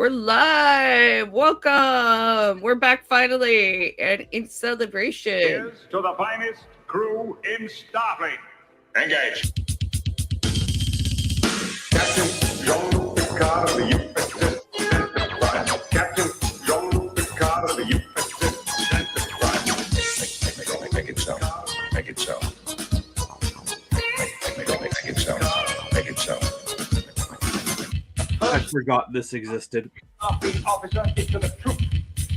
We're live. Welcome. We're back finally and in celebration. Here's to the finest crew in StarTrekkin. Engage. Captain Jean-Luc Picard of the USS Enterprise. Captain Jean-Luc Picard of the USS Enterprise. Make it so. Make it so. Make it so. Make it so. I forgot this existed. Officer is to the truth,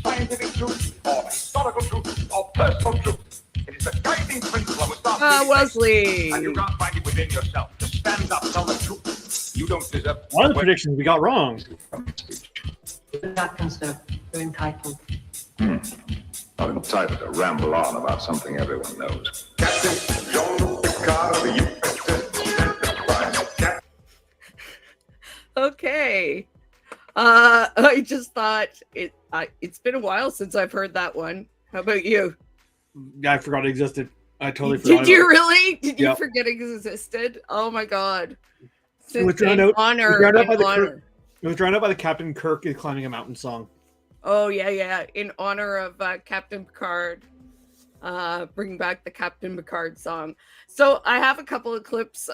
scientific truth, or historical truth, or personal truth. It is the guiding principle of StarTrekkin. Wesley. And you can't find it within yourself to stand up, tell the truth. You don't deserve. One of the predictions we got wrong. Captain, sir. You're entitled. Not entitled to ramble on about something everyone knows. Captain Jean-Luc Picard of the USS Enterprise. Okay. I just thought it's been a while since I've heard that one. How about you? Yeah, I forgot it existed. I totally forgot. Did you really? Did you Yep. forget it existed? Oh my god. It was drowned out. Honor. It was drowned out by the honor. It was drowned out by the Captain Kirk is climbing a mountain song. Oh yeah. In honor of Captain Picard. Bring back the Captain Picard song. So I have a couple of clips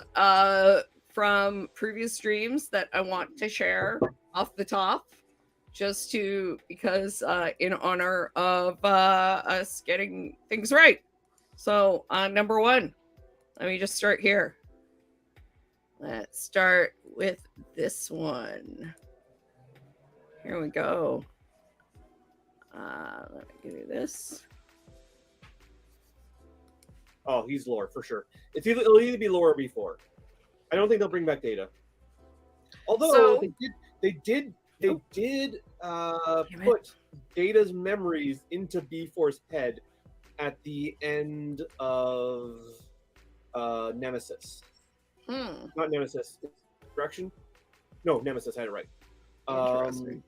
from previous streams that I want to share off the top, just because in honor of us getting things right. So number one, let me just start here. Let's start with this one. Here we go. Let me give you this. Oh, he's lore for sure. It'll either be lore or before. I don't think they'll bring back Data. Although they did put Data's memories into B4's head at the end of Nemesis. Not Nemesis. Direction? No, Nemesis. I had it right. Interesting.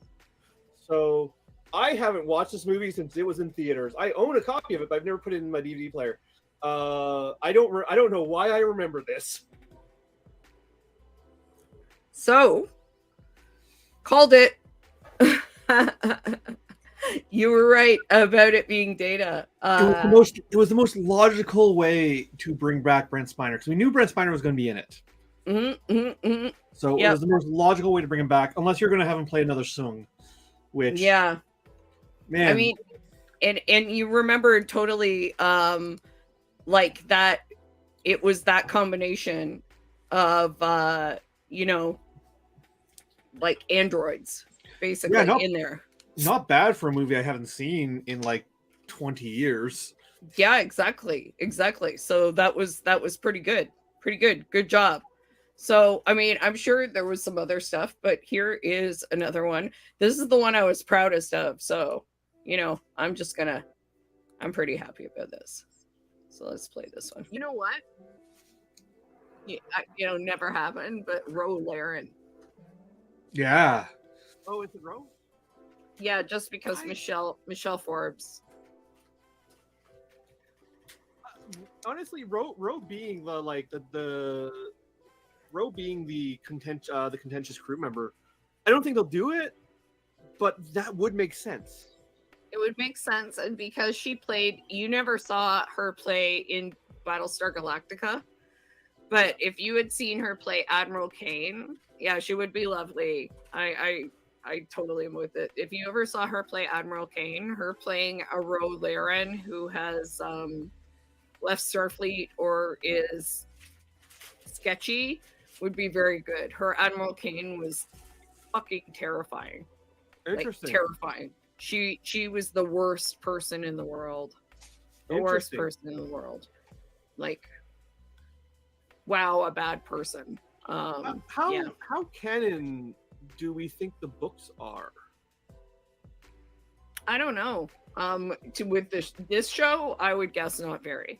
So I haven't watched this movie since it was in theaters. I own a copy of it, but I've never put it in my DVD player. I don't know why I remember this. So, called it. You were right about it being Data. It was the most logical way to bring back Brent Spiner, because we knew Brent Spiner was going to be in it. So it was the most logical way to bring him back, unless you're going to have him play another song. Which, man, I mean, and you remember totally, like that. It was that combination of, like androids, basically in there. Not bad for a movie I haven't seen in like 20 years. Yeah, exactly. So that was pretty good. Good job. So, I mean, I'm sure there was some other stuff, but here is another one. This is the one I was proudest of. So, I'm pretty happy about this. So let's play this one. You know what? Never happened, but Ro Laren. Yeah. Oh, is it Ro? Yeah, just because Michelle Forbes. Honestly, Ro being the Ro being the contentious crew member, I don't think they'll do it, but that would make sense. It would make sense, and because you never saw her play in Battlestar Galactica, but if you had seen her play Admiral Kane, yeah, she would be lovely. I totally am with it. If you ever saw her play Admiral Kane, her playing a Ro Laren who has left Starfleet or is sketchy would be very good. Her Admiral Kane was fucking terrifying. Interesting. Like, terrifying. She was the worst person in the world. The worst person in the world. Like, wow, a bad person. How canon do we think the books are? I don't know. With this show, I would guess not very.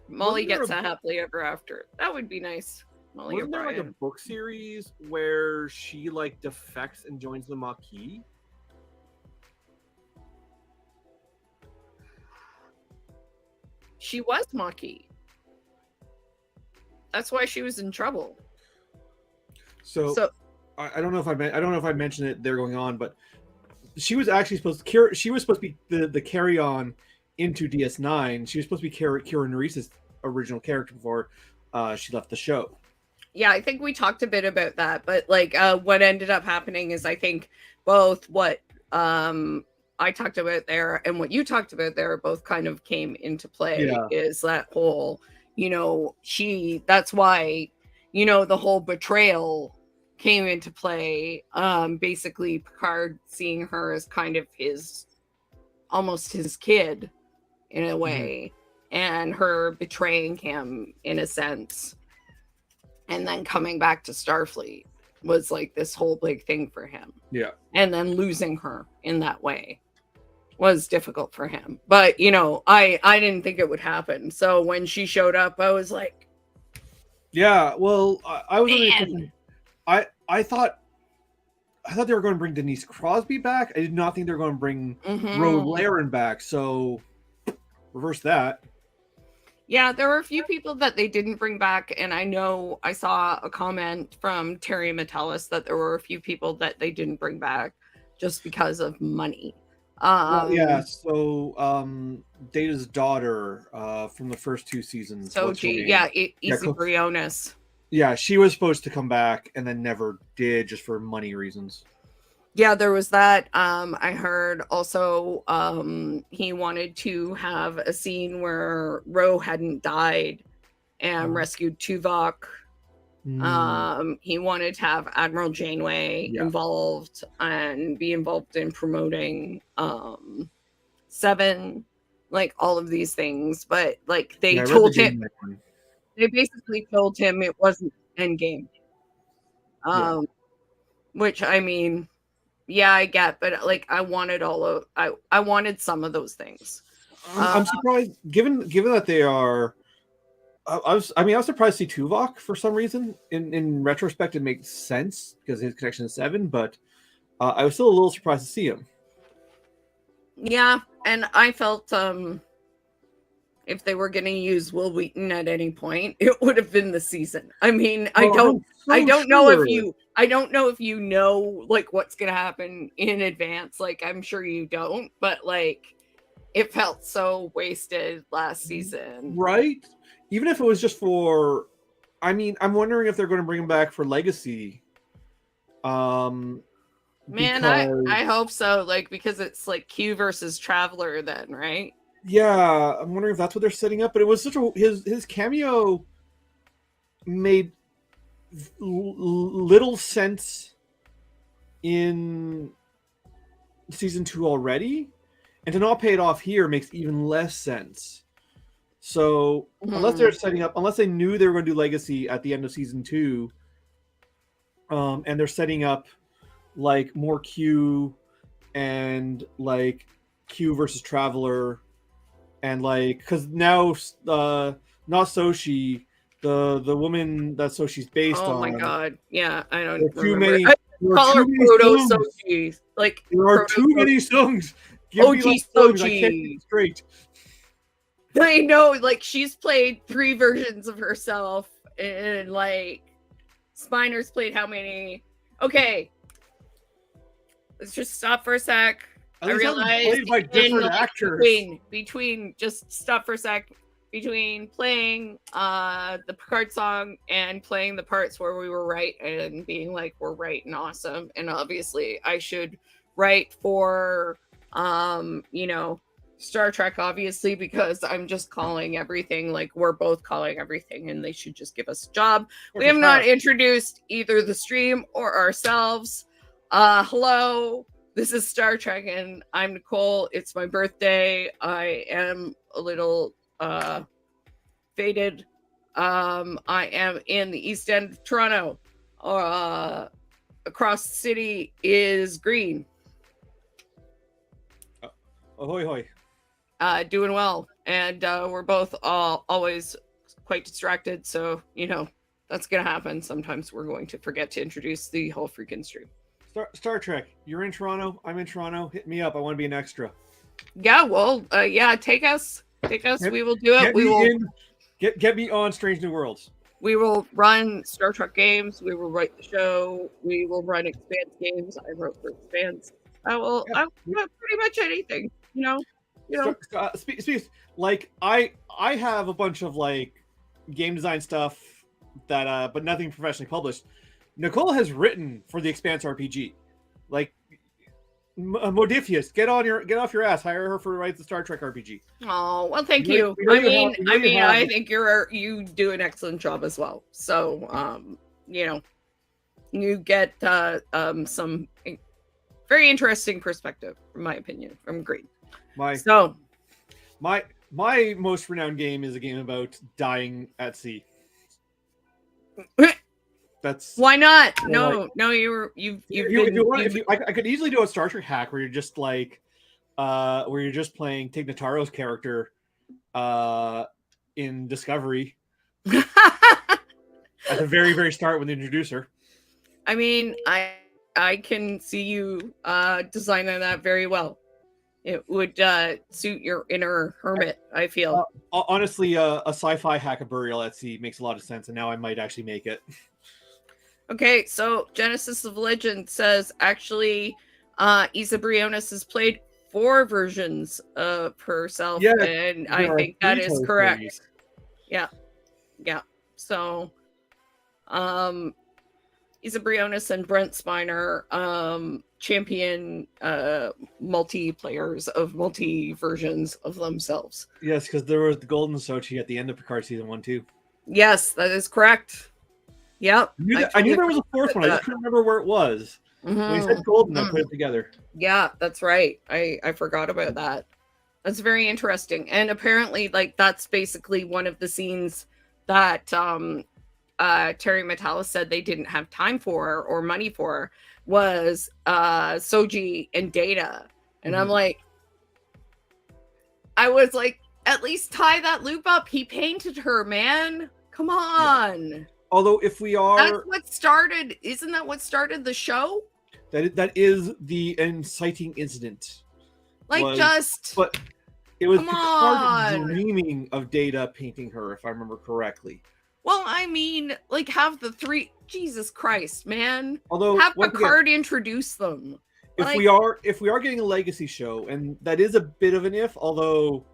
Molly gets a happily ever after. That would be nice. Molly wasn't O'Brien. there like a book series where she like defects and joins the Maquis? She was Maquis. That's why she was in trouble. So I don't know if I don't know if I mentioned it there going on, but she was actually supposed to be the carry on into DS9. She was supposed to be Kira Nerise's original character before she left the show. Yeah, I think we talked a bit about that, but like what ended up happening is I think both what I talked about there and what you talked about there both kind of came into play. Yeah. Is that whole, that's why, the whole betrayal came into play. Basically Picard seeing her as kind of almost his kid in a way, and her betraying him in a sense, and then coming back to Starfleet was like this whole big thing for him. Yeah. And then losing her in that way was difficult for him. But, I didn't think it would happen. So when she showed up, I was like, yeah, well, I was under the man. impression, I thought they were going to bring Denise Crosby back. I did not think they were going to bring Ro Laren back. So reverse that. Yeah, there were a few people that they didn't bring back, and I know I saw a comment from Terry Metellus that there were a few people that they didn't bring back just because of money. Well, yeah, so Data's daughter from the first two seasons. Soji, Easy Briones. Yeah, she was supposed to come back and then never did, just for money reasons. Yeah, there was that. I heard also he wanted to have a scene where Ro hadn't died and rescued Tuvok. He wanted to have Admiral Janeway involved and be involved in promoting Seven, like all of these things. But like they basically told him it wasn't Endgame. Which I mean, yeah, I get, but like I wanted I wanted some of those things. I'm surprised, given that they are. I was surprised to see Tuvok for some reason. In retrospect, it makes sense because his connection to Seven, but I was still a little surprised to see him. Yeah, and I felt if they were going to use Will Wheaton at any point, it would have been the season. I mean, I don't know if you know like what's going to happen in advance. Like I'm sure you don't, but like it felt so wasted last season. Right? Even if it was just for, I mean, I'm wondering if they're going to bring him back for Legacy. Man, I hope so. Like, because it's like Q versus Traveler then, right? Yeah, I'm wondering if that's what they're setting up. But it was such a his cameo made little sense in season 2 already, and to not pay it off here makes even less sense. So unless they knew they were going to do Legacy at the end of season 2, and they're setting up like more Q and like Q versus Traveler, and like because now not Sochi, the woman that Sochi's based on. Oh my god, yeah, I don't remember. Call her Proto Sochi. Like there are too many songs. OG Sochi. I can't keep it straight. I know, like she's played 3 versions of herself, and like Spiner's played how many? Okay, let's just stop for a sec. I realized played by different actors. Between just stop for a sec. Between playing the Picard song and playing the parts where we were right and being like we're right and awesome, and obviously I should write for Star Trek, obviously, because I'm just calling everything like we're both calling everything, and they should just give us a job. We have not introduced either the stream or ourselves. Hello, this is StarTrekkin. I'm Nicole. It's my birthday. I am a little faded. I am in the East End of Toronto. Across the city is green. Ahoy hoy. Doing well, and we're both always quite distracted, so that's gonna happen. Sometimes we're going to forget to introduce the whole freaking stream. Star Trek, you're in Toronto, I'm in Toronto, hit me up, I want to be an extra. Yeah, well, take us, we will do it. We will get me on Strange New Worlds. We will run Star Trek games. We will write the show. We will run Expanse games. I wrote for Expanse. I will pretty much anything. Like I have a bunch of like game design stuff that but nothing professionally published. Nicole has written for the Expanse RPG. Like Modifius, get off your ass. Hire her for write the Star Trek RPG. Oh well, thank you. I think you do an excellent job as well. So you get some very interesting perspective, in my opinion, from Green. My most renowned game is a game about dying at sea. That's why not? No, I could easily do a Star Trek hack where you're just like, where you're just playing Tig Notaro's character, in Discovery at the very, very start when they introduce her. I mean, I can see you designing that very well. It would suit your inner hermit, I feel. Honestly, a sci-fi hack of Burial at Sea makes a lot of sense, and now I might actually make it. Okay, so Genesis of Legend says actually Isa Briones has played 4 versions of herself, and I think that is correct. Movies. Yeah. So, Isa Briones and Brent Spiner champion multiplayers of multi versions of themselves. Yes, because there was the Golden Sochi at the end of Picard season 1 too. Yes, that is correct. Yep. I knew there was a 4th one. I just couldn't remember where it was. Mm-hmm. When you said Golden, I put it together. Yeah, that's right. I forgot about that. That's very interesting. And apparently, like, that's basically one of the scenes that Terry Matalas said they didn't have time for or money for was Soji and Data. And I'm like, I was like, at least tie that loop up. He painted her, man. Come on. Yeah. Although if we are... That's what started... Isn't that what started the show? That is the inciting incident. But it was Picard dreaming of Data painting her, if I remember correctly. Well, I mean, like, have the 3... Jesus Christ, man. Although have Picard introduce them. If we are getting a legacy show, and that is a bit of an if, although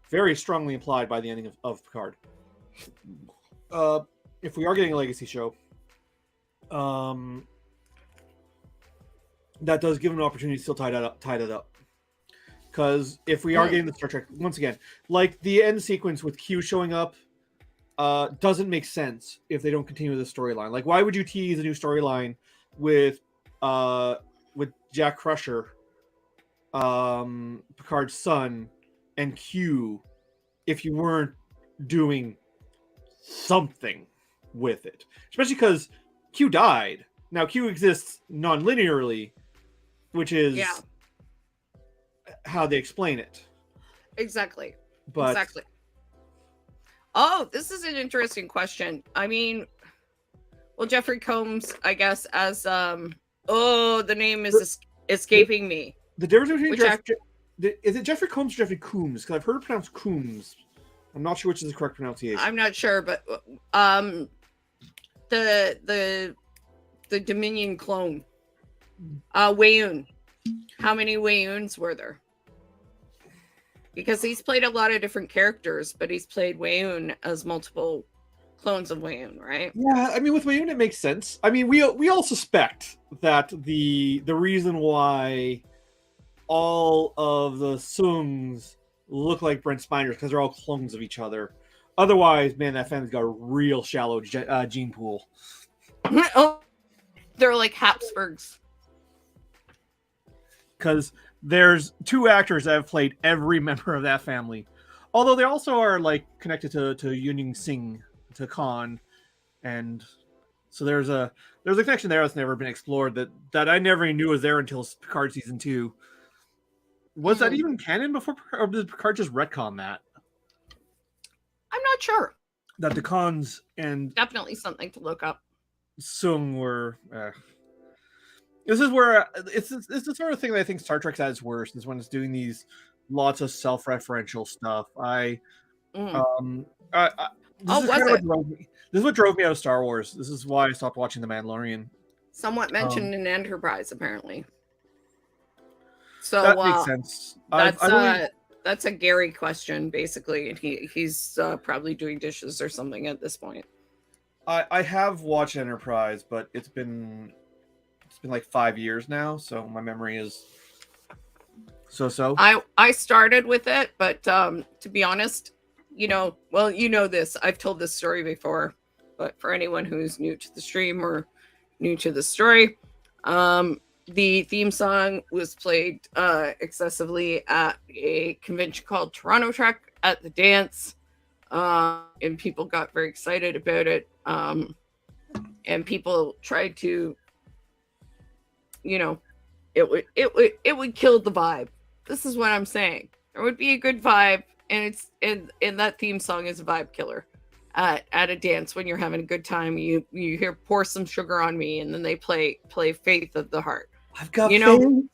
very strongly implied by the ending of Picard. If we are getting a legacy show, that does give an opportunity to still tie that up. Because if we are getting the Star Trek, once again, like the end sequence with Q showing up, doesn't make sense if they don't continue the storyline. Like, why would you tease a new storyline with Jack Crusher, Picard's son, and Q if you weren't doing something with it? Especially because Q died. Now Q exists non-linearly, which is how they explain it. Exactly. Exactly. Oh, this is an interesting question. I mean, well, Jeffrey Combs, I guess, as the name is escaping me. The difference between is it Jeffrey Combs or Jeffrey Coombs? Because I've heard it pronounced Coombs. I'm not sure which is the correct pronunciation. I'm not sure, but the Dominion clone, Weyoun. How many Weyouns were there? Because he's played a lot of different characters, but he's played Weyoun as multiple clones of Weyoun, right? Yeah, I mean, with Weyoun, it makes sense. I mean, we all suspect that the reason why all of the Soongs look like Brent Spiner because they're all clones of each other. Otherwise, man, that family's got a real shallow gene pool. Oh, they're like Habsburgs. Because there's 2 actors that have played every member of that family. Although they also are like connected to Yuning Singh, to Khan. And so there's a connection there that's never been explored that I never knew was there until Picard season 2. Was that even canon before, or did Picard just retcon that? I'm not sure. That the Khans and... Definitely something to look up. Sung were... This is where... It's the sort of thing that I think Star Trek's at its worst, is when it's doing these lots of self-referential stuff. This Oh, is was kind of it? this is what drove me out of Star Wars. This is why I stopped watching The Mandalorian. Somewhat mentioned in Enterprise, apparently. So That makes sense. that's I've only, that's a Gary question, basically, and he's probably doing dishes or something at this point. I have watched Enterprise, but it's been like 5 years now, so my memory is so. I started with it, but to be honest, well, this. I've told this story before, but for anyone who's new to the stream or new to the story, the theme song was played excessively at a convention called Toronto Trek at the dance, and people got very excited about it, and people tried to, it would kill the vibe. This is what I'm saying. There would be a good vibe, and and that theme song is a vibe killer. At a dance when you're having a good time, you hear "Pour Some Sugar on Me," and then they play "Faith of the Heart." I've got faith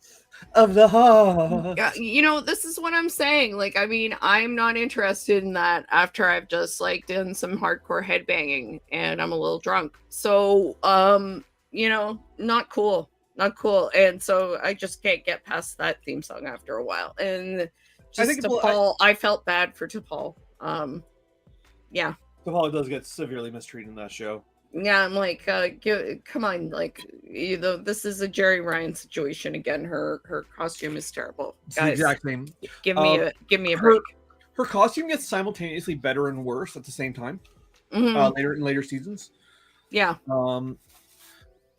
of the heart. Yeah, this is what I'm saying. Like, I mean, I'm not interested in that after I've just like done some hardcore headbanging and I'm a little drunk. So, not cool. Not cool. And so I just can't get past that theme song after a while. And just T'Pol, I felt bad for T'Pol. Yeah. T'Pol does get severely mistreated in that show. Yeah, I'm like, come on, like, this is a Jerry Ryan situation again. Her costume is terrible. It's Guys, the exact same. Give me a break. Her costume gets simultaneously better and worse at the same time. Later seasons. Yeah.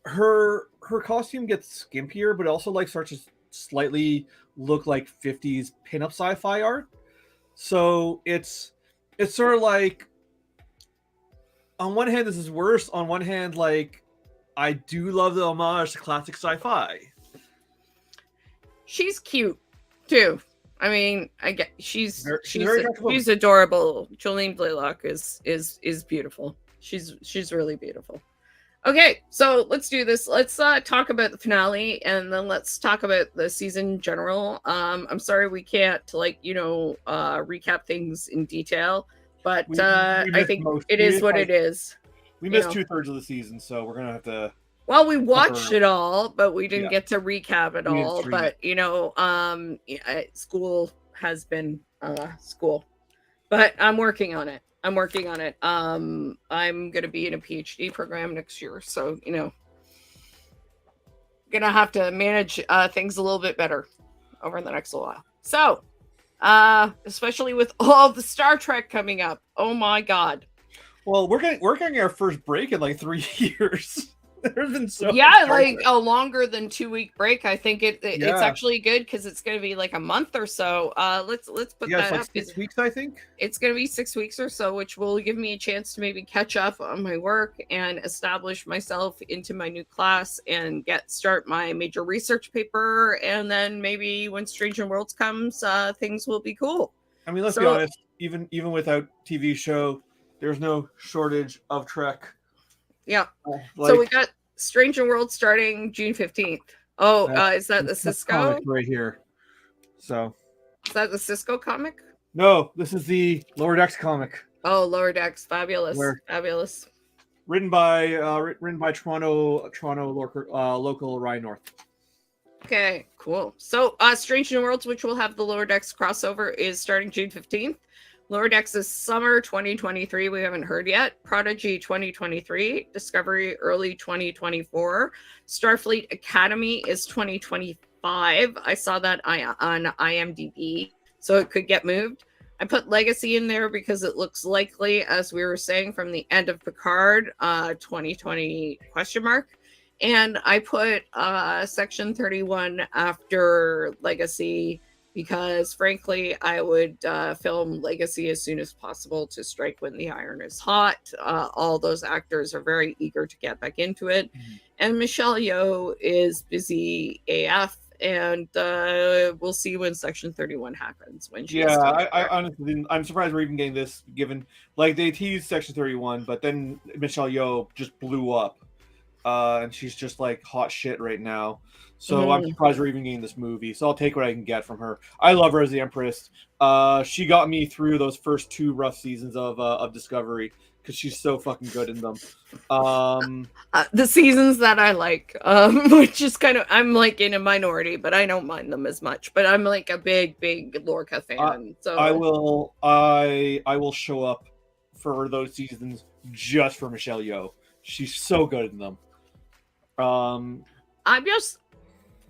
Her costume gets skimpier, but also like starts to slightly look like 50s pinup sci-fi art. So it's sort of like, on one hand, this is worse. On one hand, like, I do love the homage to classic sci-fi. She's cute too. I mean, I get she's adorable. Jolene Blaylock is beautiful. She's really beautiful. Okay, so let's do this. Let's talk about the finale, and then let's talk about the season in general. I'm sorry we can't recap things in detail. But I think it is what it is. We missed 2/3 of the season, so we're gonna have to. Well, we watched it all, but we didn't get to recap it all. But school has been school, but I'm working on it. I'm gonna be in a PhD program next year, so gonna have to manage things a little bit better over the next little while. So. Especially with all the Star Trek coming up. Oh my God. Well, we're getting our first break in like 3 years. There's been so like a longer than 2-week break. I think it's actually good because it's going to be like a month or so. Let's put that like up. 6 weeks, I think. It's going to be 6 weeks or so, which will give me a chance to maybe catch up on my work and establish myself into my new class and start my major research paper. And then maybe when Stranger Worlds comes, things will be cool. I mean, let's be honest. Even without TV show, there's no shortage of Trek. Yeah. So we got Stranger World starting June 15th. Oh, is that the Cisco? Right here. So. Is that the Cisco comic? No, this is the Lower Decks comic. Oh, Lower Decks. Fabulous. Fabulous. Written by Toronto local Ryan North. Okay, cool. So Stranger Worlds, which will have the Lower Decks crossover, is starting June 15th. Lower Decks is summer 2023. We haven't heard yet. Prodigy 2023. Discovery early 2024. Starfleet Academy is 2025. I saw that on IMDb, so it could get moved. I put Legacy in there because it looks likely, as we were saying, from the end of Picard, 2020 ? And I put Section 31 after Legacy because, frankly, I would film Legacy as soon as possible to strike when the iron is hot. All those actors are very eager to get back into it. Mm-hmm. And Michelle Yeoh is busy AF, and we'll see when Section 31 happens. When she I honestly, I'm surprised we're even getting this, given, like, they teased Section 31, but then Michelle Yeoh just blew up. And she's just like hot shit right now. So I'm surprised we're even getting this movie. So I'll take what I can get from her. I love her as the Empress. She got me through those first 2 rough seasons of Discovery because she's so fucking good in them. The seasons that I like, which is kind of, I'm like in a minority, but I don't mind them as much. But I'm like a big Lorca fan. So I will show up for those seasons just for Michelle Yeoh. She's so good in them.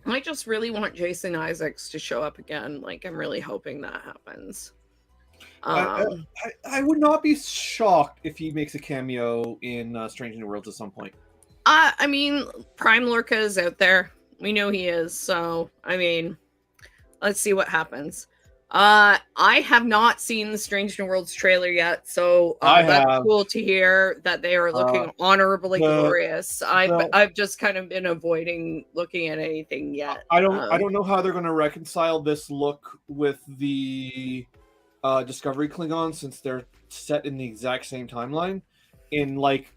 I just really want Jason Isaacs to show up again. Like, I'm really hoping that happens. I would not be shocked if he makes a cameo in Strange New Worlds at some point. I mean, Prime Lorca is out there. We know he is. So, I mean, let's see what happens. I have not seen the Strange New Worlds trailer yet, so that's cool to hear that they are looking honorably glorious. I've just kind of been avoiding looking at anything yet. I don't know how they're going to reconcile this look with the Discovery Klingons, since they're set in the exact same timeline. In like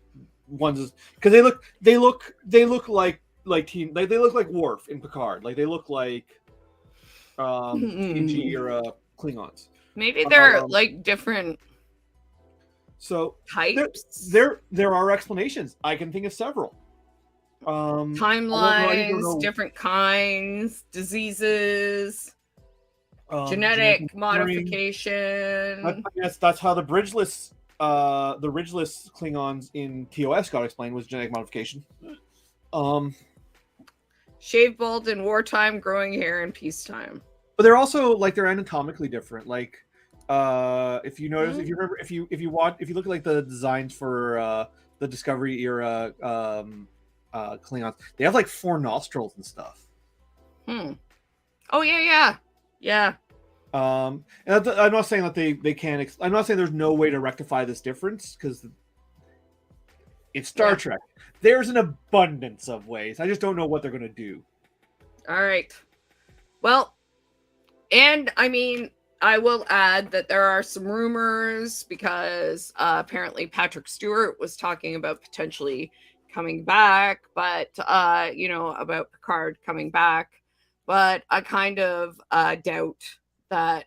ones, because they look like they look like Worf in Picard. Like they look like TNG era Klingons. Maybe they're like different types. There are explanations. I can think of several. Timelines, different kinds, diseases, genetic modification. That's how the bridgeless Klingons in TOS got explained, was genetic modification. Shave bald in wartime, growing hair in peacetime. But they're also like they're anatomically different. Like if you notice, if you remember, if you look at like the designs for the Discovery era Klingons, they have like 4 nostrils and stuff. Oh yeah. And I'm not saying that they can't. I'm not saying there's no way to rectify this difference, because it's Star Trek. There's an abundance of ways. I just don't know what they're going to do. All right. Well, and I mean, I will add that there are some rumors, because apparently Patrick Stewart was talking about potentially coming back, but about Picard coming back. But I kind of doubt that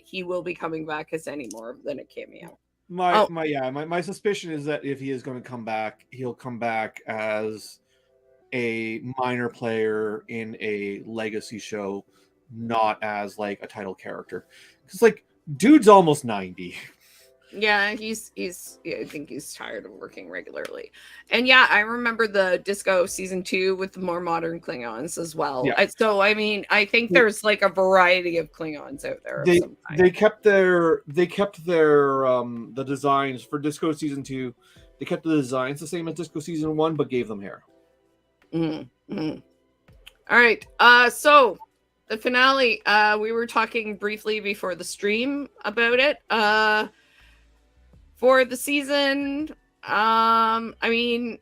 he will be coming back as any more than a cameo. My suspicion is that if he is going to come back, he'll come back as a minor player in a legacy show, not as like a title character. Because like, dude's almost 90. Yeah, I think he's tired of working regularly. And yeah, I remember the Disco season 2 with the more modern Klingons as well. Yeah. So I mean, I think there's like a variety of Klingons out there. They kept their the designs for Disco season 2. They kept the designs the same as Disco season 1, but gave them hair. All right. So the finale, we were talking briefly before the stream about it. For the season, I mean,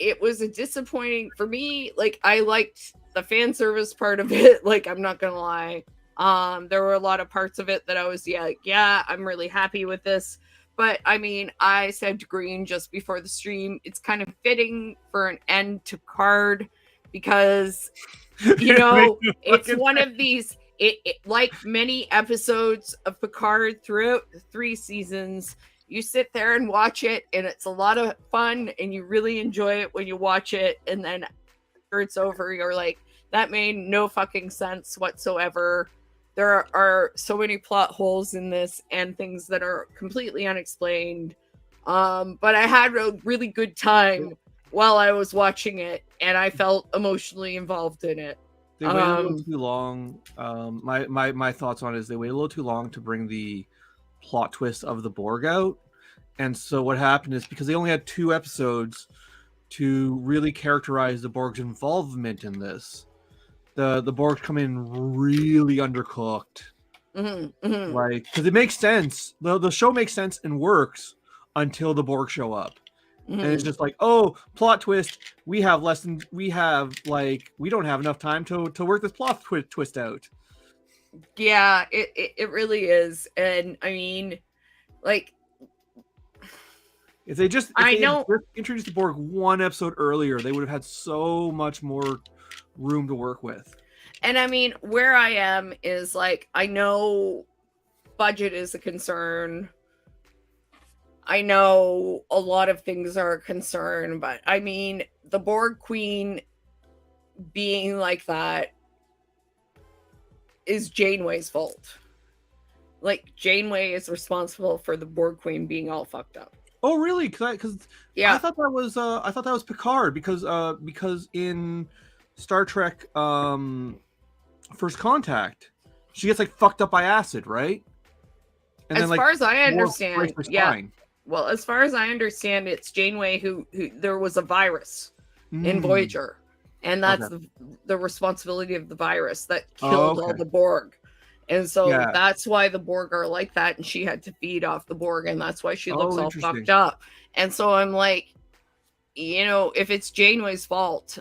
it was a disappointing for me. Like, I liked the fan service part of it. Like, I'm not gonna lie. There were a lot of parts of it that I was I'm really happy with this. But I mean, I said to Green just before the stream, it's kind of fitting for an end to Picard, because it's one of these. It like many episodes of Picard throughout the 3 seasons. You sit there and watch it, and it's a lot of fun, and you really enjoy it when you watch it. And then after it's over, you're like, that made no fucking sense whatsoever. There are so many plot holes in this and things that are completely unexplained. But I had a really good time while I was watching it, and I felt emotionally involved in it. They waited a little too long. My thoughts on it is they waited a little too long to bring the plot twist of the Borg out. And so what happened is, because they only had 2 episodes to really characterize the Borg's involvement in this, the Borg come in really undercooked. Like, because it makes sense. The show makes sense and works until the Borg show up. And it's just like, oh, plot twist. We don't have enough time to work this plot twist out. Yeah, it really is. And I mean, like, if they introduced the Borg 1 episode earlier, they would have had so much more room to work with. And I mean, where I am is like, I know budget is a concern. I know a lot of things are a concern, but I mean, the Borg Queen being like that is Janeway's fault. Like, Janeway is responsible for the Borg Queen being all fucked up. Oh, really? Because Yeah. I thought that was Picard because in Star Trek First Contact, she gets like fucked up by acid, right? And as far as I understand, yeah. Fine. Well, as far as I understand, it's Janeway who there was a virus in Mm. Voyager, and that's Okay. the responsibility of the virus that killed all the Borg. And so Yeah. that's why the Borg are like that, and she had to feed off the Borg, and that's why she looks all Interesting. fucked up. And so I'm like, you know, if it's Janeway's fault,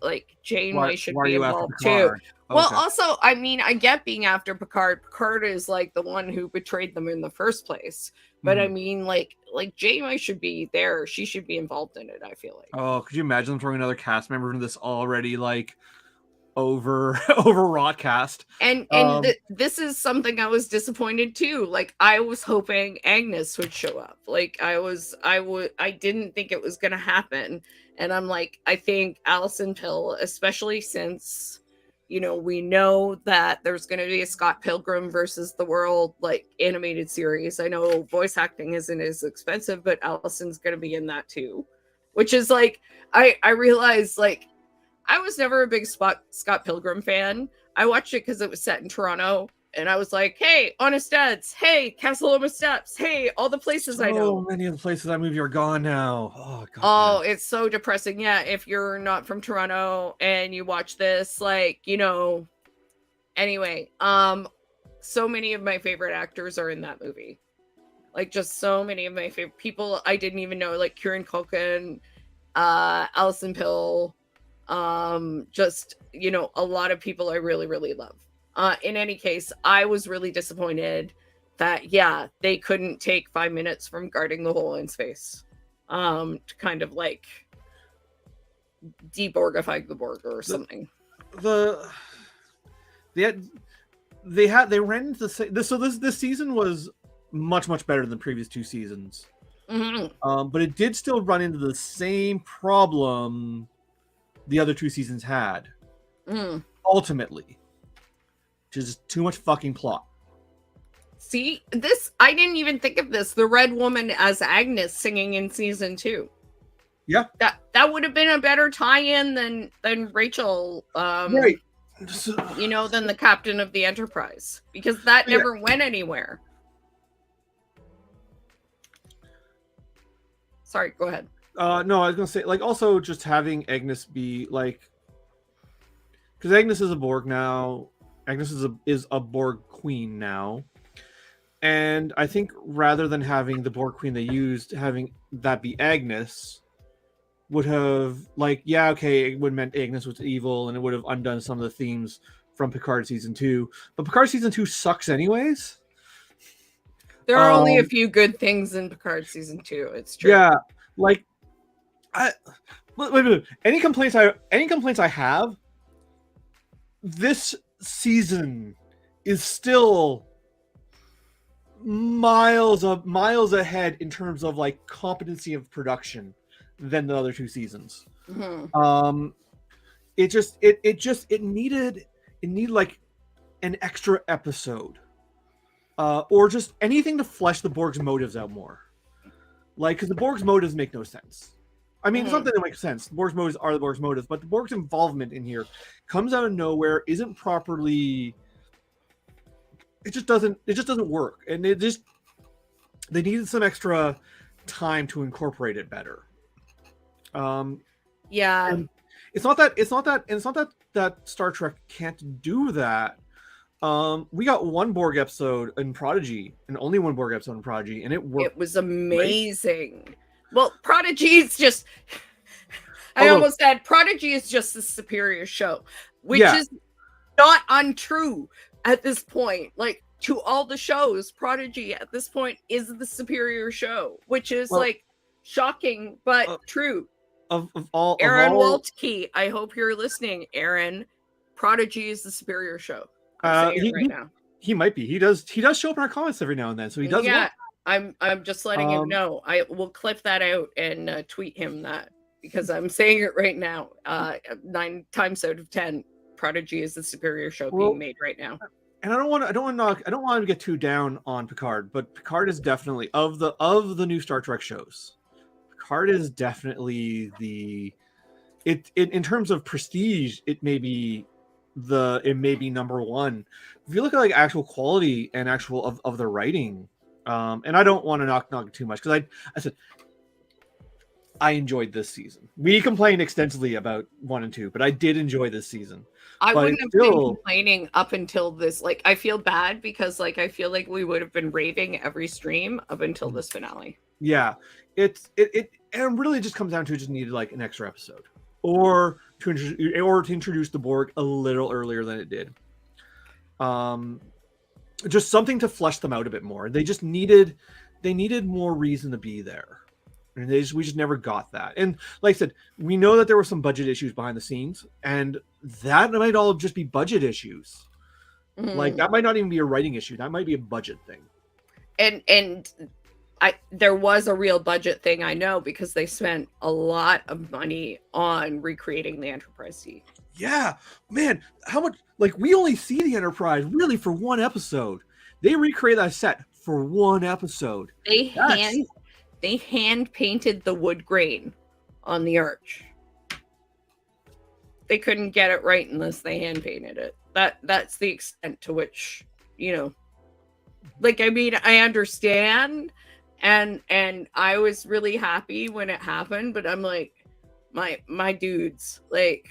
like Janeway should why are be you after involved too. Picard? Well, Okay. also, I mean, I get being after Picard. Picard is like the one who betrayed them in the first place. But I Mhm. mean, like Janeway should be there. She should be involved in it, I feel like. Oh, could you imagine them throwing another cast member into this already like overwrought cast? And this is something I was disappointed too. Like, I was hoping Agnes would show up. Like, I didn't think it was gonna happen. And I'm like, I think Alison Pill, especially since, you know, we know that there's going to be a Scott Pilgrim versus the World like animated series. I know voice acting isn't as expensive, but Allison's going to be in that too, which is like, I realized, like, I was never a big Scott Pilgrim fan. I watched it because it was set in Toronto, and I was like, hey, Honest Dads, hey, Castle Loma Steps, hey, all the places I know. So many of the places that movie are gone now. Oh god. Oh, it's so depressing. Yeah, if you're not from Toronto and you watch this, like, you know, anyway, so many of my favorite actors are in that movie. Like, just so many of my favorite people I didn't even know, like Kieran Culkin, Alison Pill, just, you know, a lot of people I really, really love. In any case, I was really disappointed that, yeah, they couldn't take 5 minutes from guarding the hole in space to kind of like deborgify the Borg or something. They ran into this season was much better than the previous two seasons. Mm-hmm. But it did still run into the same problem the other two seasons had. Ultimately, which is too much fucking plot. See, this, I didn't even think of this. The Red Woman as Agnes singing in season 2. Yeah, that would have been a better tie-in than Rachel. Right. You know, than the captain of the Enterprise, because that never went anywhere. Sorry, go ahead. No, I was gonna say, like, also just having Agnes be like, because Agnes is a Borg now. Agnes is a Borg queen now, and I think rather than having the Borg queen they used, having that be Agnes would have, like, yeah, okay, it would have meant Agnes was evil, and it would have undone some of the themes from Picard season 2. But Picard season 2 sucks anyways. There are only a few good things in Picard season 2. It's true. Yeah, like, wait. Any complaints I have, this season is still miles ahead in terms of like competency of production than the other two seasons. Mm-hmm. It needed like an extra episode, or just anything to flesh the Borg's motives out more. Like, because the Borg's motives make no sense. I mean, it's not that they make sense. The Borg's motives are the Borg's motives, but the Borg's involvement in here comes out of nowhere, isn't properly. It just doesn't work, and they needed some extra time to incorporate it better. Yeah. And it's not that Star Trek can't do that. We got one Borg episode in Prodigy, and only one Borg episode in Prodigy, and it worked. It was amazing. Great. Well, Prodigy is just, I almost said Prodigy is just the superior show, which is not untrue at this point. Like, to all the shows, Prodigy at this point is the superior show, which is like shocking, but true. of all Aaron of all, Waltke, I hope you're listening, Aaron. Prodigy is the superior show. I'm saying it right now. he might be. He does show up in our comments every now and then, so he does. Yeah, I'm just letting you Um, know. I will clip that out and tweet him that, because I'm saying it right now. 9 times out of 10, Prodigy is the superior show Well, being made right now. And I don't want to get too down on Picard, but Picard is definitely of the new Star Trek shows. Picard is definitely it in terms of prestige. It may be number one. If you look at like actual quality and actual of the writing, and I don't want to knock it too much, because I said I enjoyed this season. We complained extensively about 1 and 2, but I did enjoy this season. I But wouldn't it's have been still- complaining up until this. Like, I feel bad because, like, I feel like we would have been raving every stream up until this finale. Yeah, it really just comes down to just needed like an extra episode, or to introduce the Borg a little earlier than it did. Just something to flesh them out a bit more. They needed more reason to be there, and we just never got that. And like I said, we know that there were some budget issues behind the scenes, and that might all just be budget issues. Like that might not even be a writing issue. That might be a budget thing. And there was a real budget thing, I know, because they spent a lot of money on recreating the Enterprise C. Yeah, man, how much? Like, we only see the Enterprise really for one episode. They recreate that set for one episode. They hand painted the wood grain on the arch. They couldn't get it right unless they hand painted it. That's the extent to which, like, I mean, I understand, and I was really happy when it happened, but I'm like, my dudes, like,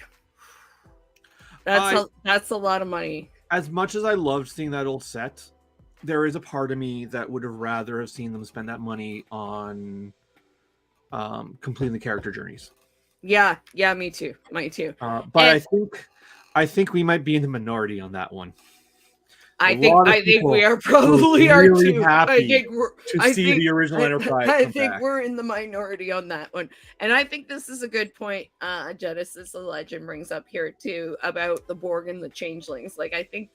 that's a lot of money. As much as I loved seeing that old set, there is a part of me that would have rather have seen them spend that money on completing the character journeys. Yeah, me too. But I think we might be in the minority on that one. I think we are probably really too. happy I see think the original Enterprise. I come think back. we're in the minority on that one, and I think this is a good point. Genesis the Legend brings up here too about the Borg and the Changelings. Like, I think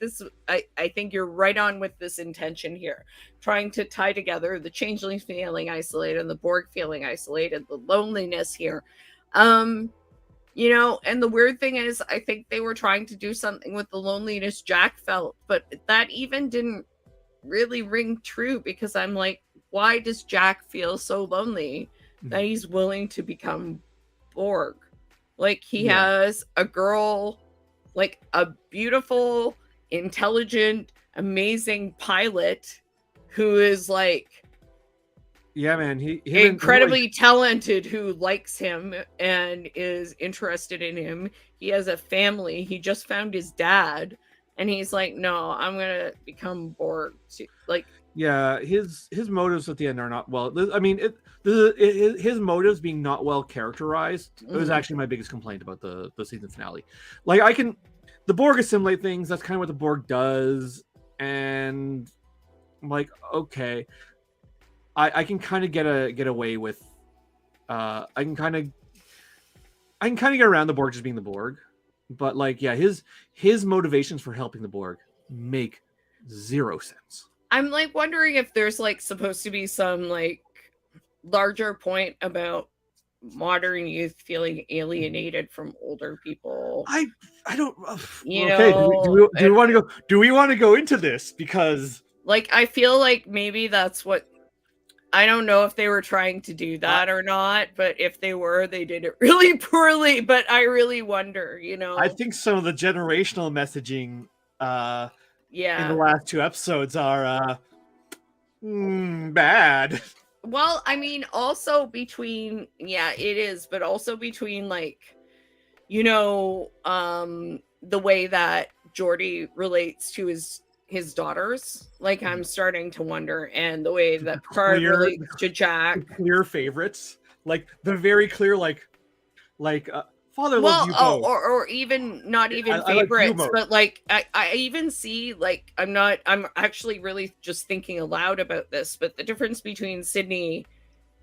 you're right on with this intention here, trying to tie together the Changelings feeling isolated and the Borg feeling isolated, the loneliness here. And the weird thing is, I think they were trying to do something with the loneliness Jack felt, but that even didn't really ring true, because I'm like, why does Jack feel so lonely that he's willing to become Borg? Like, he has a girl, like a beautiful, intelligent, amazing pilot who is like, yeah, man, he incredibly talented, who likes him and is interested in him. He has a family. He just found his dad, and he's like, no, I'm gonna become Borg. Like, yeah, his motives at the end are not well. I mean, his motives being not well characterized. It was actually my biggest complaint about the season finale. Like, the Borg assimilate things. That's kind of what the Borg does, and I'm like, okay. I can kind of get away with I can kind of get around the Borg just being the Borg, but like, yeah, his motivations for helping the Borg make zero sense. I'm like wondering if there's like supposed to be some like larger point about modern youth feeling alienated from older people. I don't okay, do we want to go into this? Because like, I feel like maybe that's what, I don't know if they were trying to do that or not, but if they were, they did it really poorly. But I really wonder, I think some of the generational messaging in the last 2 episodes are bad. Well, I mean, also between, it is, but also between like, the way that Geordi relates to his daughters, like, I'm starting to wonder, and the way that Picard relates to Jack. Clear favorites, like the very clear, father loves you both. Or even not even favorites, like but like I even see, like, I'm actually really just thinking aloud about this, but the difference between Sydney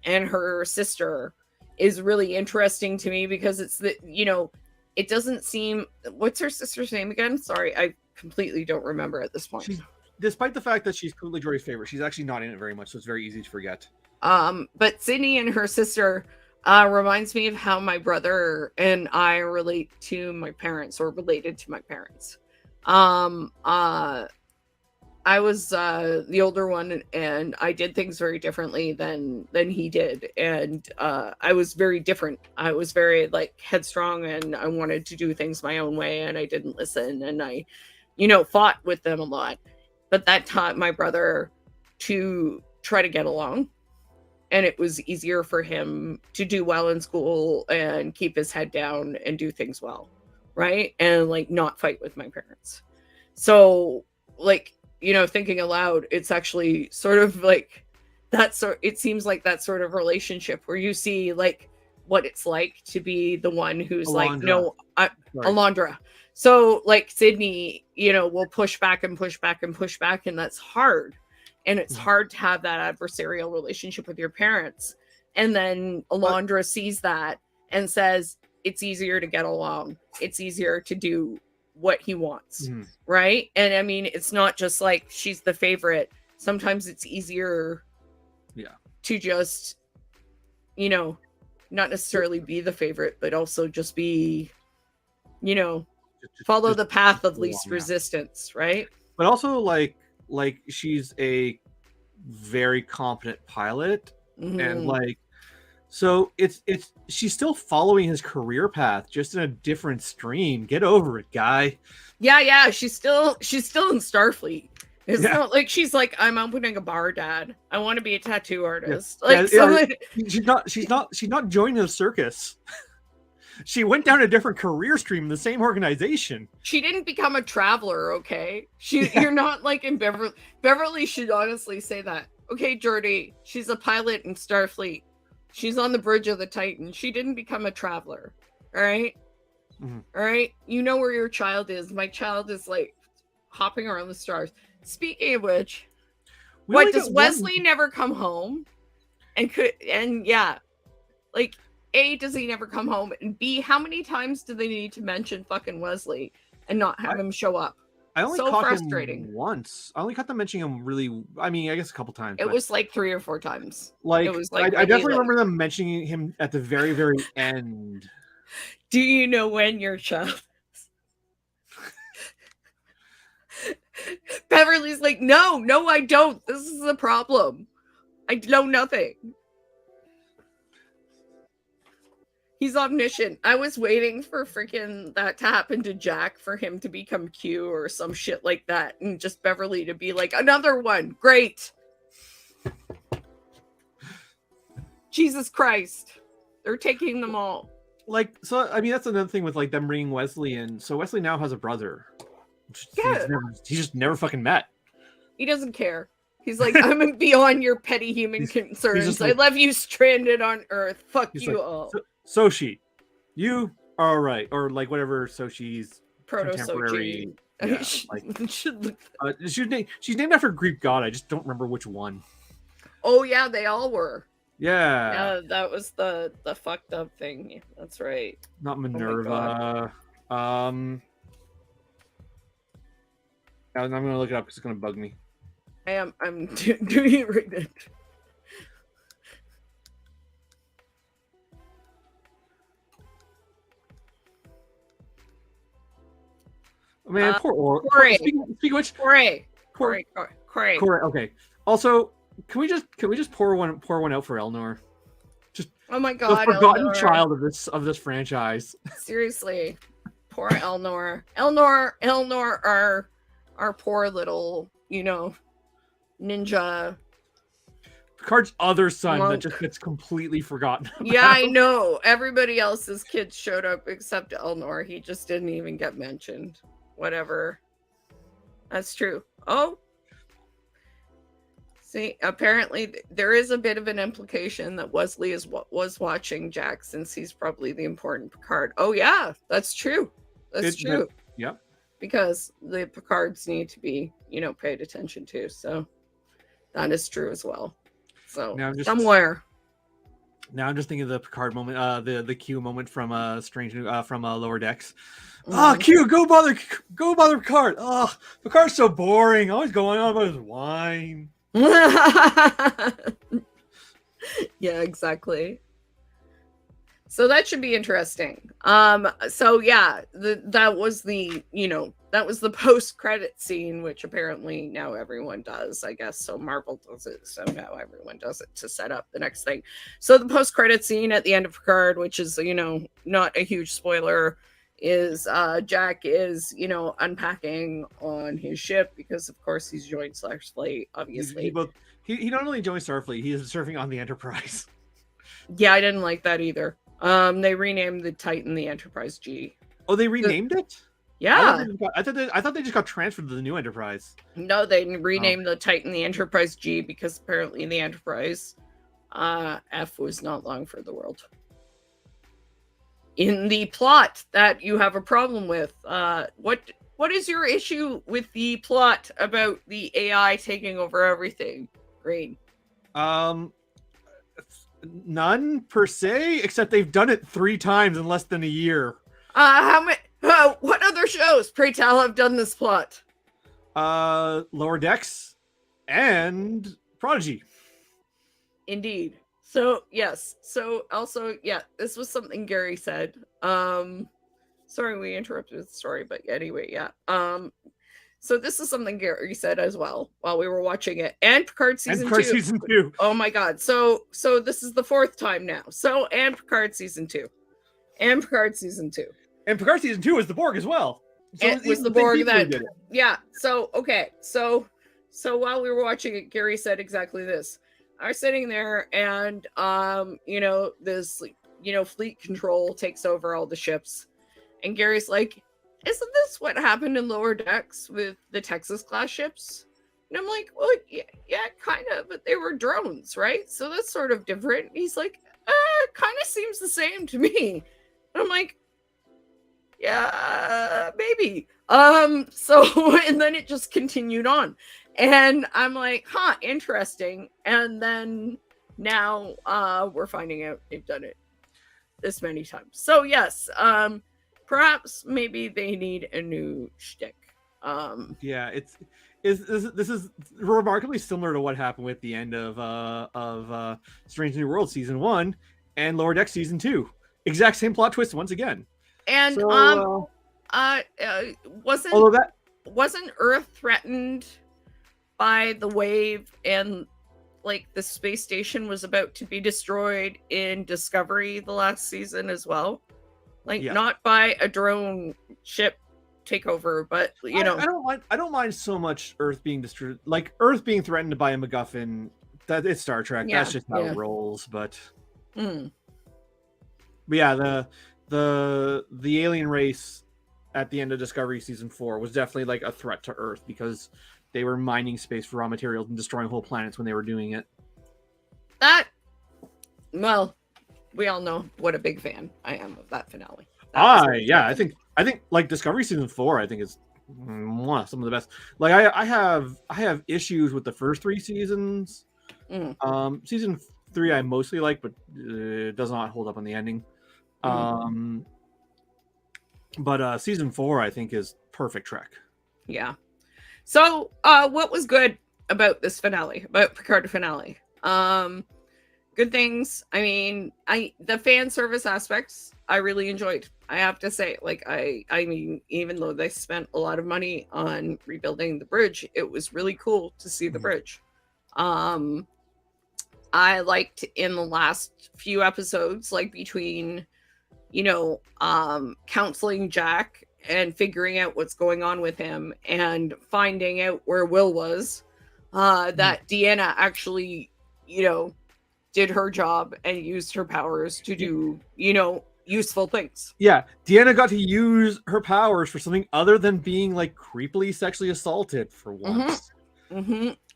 and her sister is really interesting to me because it's the, you know, it doesn't seem, what's her sister's name again? Sorry, I completely don't remember at this point. She's, despite the fact that she's clearly Jory's favorite, she's actually not in it very much, so it's very easy to forget. But Sydney and her sister reminds me of how my brother and I relate to my parents, or related to my parents. I was the older one, and I did things very differently than he did, and I was very different. I was very like headstrong, and I wanted to do things my own way, and I didn't listen, and I, you know, fought with them a lot. But that taught my brother to try to get along, and it was easier for him to do well in school and keep his head down and do things well, right? And like not fight with my parents. So like, you know, thinking aloud, it's actually sort of like that sort, it seems like that sort of relationship where you see like what it's like to be the one who's like, no, Alondra. So like Sydney, you know, will push back and push back and push back, and that's hard. And it's hard to have that adversarial relationship with your parents. And then Alondra sees that and says, it's easier to get along. It's easier to do what he wants, right? And I mean, it's not just like she's the favorite. Sometimes it's easier to just, you know, not necessarily be the favorite, but also just be, you know, follow the path of least resistance, right? But also like she's a very competent pilot, and like, so it's she's still following his career path, just in a different stream. Get over it, guy. Yeah, she's still in Starfleet. It's not like she's like, I'm opening a bar, Dad. I want to be a tattoo artist. Like she's not joining the circus. She went down a different career stream in the same organization. She didn't become a traveler, okay? You're not like in Beverly. Beverly should honestly say that. Okay, Jordy, she's a pilot in Starfleet. She's on the bridge of the Titan. She didn't become a traveler. All right? All right? You know where your child is. My child is like hopping around the stars. Speaking of which, what does Wesley never come home? And yeah, like, A, does he never come home? And B, how many times do they need to mention fucking Wesley and not have him show up? I only caught him once. I only caught them mentioning him really, I mean, I guess a couple times. It was like 3 or 4 times. Like, it was like I definitely remember them mentioning him at the very, very end. Do you know when your child is? Beverly's like, no, I don't. This is the problem. I know nothing. He's omniscient. I was waiting for freaking that to happen to Jack, for him to become Q or some shit like that, and just Beverly to be like, another one. Great. Jesus Christ. They're taking them all. Like, so, I mean, that's another thing with like them bringing Wesley in. So Wesley now has a brother. He's just never fucking met. He doesn't care. He's like, I'm beyond your petty human concerns. Like, I love you stranded on Earth. Fuck you all. Sochi, you are all right, or like whatever Sochi's contemporary. Yeah, like, she's named after a Greek god. I just don't remember which one. Oh yeah, they all were. Yeah, that was the fucked up thing. That's right. Not Minerva. I'm gonna look it up because it's gonna bug me. I'm doing it right now. Man, poor Corey. Speaking of which, Corey. Okay. Also, can we just pour one out for Elnor? Just, oh my god, the forgotten Elnor. child of this franchise. Seriously, poor Elnor. Elnor, our poor little, you know, ninja. Picard's other son that just gets completely forgotten about. Yeah, I know. Everybody else's kids showed up except Elnor. He just didn't even get mentioned. Whatever. That's true. Oh. See, apparently there is a bit of an implication that Wesley was watching Jack, since he's probably the important Picard. Oh yeah, that's true. That's true. Yeah. Because the Picards need to be, you know, paid attention to. So that is true as well. So now somewhere. Now I'm just thinking of the Picard moment, the Q moment from from Lower Decks. Mhm. Q, go bother Picard. Oh, Picard's so boring, always going on about his wine. Yeah, exactly. So that should be interesting. So yeah, that was the post credit scene, which apparently now everyone does, I guess. So Marvel does it, so now everyone does it to set up the next thing. So the post credit scene at the end of Picard, which is not a huge spoiler, is Jack is unpacking on his ship because of course he's joined Starfleet, obviously. He not only joined Starfleet, he is surfing on the Enterprise. Yeah, I didn't like that either. They renamed the Titan the Enterprise G. Oh, they renamed it? Yeah. I thought they just got transferred to the new Enterprise. No, they renamed the Titan the Enterprise G because apparently in the Enterprise, F was not long for the world. In the plot that you have a problem with, what is your issue with the plot about the AI taking over everything, Green? None per se, except they've done it 3 times in less than a year. How many? What other shows, pray tell, have done this plot? Lower Decks and Prodigy. Indeed. So yes. So also, yeah, this was something Gary said. Sorry we interrupted the story, but anyway, yeah. So this is something Gary said as well while we were watching it. And Picard season 2. Season 2. Oh my god. So this is the 4th time now. So and Picard season 2. And Picard season 2. And Picard season 2 is the Borg as well. So it was the Borg that yeah. So okay. So while we were watching it, Gary said exactly this. I was sitting there and this fleet control takes over all the ships. And Gary's like, isn't this what happened in Lower Decks with the Texas class ships? And I'm like, well, yeah, kind of, but they were drones, right? So that's sort of different. He's like, kind of seems the same to me. And I'm like, yeah, maybe. So, and then it just continued on. And I'm like, interesting. And then now we're finding out they've done it this many times. So yes, perhaps maybe they need a new shtick. Yeah, this is remarkably similar to what happened with the end of Strange New World season 1 and Lower Deck season 2. Exact same plot twist once again. And So, wasn't Earth threatened by the wave and like the space station was about to be destroyed in Discovery the last season as well? Like not by a drone ship takeover, but I don't mind so much Earth being destroyed, like Earth being threatened by a MacGuffin. That it's Star Trek. That's just how it rolls. But yeah, the alien race at the end of Discovery season 4 was definitely like a threat to Earth because they were mining space for raw materials and destroying whole planets when they were doing it. We all know what a big fan I am of that finale. I think like Discovery season 4, I think is some of the best. Like I have issues with the first 3 seasons. Season 3 I mostly like, but it does not hold up on the ending. But season 4 I think is perfect Trek. Yeah. So what was good about this finale, about Picard finale? Good things. I mean, the fan service aspects I really enjoyed. I have to say, like I mean, even though they spent a lot of money on rebuilding the bridge, it was really cool to see the bridge. I liked in the last few episodes, like between, counseling Jack and figuring out what's going on with him and finding out where Will was, that Deanna actually, did her job and used her powers to do, useful things. Yeah, Deanna got to use her powers for something other than being like creepily sexually assaulted for once.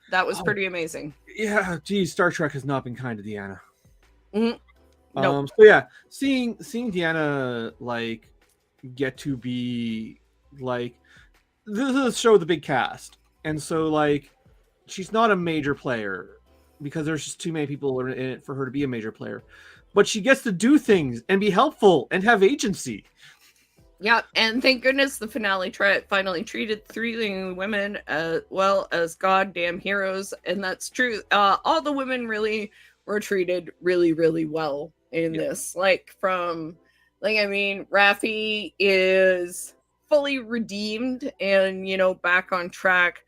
That was pretty amazing. Yeah, geez, Star Trek has not been kind to Deanna. Nope. So yeah, seeing Deanna like get to be like, this is a show with a big cast, and so like she's not a major player, because there's just too many people in it for her to be a major player. But she gets to do things and be helpful and have agency. Yeah, and thank goodness the finale finally treated 3 women as well as goddamn heroes, and that's true. All the women really were treated really, really well in this. Like I mean, Raffi is fully redeemed and, you know, back on track.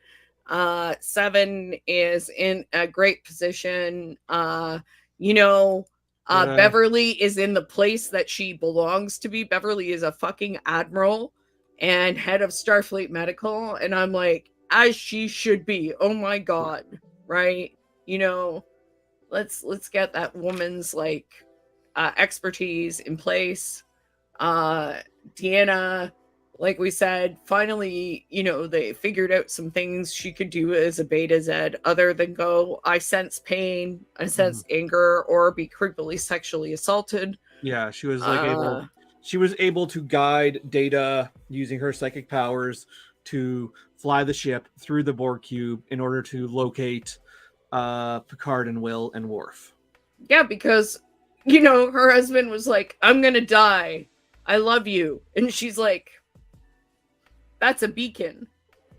Seven is in a great position. You know, Beverly is in the place that she belongs to be. Beverly is a fucking admiral and head of Starfleet Medical, and I'm like, as she should be. Oh my god, right? You know, let's get that woman's like expertise in place. Deanna, like we said, finally, you know, they figured out some things she could do as a Beta Z other than go, I sense pain, I sense anger, or be creepily sexually assaulted. Yeah, she was like able to guide Data using her psychic powers to fly the ship through the Borg cube in order to locate Picard and Will and Worf. Yeah, because, you know, her husband was like, I'm gonna die. I love you. And she's like, that's a beacon.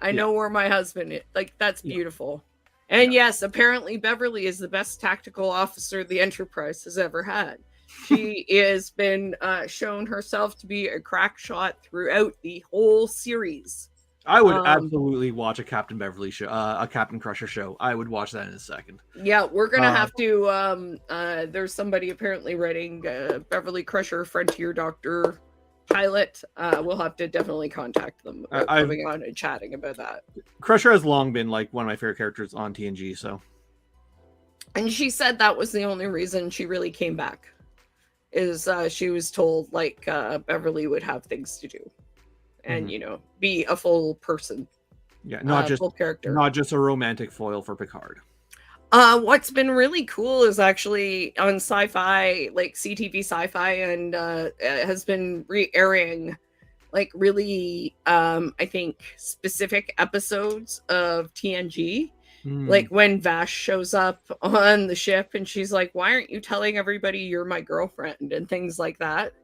I know where my husband is. Like, that's beautiful. And yes, apparently Beverly is the best tactical officer the Enterprise has ever had. She has been shown herself to be a crack shot throughout the whole series. I would absolutely watch a Captain Beverly show, a Captain Crusher show. I would watch that in a second. Yeah, we're gonna have to. There's somebody apparently writing Beverly Crusher Frontier Doctor pilot. We'll have to definitely contact them about coming on and chatting about that. Crusher has long been like one of my favorite characters on TNG. So, and she said that was the only reason she really came back, is she was told like Beverly would have things to do. And you know, be a full person. Yeah, not just full character, not just a romantic foil for Picard. What's been really cool is actually on Sci-Fi, like CTV Sci-Fi, and has been re-airing like really, I think, specific episodes of TNG. Like when Vash shows up on the ship, and she's like, "Why aren't you telling everybody you're my girlfriend?" and things like that.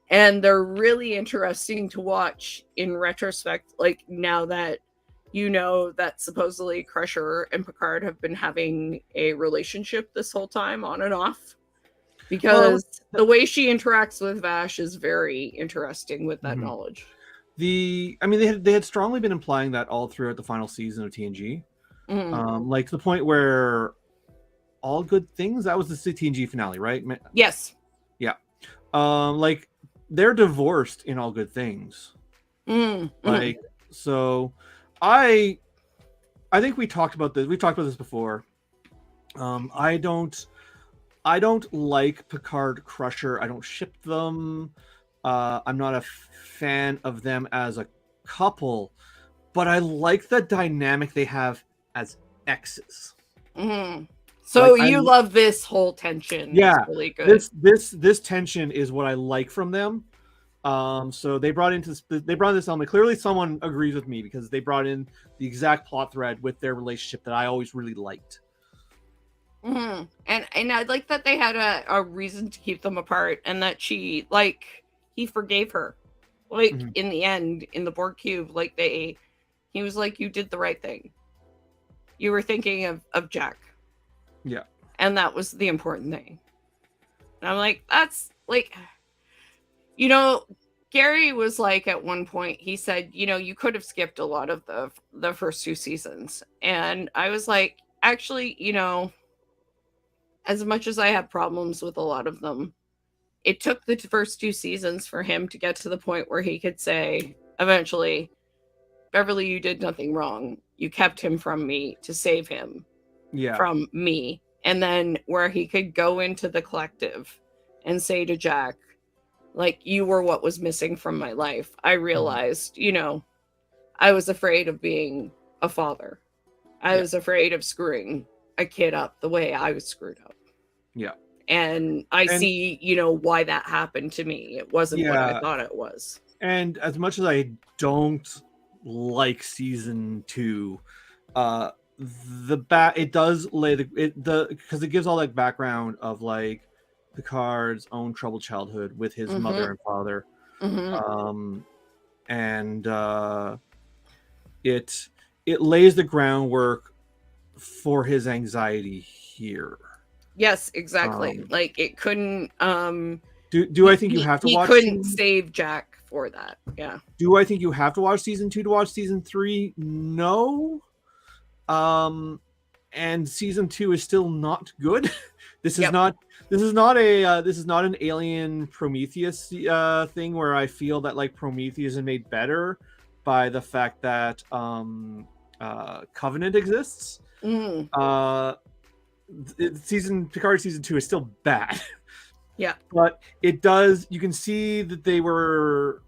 And they're really interesting to watch in retrospect, like now that you know that supposedly Crusher and Picard have been having a relationship this whole time, on and off. Because the way she interacts with Vash is very interesting with that knowledge. I mean, they had strongly been implying that all throughout the final season of TNG. Like to the point where All Good Things, that was the TNG finale, right? Yes. Yeah. Like, they're divorced in All Good Things. Like, so I think we talked about this. We've talked about this before. I don't like Picard Crusher. I don't ship them. I'm not a fan of them as a couple, but I like the dynamic they have as exes. So like, you love this whole tension. Yeah, it's really good. This tension is what I like from them. So they brought this element. Clearly, someone agrees with me because they brought in the exact plot thread with their relationship that I always really liked. And I like that they had a reason to keep them apart, and that he forgave her, like in the end in the Borg cube. Like he was like, you did the right thing. You were thinking of Jack. Yeah. And that was the important thing. And I'm like, that's like, you know, Gary was like, at one point, he said, you know, you could have skipped a lot of the first 2 seasons. And I was like, actually, you know, as much as I have problems with a lot of them, it took the first 2 seasons for him to get to the point where he could say, eventually, Beverly, you did nothing wrong. You kept him from me to save him. From me. And then where he could go into the collective and say to Jack, like, you were what was missing from my life. I realized, you know, I was afraid of being a father. I was afraid of screwing a kid up the way I was screwed up. Yeah. And I see, you know, why that happened to me. It wasn't what I thought it was. And as much as I don't like season 2, it does lay because it gives all that background of like Picard's own troubled childhood with his mother and father. And it lays the groundwork for his anxiety here. Yes, exactly. Like it couldn't. Do I think you have to watch? He couldn't save Jack for that. Yeah. Do I think you have to watch season 2 to watch season 3? No. And season 2 is still not good. This is not an Alien Prometheus thing where I feel that like Prometheus is made better by the fact that Covenant exists. Picard season 2 is still bad. Yeah. But it does, you can see they were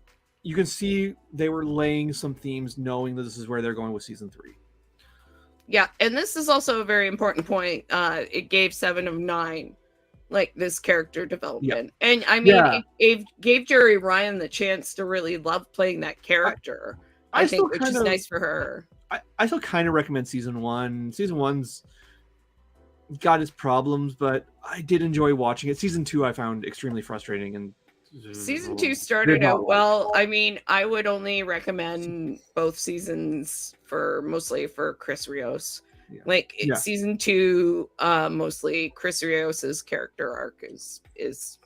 laying some themes knowing that this is where they're going with season 3. Yeah, and this is also a very important point. It gave 7 of 9 like this character development. Yeah. And I mean it gave Jerry Ryan the chance to really love playing that character. I think, which is nice for her. I still kind of recommend season 1. Season 1's got its problems, but I did enjoy watching it. Season 2 I found extremely frustrating, and season 2 started out well. I mean, I would only recommend both seasons mostly for Chris Rios. Yeah. Season 2, mostly Chris Rios's character arc is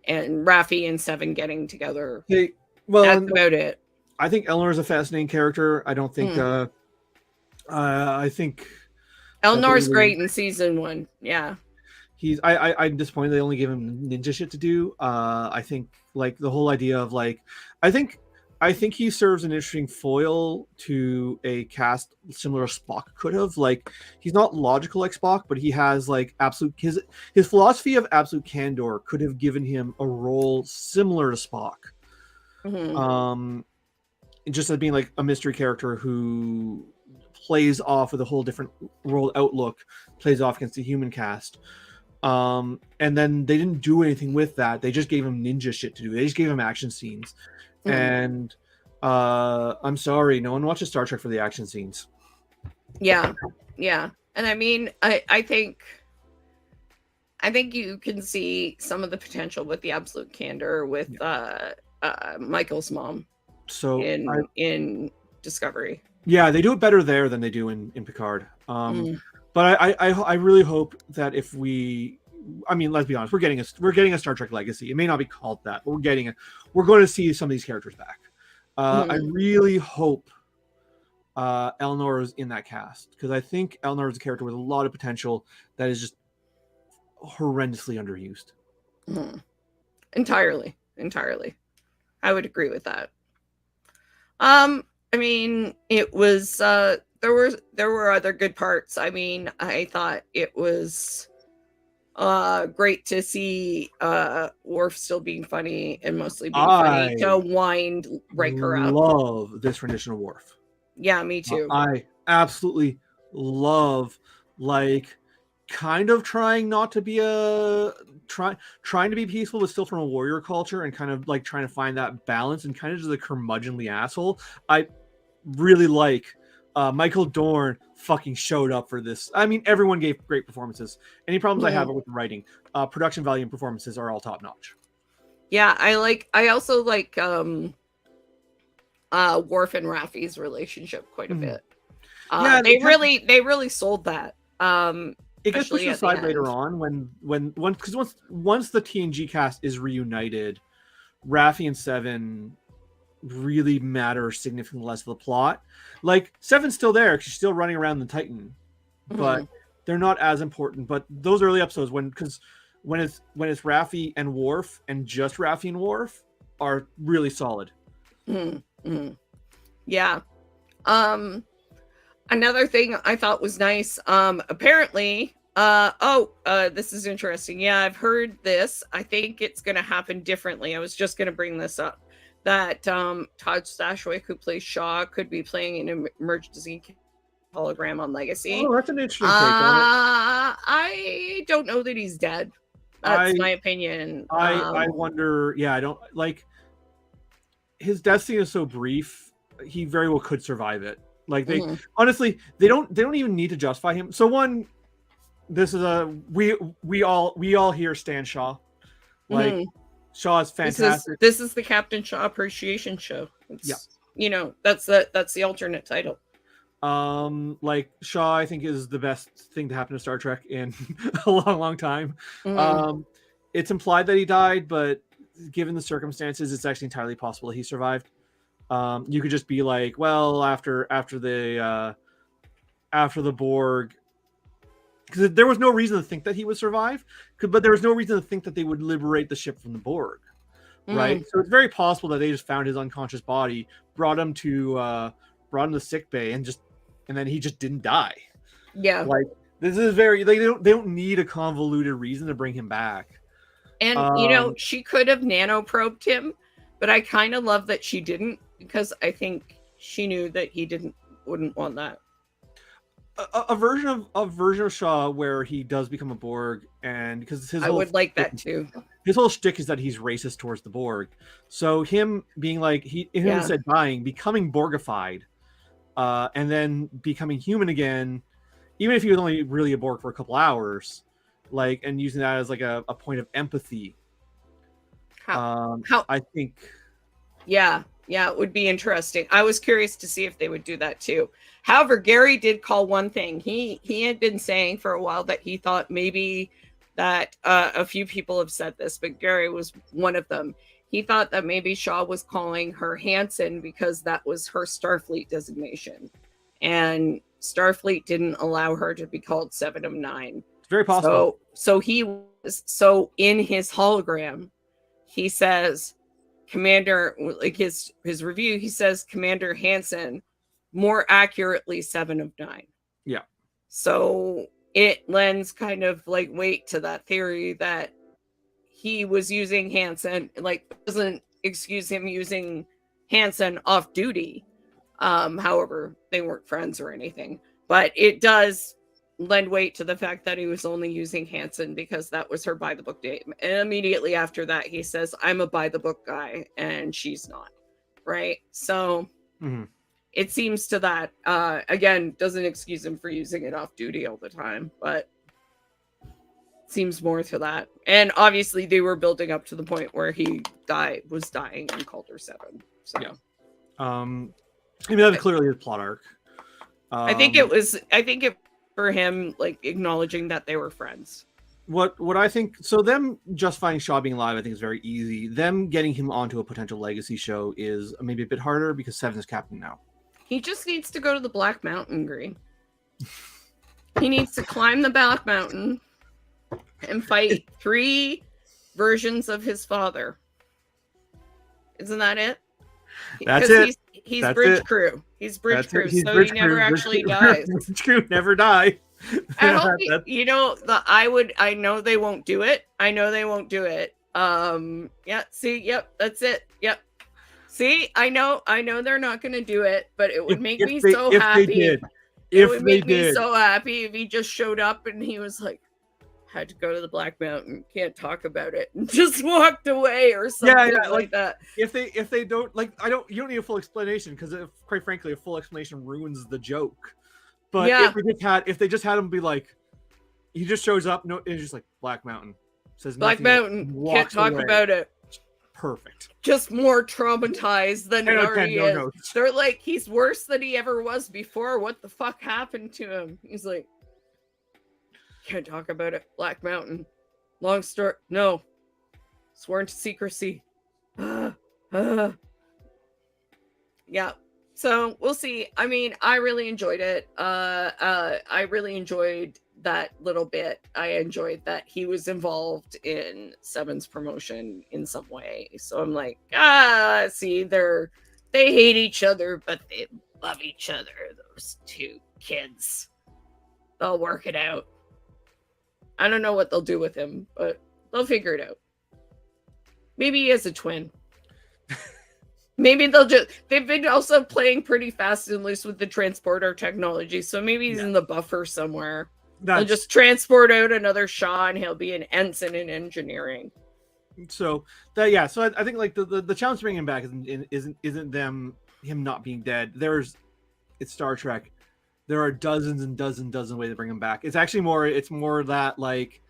and Raffi and Seven getting together. That's about it. I think Eleanor is a fascinating character. I don't think I think Eleanor's great in season 1. Yeah. I'm disappointed they only gave him ninja shit to do. I think like the whole idea of like I think he serves an interesting foil to a cast similar to Spock could have. Like he's not logical like Spock, but he has like his philosophy of absolute candor could have given him a role similar to Spock. Just as being like a mystery character who plays off with a whole different world outlook, plays off against the human cast. And then they didn't do anything with that. They just gave him ninja shit to do. They just gave him action scenes. And I'm sorry, no one watches Star Trek for the action scenes. Yeah. And I mean, I think you can see some of the potential with the absolute candor with Michael's mom. So in Discovery. Yeah, they do it better there than they do in Picard. But I really hope that let's be honest, we're getting a Star Trek Legacy. It may not be called that, but we're going to see some of these characters back. I really hope Eleanor is in that cast, because I think Eleanor is a character with a lot of potential that is just horrendously underused. Entirely. I would agree with that. I mean, it was there were other good parts. I mean, I thought it was great to see Worf still being funny and mostly being funny to wind Riker up. I love this rendition of Worf. Yeah, me too. I absolutely love like kind of trying not to be trying to be peaceful, but still from a warrior culture, and kind of like trying to find that balance, and kind of just a curmudgeonly asshole. I really like Michael Dorn fucking showed up for this. I mean, everyone gave great performances. Any problems I have with the writing, production value and performances are all top notch. Yeah, I also like Worf and Raffi's relationship quite a bit. They really sold that. It gets pushed aside later on when once the TNG cast is reunited, Raffi and Seven really matter significantly less to the plot. Like Seven's still there, she's still running around the Titan, but they're not as important. But those early episodes when it's Raffi and Worf, and just Raffi and Worf, are really solid. Yeah. Another thing I thought was nice, apparently, this is interesting. Yeah, I've heard this. I think it's going to happen differently. I was just going to bring this up, that Todd Stashwick, who plays Shaw, could be playing an emergency hologram on Legacy. Oh, that's an interesting take on it. I don't know that he's dead. That's my opinion. I wonder. Yeah, I don't like his death scene is so brief. He very well could survive it. Like they Mhm. honestly, they don't even need to justify him. So one, this is a we all here Stan Shaw. Like Mhm. Shaw is fantastic. This is the Captain Shaw Appreciation Show. Yeah. It's, that's the alternate title. Like Shaw, I think is the best thing to happen to Star Trek in a long time. Mhm. It's implied that he died, but given the circumstances, it's actually entirely possible that he survived. You could just be like, well, after the Borg, because there was no reason to think that he would survive, but there was no reason to think that they would liberate the ship from the Borg, right? Mhm. So it's very possible that they just found his unconscious body, brought him to sick bay, and then he just didn't die. Yeah. Like this is very they don't need a convoluted reason to bring him back. And she could have nano probed him, but I kind of love that she didn't, because I think she knew that he wouldn't want that. A version of Shaw where he does become a Borg, and because I would like that too. His whole shtick is that he's racist towards the Borg. So him being like instead dying, becoming Borgified, and then becoming human again, even if he was only really a Borg for a couple hours, like, and using that as like a point of empathy. How I think. Yeah, it would be interesting. I was curious to see if they would do that too. However, Gary did call one thing. He had been saying for a while that he thought maybe that a few people have said this, but Gary was one of them. He thought that maybe Shaw was calling her Hansen because that was her Starfleet designation, and Starfleet didn't allow her to be called 7 of 9. It's very possible. So in his hologram, he says, Commander, like his review, he says Commander Hansen, more accurately 7 of 9. Yeah. So it lends kind of like weight to that theory that he was using Hansen, like doesn't excuse him using Hansen off duty. However, they weren't friends or anything, but it does lend weight to the fact that he was only using Hansen because that was her by the book date. And immediately after that, he says, I'm a by the book guy, and she's not. Right. So it seems to that, again, doesn't excuse him for using it off duty all the time, but seems more to that. And obviously they were building up to the point where he was dying and called her 7. So yeah. I mean, that's clearly his plot arc. I think it for him, like, acknowledging that they were friends. What I think, so them justifying Shaw being alive, I think is very easy. Them getting him onto a potential legacy show is maybe a bit harder because 7 is captain now. He just needs to go to the Black Mountain, Green. He needs to climb the Black Mountain and fight 3 versions of his father. Isn't that it? That's it. He's bridge crew. He's bridge crew, so he never actually dies. Bridge crew never die. I hope I know they won't do it. Yeah, see, yep, that's it. Yep. See, I know they're not gonna do it, but it would make me so happy. It would make me so happy if he just showed up and he was like, had to go to the Black Mountain, can't talk about it, and just walked away or something like that. If they don't, like, you don't need a full explanation, because quite frankly, a full explanation ruins the joke. But if they just had him be like, he just shows up, no, it's just like Black Mountain, says Black Mountain, can't talk about it. Perfect. Just more traumatized than he already is. No. They're like, he's worse than he ever was before. What the fuck happened to him? He's like, can't talk about it. Black Mountain. Long story. No. Sworn to secrecy. Yeah. So we'll see. I mean, I really enjoyed it. I really enjoyed that little bit. I enjoyed that he was involved in 7's promotion in some way. So I'm like, see, they hate each other, but they love each other. Those 2 kids. They'll work it out. I don't know what they'll do with him, but they'll figure it out. Maybe he has a twin. Maybe they've been also playing pretty fast and loose with the transporter technology, so maybe he's in the buffer somewhere. They'll just transport out another Shaw and he'll be an ensign in engineering. So I think like the challenge to bringing him back isn't him not being dead. There's it's Star Trek. There are dozens and dozens ways to bring him back. It's actually more. It's more that like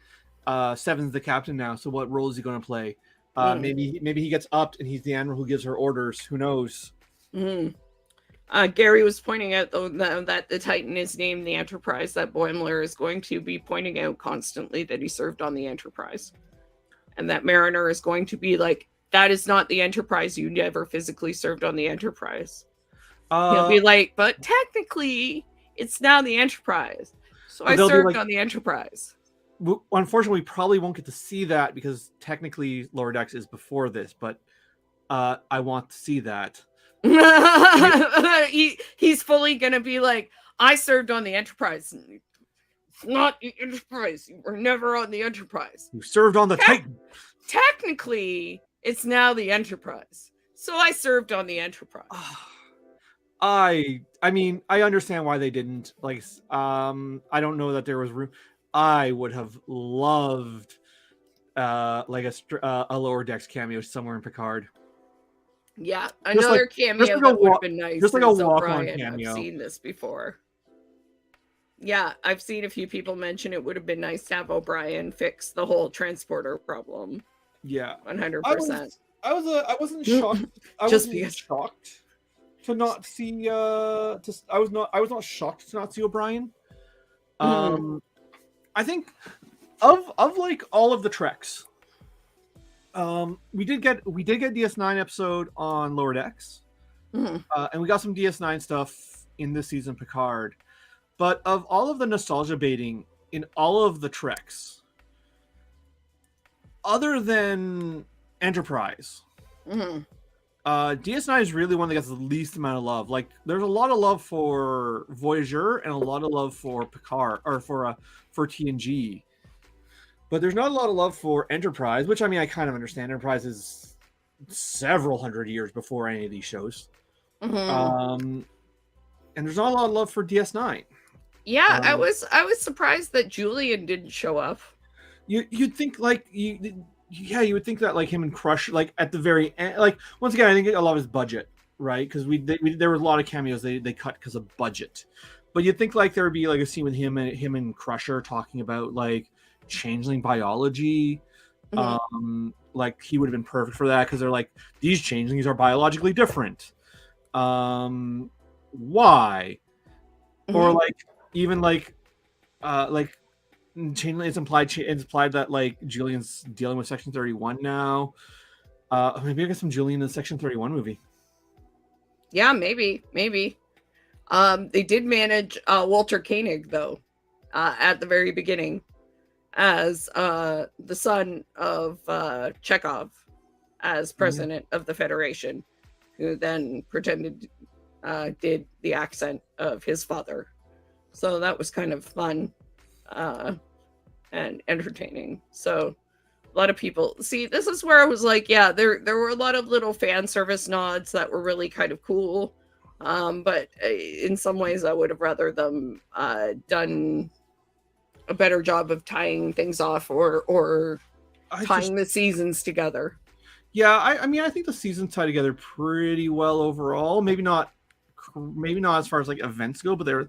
Seven's the captain now. So what role is he going to play? Maybe he gets upped and he's the admiral who gives her orders. Who knows? Gary was pointing out though that the Titan is named the Enterprise. That Boimler is going to be pointing out constantly that he served on the Enterprise, and that Mariner is going to be like, "That is not the Enterprise. You never physically served on the Enterprise." He'll be like, "But technically, it's now the Enterprise. So I served on the Enterprise." Unfortunately, we probably won't get to see that because technically Lower Decks is before this, but I want to see that. He's fully gonna be like, I served on the Enterprise. It's not the Enterprise. You were never on the Enterprise. You served on the Titan. Technically, it's now the Enterprise. So I served on the Enterprise. I mean, I understand why they didn't. Like, I don't know that there was room. I would have loved like a Lower Decks cameo somewhere in Picard. Yeah, another cameo that would have been nice. Just like a walk-on O'Brien. cameo. I've seen this before. Yeah, I've seen a few people mention it would have been nice to have O'Brien fix the whole transporter problem. Yeah, 100%. I wasn't shocked. I wasn't shocked to not see. I was not shocked to not see O'Brien. I think of like all of the Treks, we did get DS9 episode on Lower Decks, and we got some DS9 stuff in this season Picard. But of all of the nostalgia baiting in all of the Treks, other than Enterprise, DS9 is really one that gets the least amount of love. Like, there's a lot of love for Voyager and a lot of love for Picard or for TNG, but there's not a lot of love for Enterprise. Which, I mean, I kind of understand. Enterprise is several hundred years before any of these shows, and there's not a lot of love for DS9. Yeah, I was surprised that Julian didn't show up. You'd think like you would think that like him and Crush, like at the very end, like once again, I think a lot of his budget, right? Because there were a lot of cameos they cut because of budget, but you'd think like there would be like a scene with him and Crusher talking about like changeling biology. Like he would have been perfect for that because they're like, these changelings are biologically different. Why? Or like even like changeling, it's implied that like Julian's dealing with Section 31 now. Maybe I get some Julian in the Section 31 movie. Yeah, maybe. They did manage Walter Koenig though, at the very beginning, as the son of Chekhov, as president of the Federation, who then pretended did the accent of his father. So that was kind of fun and entertaining. So a lot of people see, this is where I was like, yeah, there were a lot of little fan service nods that were really kind of cool. But in some ways I would have rather them done a better job of tying things off or tying the seasons together. Yeah, I mean, I think the seasons tie together pretty well overall. Maybe not as far as like events go, but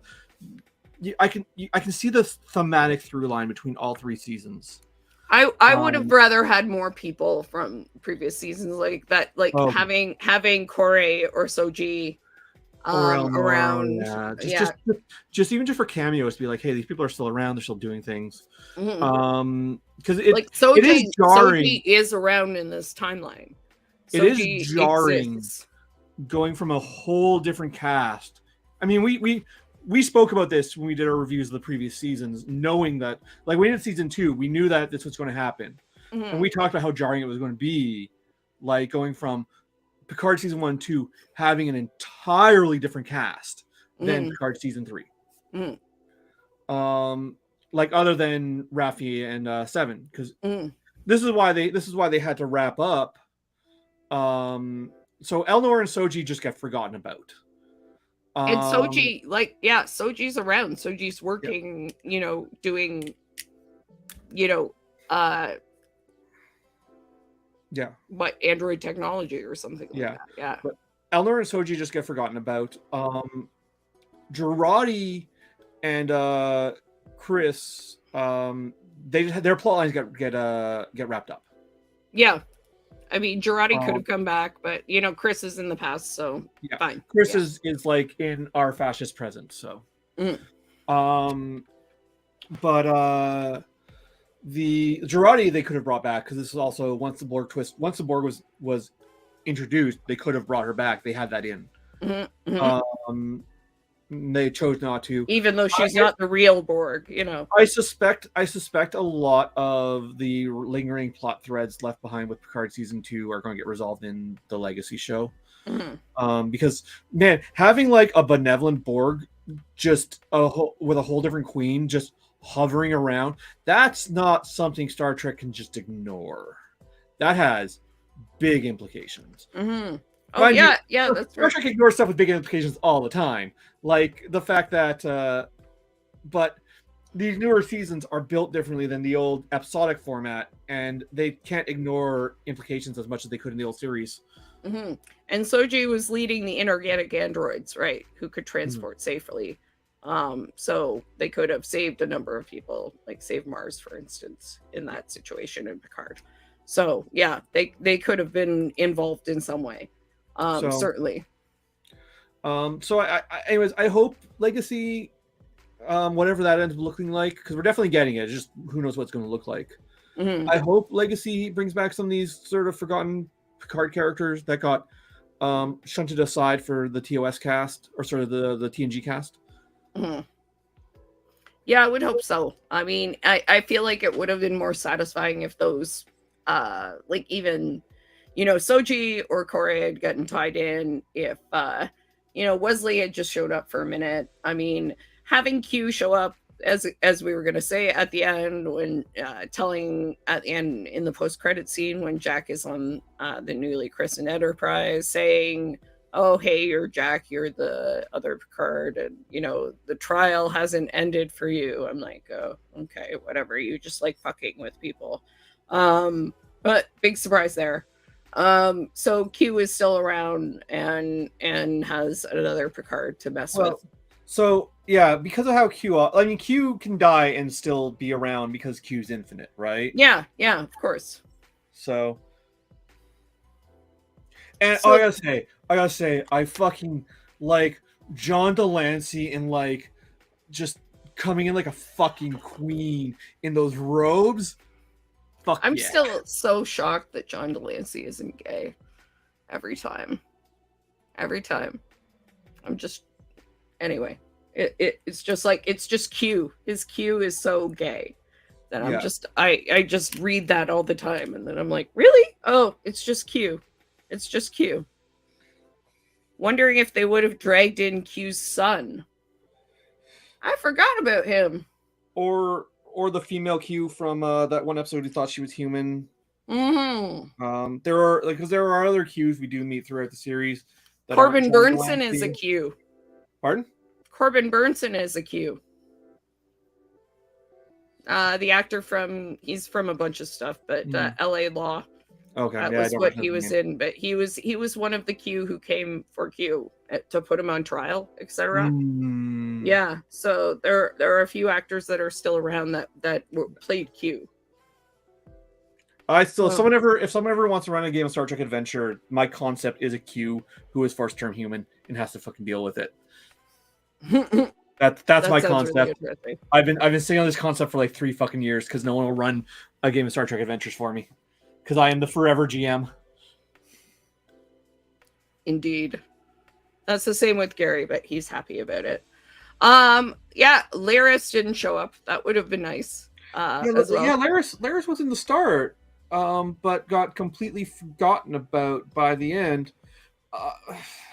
I can see the thematic through line between all three seasons. I would have rather had more people from previous seasons like that, like having Corey or Soji around. Yeah. Just even just for cameos to be like, hey, these people are still around, they're still doing things. Because it is jarring. Soji is around in this timeline. It is jarring going from a whole different cast. I mean, we spoke about this when we did our reviews of the previous seasons, knowing that, like, we did season 2, we knew that this was going to happen. And we talked about how jarring it was going to be, like, going from Picard season 1 and 2 having an entirely different cast than Picard season 3. Like, other than Raffi and Seven, because this is why they had to wrap up. So Elnor and Soji just get forgotten about. And Soji, Soji's around. Soji's working, doing, what, Android technology or something like that. Yeah. But Elnor and Soji just get forgotten about. Girardi and Chris, their plot lines get wrapped up. Yeah. I mean, Girardi could Um, have come back, but Chris is in the past, so Yeah. fine. Chris Yeah. is like in our fascist present, so. Mm. But the Girardi they could have brought back, because this is also once the Borg was introduced, they could have brought her back. They had that in. Mm-hmm, mm-hmm. They chose not to, even though she's not the real Borg. I suspect a lot of the lingering plot threads left behind with Picard season 2 are going to get resolved in the Legacy show. Mm-hmm. Because man, having like a benevolent Borg just with a whole different queen just hovering around, that's not something Star Trek can just ignore. That has big implications. Mm-hmm. Oh, yeah, that's Star right. Trek ignores stuff with big implications all the time. Like the fact that, but these newer seasons are built differently than the old episodic format, and they can't ignore implications as much as they could in the old series. Mm-hmm. And Soji was leading the inorganic androids, right, who could transport safely. So they could have saved a number of people, like save Mars, for instance, in that situation in Picard. So yeah, they could have been involved in some way. Certainly. So anyways, I hope Legacy, whatever that ends up looking like, because we're definitely getting it. Just who knows what it's going to look like. Mm-hmm. I hope Legacy brings back some of these sort of forgotten Picard characters that got shunted aside for the TOS cast, or sort of the TNG cast. Mm-hmm. Yeah, I would hope so. I mean, I feel like it would have been more satisfying if those, like even, Soji or Corey had gotten tied in. If Wesley had just showed up for a minute. I mean, having Q show up as we were going to say at the end, when telling at the end in the post-credit scene when Jack is on the newly christened Enterprise saying, oh, hey, you're Jack, you're the other Picard, and the trial hasn't ended for you. I'm like, oh, okay, whatever, you just like fucking with people. But big surprise there. So Q is still around and has another Picard to mess with. So yeah, because of how Q can die and still be around because Q's infinite, right? Yeah, of course. So, and I gotta say, I fucking like John Delancey and like just coming in like a fucking queen in those robes. Fuck I'm yeah. still so shocked that John Delancey isn't gay. Every time. I'm just anyway. It's just like it's just Q. His Q is so gay that I'm I just read that all the time, and then I'm like, really? Oh, it's just Q. It's just Q. Wondering if they would have dragged in Q's son. I forgot about him. Or the female Q from that one episode who thought she was human. Mm-hmm. There are other Qs we do meet throughout the series. Corbin Burnson is a Q. Pardon? Corbin Burnson is a Q. The actor he's from a bunch of stuff, but L.A. Law. Okay, that was what he was in. But he was one of the Q who came for Q to put him on trial, etc. Yeah, so there are a few actors that are still around that played Q. If someone ever wants to run a game of Star Trek Adventure, my concept is a Q who is first term human and has to fucking deal with it. That's my concept. Really, I've been sitting on this concept for like 3 fucking years because no one will run a game of Star Trek Adventures for me because I am the forever GM. Indeed, that's the same with Gary, but he's happy about it. Yeah, Laris didn't show up. That would have been nice. As well. Yeah, Laris was in the start, but got completely forgotten about by the end.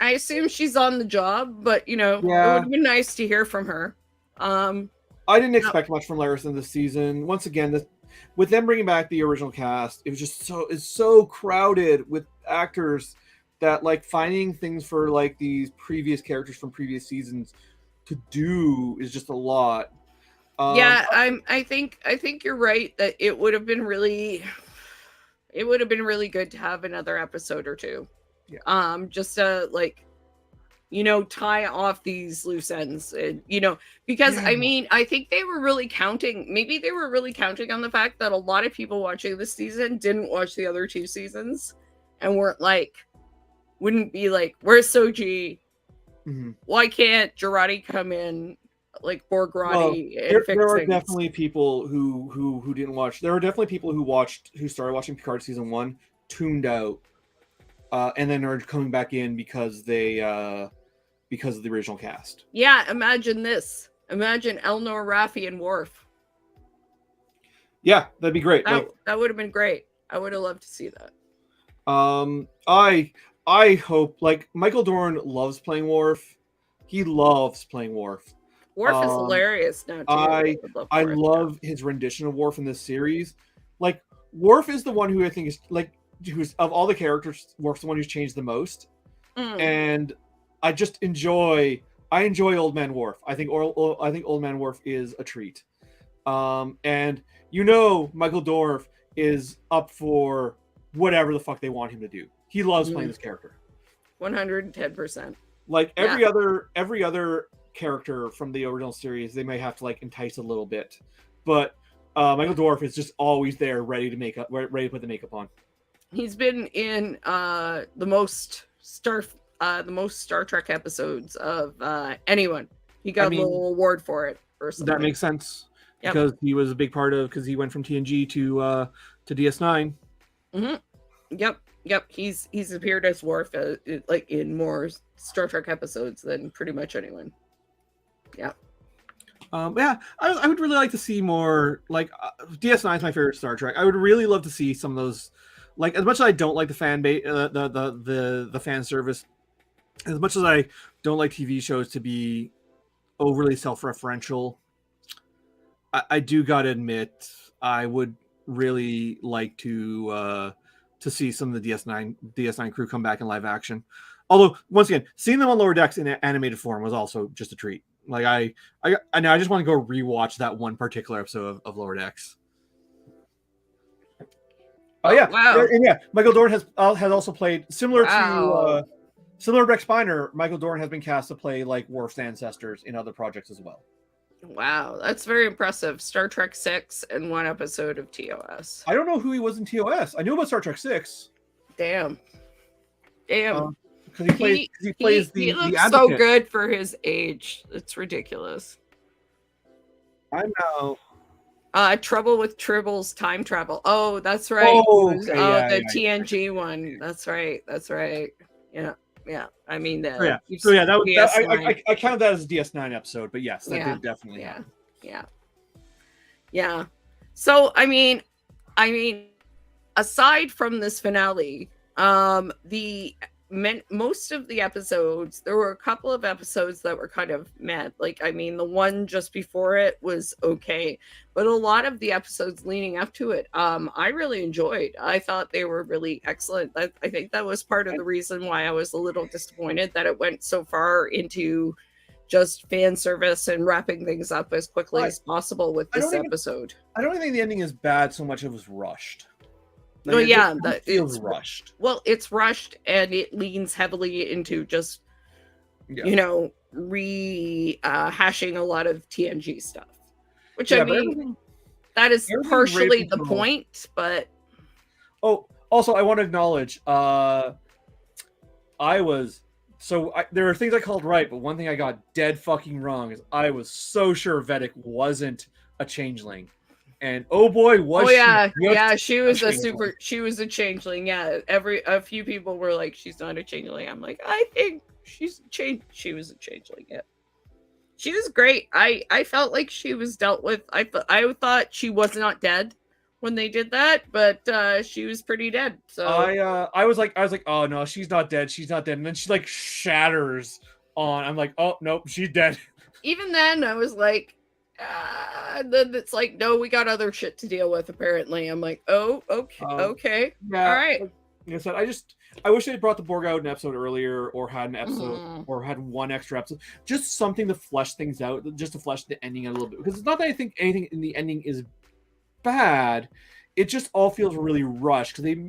I assume she's on the job, but it would have been nice to hear from her. I didn't expect much from Laris in this season. Once again, with them bringing back the original cast, it was just so crowded with actors that like finding things for like these previous characters from previous seasons to do is just a lot. I think you're right that it would have been really good to have another episode or two. Yeah. Just to like, tie off these loose ends, and, because Yeah. I mean, I think they were really counting on the fact that a lot of people watching this season didn't watch the other 2 seasons and wouldn't be like, where's Soji? Mhm. Why can't Girardi come in like Borgrati Well, and there fix are things? definitely people who didn't watch. There are definitely people who started watching Picard season 1, tuned out, and then are coming back in because of the original cast. Yeah, imagine this. Imagine Elnor, Raffi, and Worf. Yeah, that'd be great. That would have been great. I would have loved to see that. I hope, like, Michael Dorn loves playing Worf. He loves playing Worf. Worf is hilarious now too. I love his rendition of Worf in this series. Like, Worf is the one who I think is like, who's of all the characters, Worf's the one who's changed the most. And I just enjoy Old Man Worf. I think Old Man Worf is a treat. And Michael Dorn is up for whatever the fuck they want him to do. He loves playing this character. 110%. Like every other character from the original series, they may have to like entice a little bit, but Michael Dorn is just always there, ready to put the makeup on. He's been in the most Star Trek episodes of anyone. He got a little award for it or something. That makes sense. Yep. Because he was a big part of, because he went from TNG to DS9. Yep. He's appeared as Worf like in more Star Trek episodes than pretty much anyone. Yeah. I would really like to see more. Like, DS9 is my favorite Star Trek. I would really love to see some of those. Like, as much as I don't like the fan base, the fan service, as much as I don't like TV shows to be overly self-referential, I do gotta admit I would really like to see some of the DS9 crew come back in live action. Although, once again, seeing them on Lower Decks in animated form was also just a treat. Like, I just want to go rewatch that one particular episode of Lower Decks. Oh yeah, wow. Yeah. Michael Dorn has also played similar to Rex Spiner. Michael Dorn has been cast to play like Worf's ancestors in other projects as well. Wow, that's very impressive. Star Trek 6 and 1 episode of TOS. I don't know who he was in TOS. I knew about Star Trek 6. Damn. Because he plays the looks advocate. So good for his age. It's ridiculous. I know. Trouble with Tribble's time travel. Oh, that's right. The TNG one. That's right. Yeah. I mean that. I count that as a DS9 episode, but yes, that did definitely happen. Yeah. So I mean, aside from this finale, most of the episodes, there were a couple of episodes that were kind of meh. Like, I mean, the one just before it was okay, but a lot of the episodes leading up to it, I really enjoyed. I thought they were really excellent. I think that was part of the reason why I was a little disappointed that it went so far into just fan service and wrapping things up as quickly as possible with this episode. I don't think the ending is bad so much it was rushed. That feels rushed. Well, it's rushed and it leans heavily into just rehashing a lot of TNG stuff, which that is partially the point. But also I want to acknowledge there are things I called right, but one thing I got dead fucking wrong is I was so sure Vedic wasn't a changeling. And oh boy, she was a changeling. Yeah, a few people were like, she's not a changeling. I'm like, I think she was a changeling. Yeah, she was great. I felt like she was dealt with. I thought she was not dead when they did that, but she was pretty dead. So I was like, oh no, she's not dead. And then she like shatters on. I'm like, oh nope, she's dead. Even then, I was like. Then it's like, no, we got other shit to deal with apparently. I'm like, okay, yeah, all right. Like I said, I wish they had brought the Borg out an episode earlier, or had an episode, or had one extra episode, just something to flesh things out, just to flesh the ending out a little bit. Because it's not that I think anything in the ending is bad, it just all feels really rushed. Because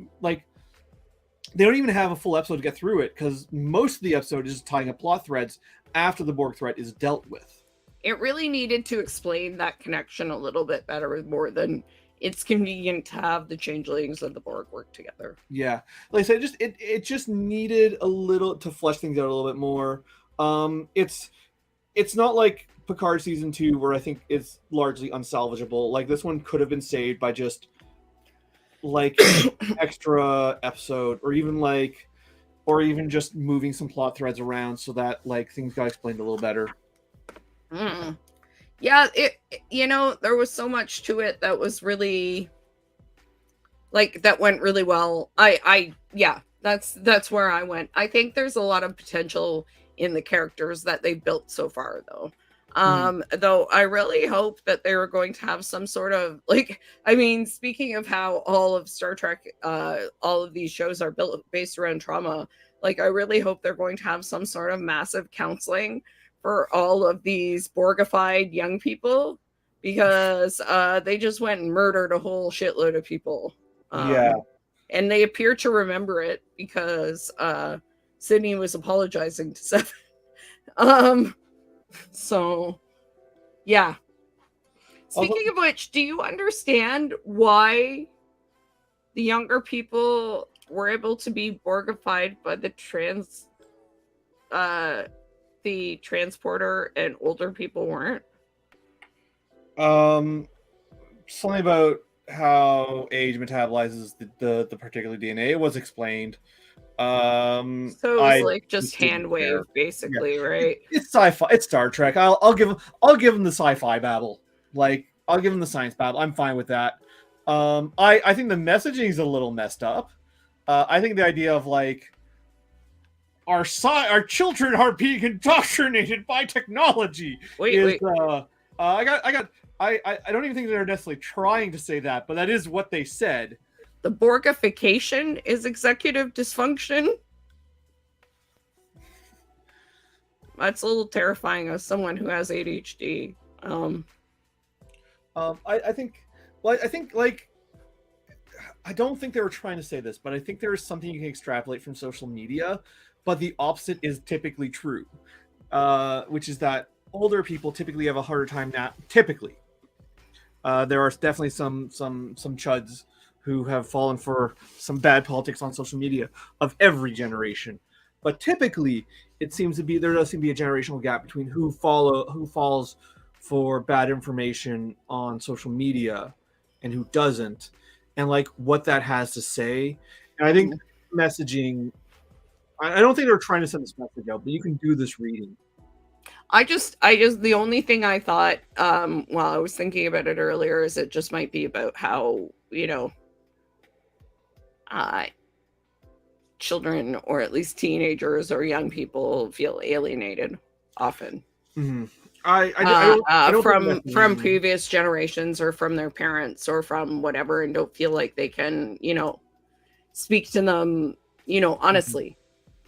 they don't even have a full episode to get through it, because most of the episode is tying up plot threads after the Borg threat is dealt with. It really needed to explain that connection a little bit better, more than it's convenient to have the changelings and the Borg work together. Yeah, like I said, it just needed a little to flesh things out a little bit more. It's not like Picard season 2, where I think it's largely unsalvageable. Like, this one could have been saved by just like extra episode, or even just moving some plot threads around so that like things got explained a little better. Yeah, there was so much to it that was really that went really well. Yeah, that's where I went. I think there's a lot of potential in the characters that they've built so far, though. Though I really hope that they were going to have some sort of speaking of how all of Star Trek, all of these shows are based around trauma, I really hope they're going to have some sort of massive counseling for all of these Borgified young people, because they just went and murdered a whole shitload of people. And they appear to remember it, because Sydney was apologizing to Seven. So, yeah. Speaking of which, do you understand why the younger people were able to be Borgified by the transporter, and older people weren't? Something about how age metabolizes the particular DNA was explained. So it was just hand wave, basically, right? It's sci-fi. It's Star Trek. I'll give them the sci-fi battle. I'll give them the science battle. I'm fine with that. I think the messaging is a little messed up. I think the idea of our children are being indoctrinated by technology. Wait. I don't even think they're necessarily trying to say that, but that is what they said. The Borgification is executive dysfunction. That's a little terrifying as someone who has ADHD. I don't think they were trying to say this, but I think there is something you can extrapolate from social media, but the opposite is typically true, which is that older people typically have a harder time now. Typically, there are definitely some chuds who have fallen for some bad politics on social media of every generation, but typically there does seem to be a generational gap between who falls for bad information on social media and who doesn't, and what that has to say. And I think messaging, I don't think they're trying to send this message out, but you can do this reading. I just the only thing I thought while I was thinking about it earlier is it just might be about how children, or at least teenagers or young people, feel alienated often. Mm-hmm. I don't from previous generations, or from their parents, or from whatever, and don't feel like they can speak to them honestly,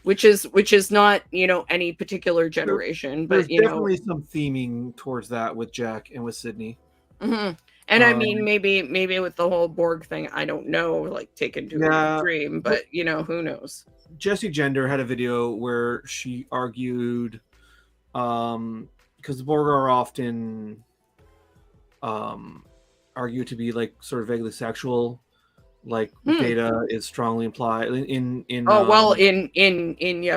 which is not any particular generation, but there's definitely some theming towards that with Jack and with Sydney. Mm-hmm. And I mean, maybe with the whole Borg thing, I don't know, taken to an extreme, but who knows. Jessie Gender had a video where she argued, because the Borg are often argued to be sort of vaguely sexual, Data is strongly implied in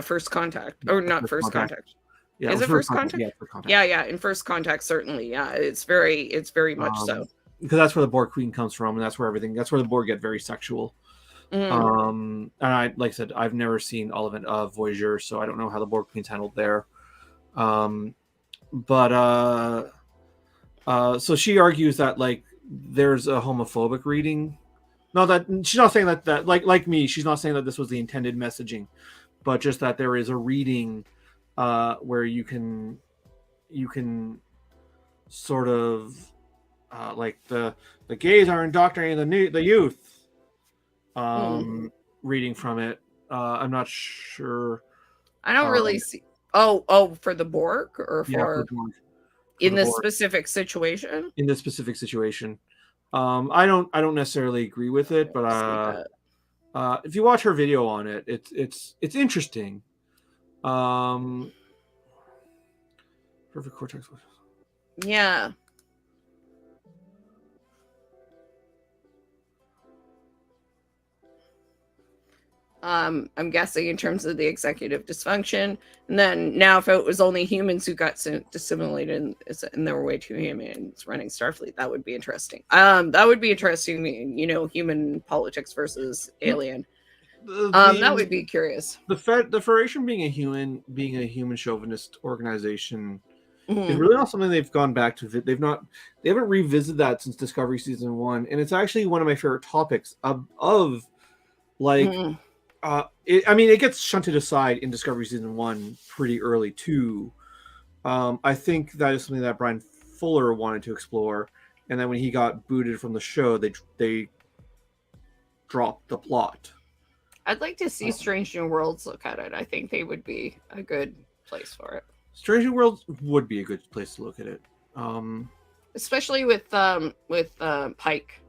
First Contact, or not First Contact. Yeah, is it First Contact? Yeah, First Contact. Yeah, in First Contact, certainly. Yeah, it's very much so. Because that's where the Borg Queen comes from, and that's where the Borg get very sexual. And like I said, I've never seen all of it of Voyager, so I don't know how the Borg Queen's handled there. So she argues that there's a homophobic reading. No, that she's not saying that like me, she's not saying that this was the intended messaging, but just that there is a reading where you can sort of the gays are indoctrinating the youth. Reading from it, I'm not sure. I don't really see. Oh, for the Borg, or for in this specific situation. In this specific situation, I don't necessarily agree with it, but If you watch her video on it, it's interesting. Perfect cortex. Yeah. I'm guessing in terms of the executive dysfunction, and then now if it was only humans who got assimilated and there were way too humans running Starfleet, that would be interesting. That would be interesting. You know, human politics versus alien. That would be curious. The Federation being a human chauvinist organization is really not something they've gone back to. They haven't revisited that since Discovery season 1, and it's actually one of my favorite topics of like. It gets shunted aside in Discovery season 1 pretty early too. I think that is something that Brian Fuller wanted to explore, and then when he got booted from the show, they dropped the plot. I'd like to see Strange New Worlds look at it. I think they would be a good place for it. Strange New Worlds would be a good place to look at it, especially with Pike.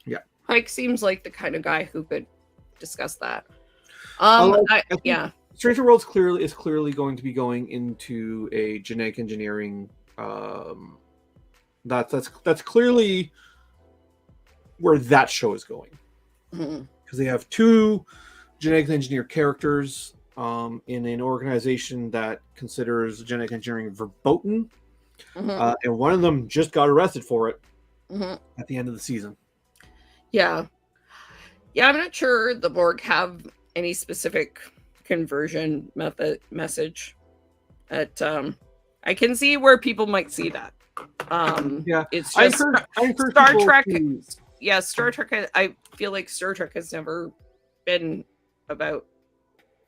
Yeah, Pike seems like the kind of guy who could discuss that. Strange New Worlds is clearly going to be going into a genetic engineering. That's clearly where that show is going, because they have 2 genetically engineered characters in an organization that considers genetic engineering verboten, and one of them just got arrested for it at the end of the season. Yeah, I'm not sure the Borg have any specific conversion message. At I can see where people might see that. It's just I encourage Star Trek. Star Trek. I feel like Star Trek has never been about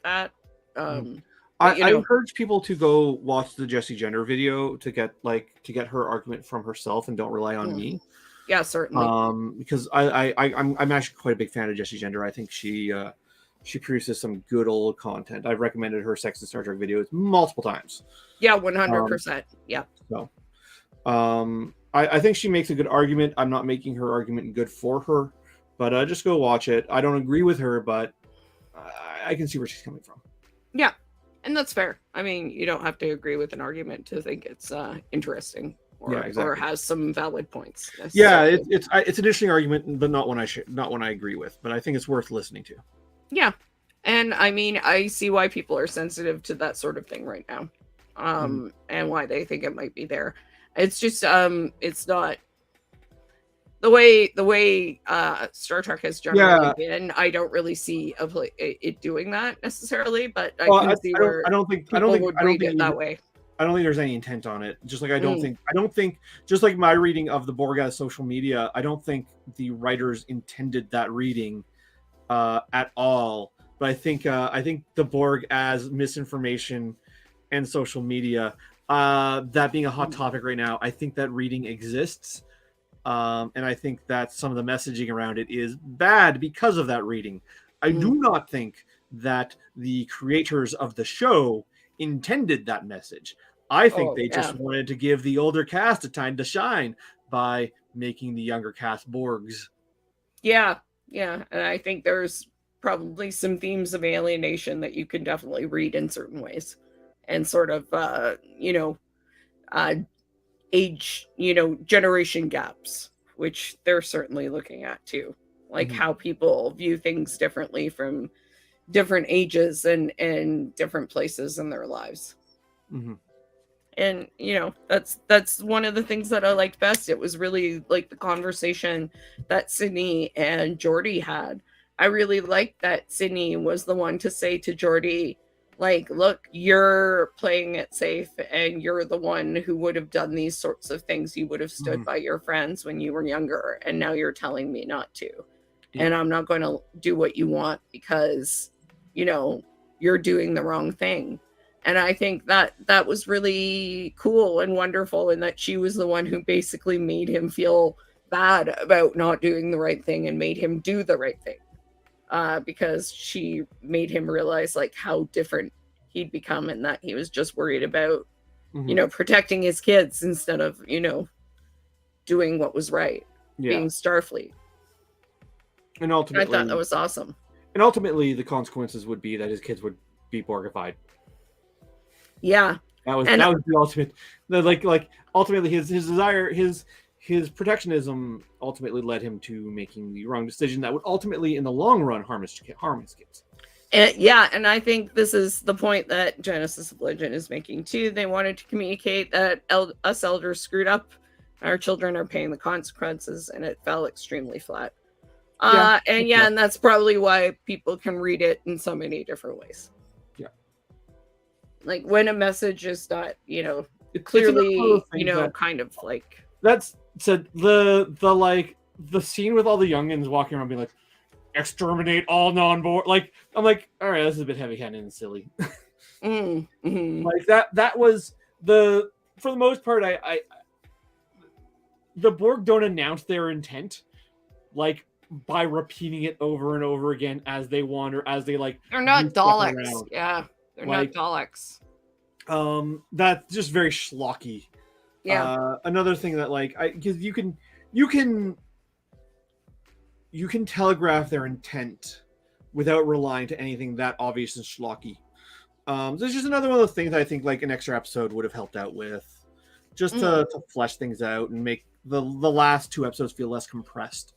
that. I encourage people to go watch the Jessie Gender video to get her argument from herself, and don't rely on me. Yeah, certainly. Because I'm actually quite a big fan of Jessie Gender. I think she produces some good old content. I've recommended her Sex and Star Trek videos multiple times. Yeah, 100%. Yeah. So, I think she makes a good argument. I'm not making her argument good for her, but just go watch it. I don't agree with her, but I can see where she's coming from. Yeah, and that's fair. I mean, you don't have to agree with an argument to think it's interesting. Or has some valid points. Yeah, it's an interesting argument, but not one I agree with. But I think it's worth listening to. Yeah, and I mean, I see why people are sensitive to that sort of thing right now, and why they think it might be there. It's just it's not the way Star Trek has generally been. I don't really see it doing that necessarily, but I can see where people would read it that way. I don't think there's any intent on it. Just like I don't think just like my reading of the Borg as social media, I don't think the writers intended that reading at all. But I think the Borg as misinformation and social media, that being a hot topic right now, I think that reading exists. And I think that some of the messaging around it is bad because of that reading. I do not think that the creators of the show intended that message. I think they just wanted to give the older cast a time to shine by making the younger cast Borgs. Yeah, and I think there's probably some themes of alienation that you can definitely read in certain ways, and sort of age, generation gaps, which they're certainly looking at too, like how people view things differently from different ages and different places in their lives. And that's one of the things that I liked best. It was really like the conversation that Sydney and Geordi had. I really liked that Sydney was the one to say to Geordi, like, look, you're playing it safe, and you're the one who would have done these sorts of things. You would have stood by your friends when you were younger, and now you're telling me not to. And I'm not going to do what you want because you're doing the wrong thing. And I think that was really cool and wonderful, and that she was the one who basically made him feel bad about not doing the right thing and made him do the right thing, because she made him realize like how different he'd become, and that he was just worried about protecting his kids instead of doing what was right, being Starfleet. And ultimately, I thought that was awesome. And ultimately, the consequences would be that his kids would be Borgified. Yeah. That was And- the ultimate. Like ultimately, his desire, his protectionism ultimately led him to making the wrong decision that would ultimately, in the long run, harm his kids. And I think this is the point that Genesis of Legend is making too. They wanted to communicate that us elders screwed up, our children are paying the consequences, and it fell extremely flat. And that's probably why people can read it in so many different ways. Yeah, like when a message is not, it's clearly, kind of like that's said the scene with all the youngins walking around being like, exterminate all non-borg. Like, I'm like, all right, this is a bit heavy-handed and silly. mm-hmm. Like that was for the most part, I the Borg don't announce their intent like by repeating it over and over again as they wander, as they like. They're not do stuff Daleks. around. Yeah, they're Like, not Daleks. That's just very schlocky. Yeah. Another thing that like because you can telegraph their intent without relying to anything that obvious and schlocky. So it's just another one of those things I think like an extra episode would have helped out with, just to flesh things out and make the last 2 episodes feel less compressed.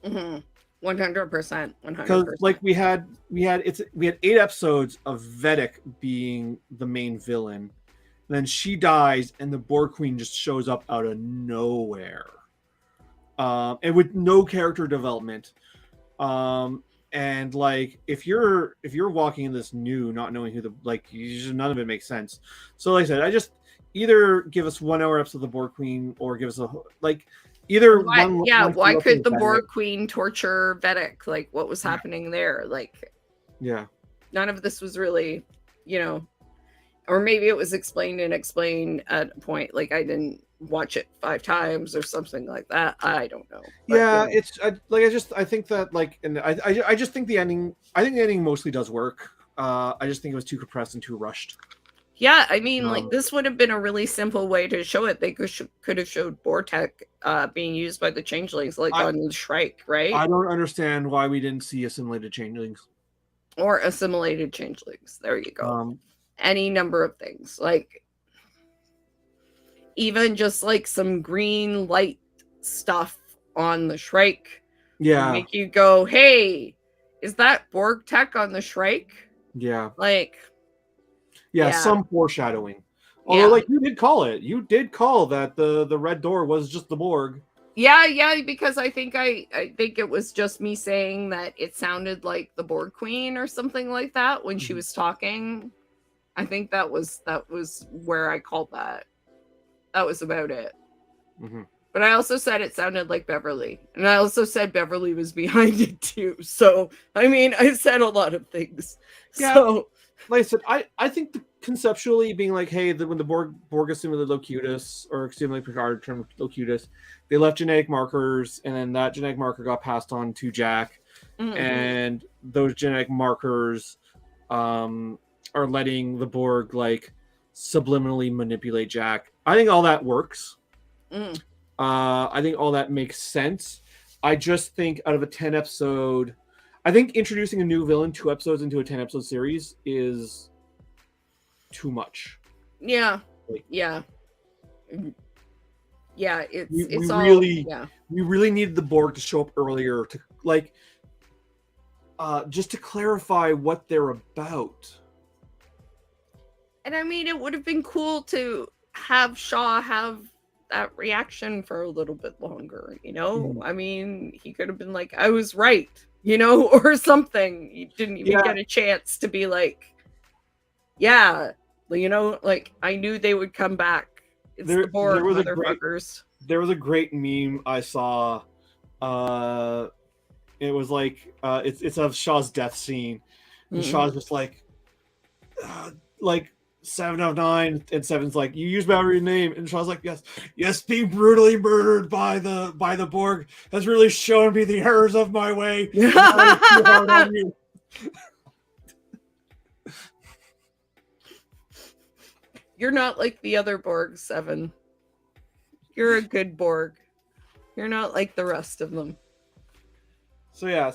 100%. 100%. Because like we had 8 episodes of Vedic being the main villain, and then she dies, and the Borg Queen just shows up out of nowhere, and with no character development. And like if you're walking in this new, not knowing who none of it makes sense. So like I said, I just either give us 1 hour episode of the Borg Queen, or give us either why could the Borg Queen torture Vedic? Like, what was happening there? Like, none of this was really, or maybe it was explained at a point. Like, I didn't watch it 5 times or something like that. I don't know. But, I think that like, and I just think the ending. I think the ending mostly does work. I just think it was too compressed and too rushed. Yeah, I mean, like, this would have been a really simple way to show it. They could have showed Bortech being used by the changelings, like on the Shrike, right? I don't understand why we didn't see assimilated changelings. Or assimilated changelings. There you go. Any number of things. Like, even just like some green light stuff on the Shrike. Yeah. Make you go, hey, is that Borg tech on the Shrike? Yeah. Like... Yeah, some foreshadowing. Although, like, you did call it. You did call that the red door was just the Borg. Yeah, because I think it was just me saying that it sounded like the Borg Queen or something like that when she was talking. I think that was where I called that. That was about it. Mm-hmm. But I also said it sounded like Beverly. And I also said Beverly was behind it too. So, I mean, I said a lot of things. Yeah. So... Like I said, I think conceptually being like, hey, when the Borg assimilated Locutus, or assimilated Picard term Locutus, they left genetic markers, and then that genetic marker got passed on to Jack, and those genetic markers are letting the Borg like subliminally manipulate Jack. I think all that works. I think all that makes sense. I just think out of a 10 episode. I think introducing a new villain 2 episodes into a 10 episode series is too much. Yeah. We really needed the Borg to show up earlier to like just to clarify what they're about. And I mean, it would have been cool to have Shaw have that reaction for a little bit longer, I mean, he could have been like, I was right. Or something. You didn't even get a chance to be like, like, I knew they would come back. It's the Borg, motherfuckers. There was a great meme I saw. It was like, it's of Shaw's death scene. And Shaw's just like 7 of 9, and 7's like, you used Mallory's name, and Shaw's like, yes, being brutally murdered by the Borg has really shown me the errors of my way. Too hard on you. You're not like the other Borg, 7. You're a good Borg. You're not like the rest of them. So yeah,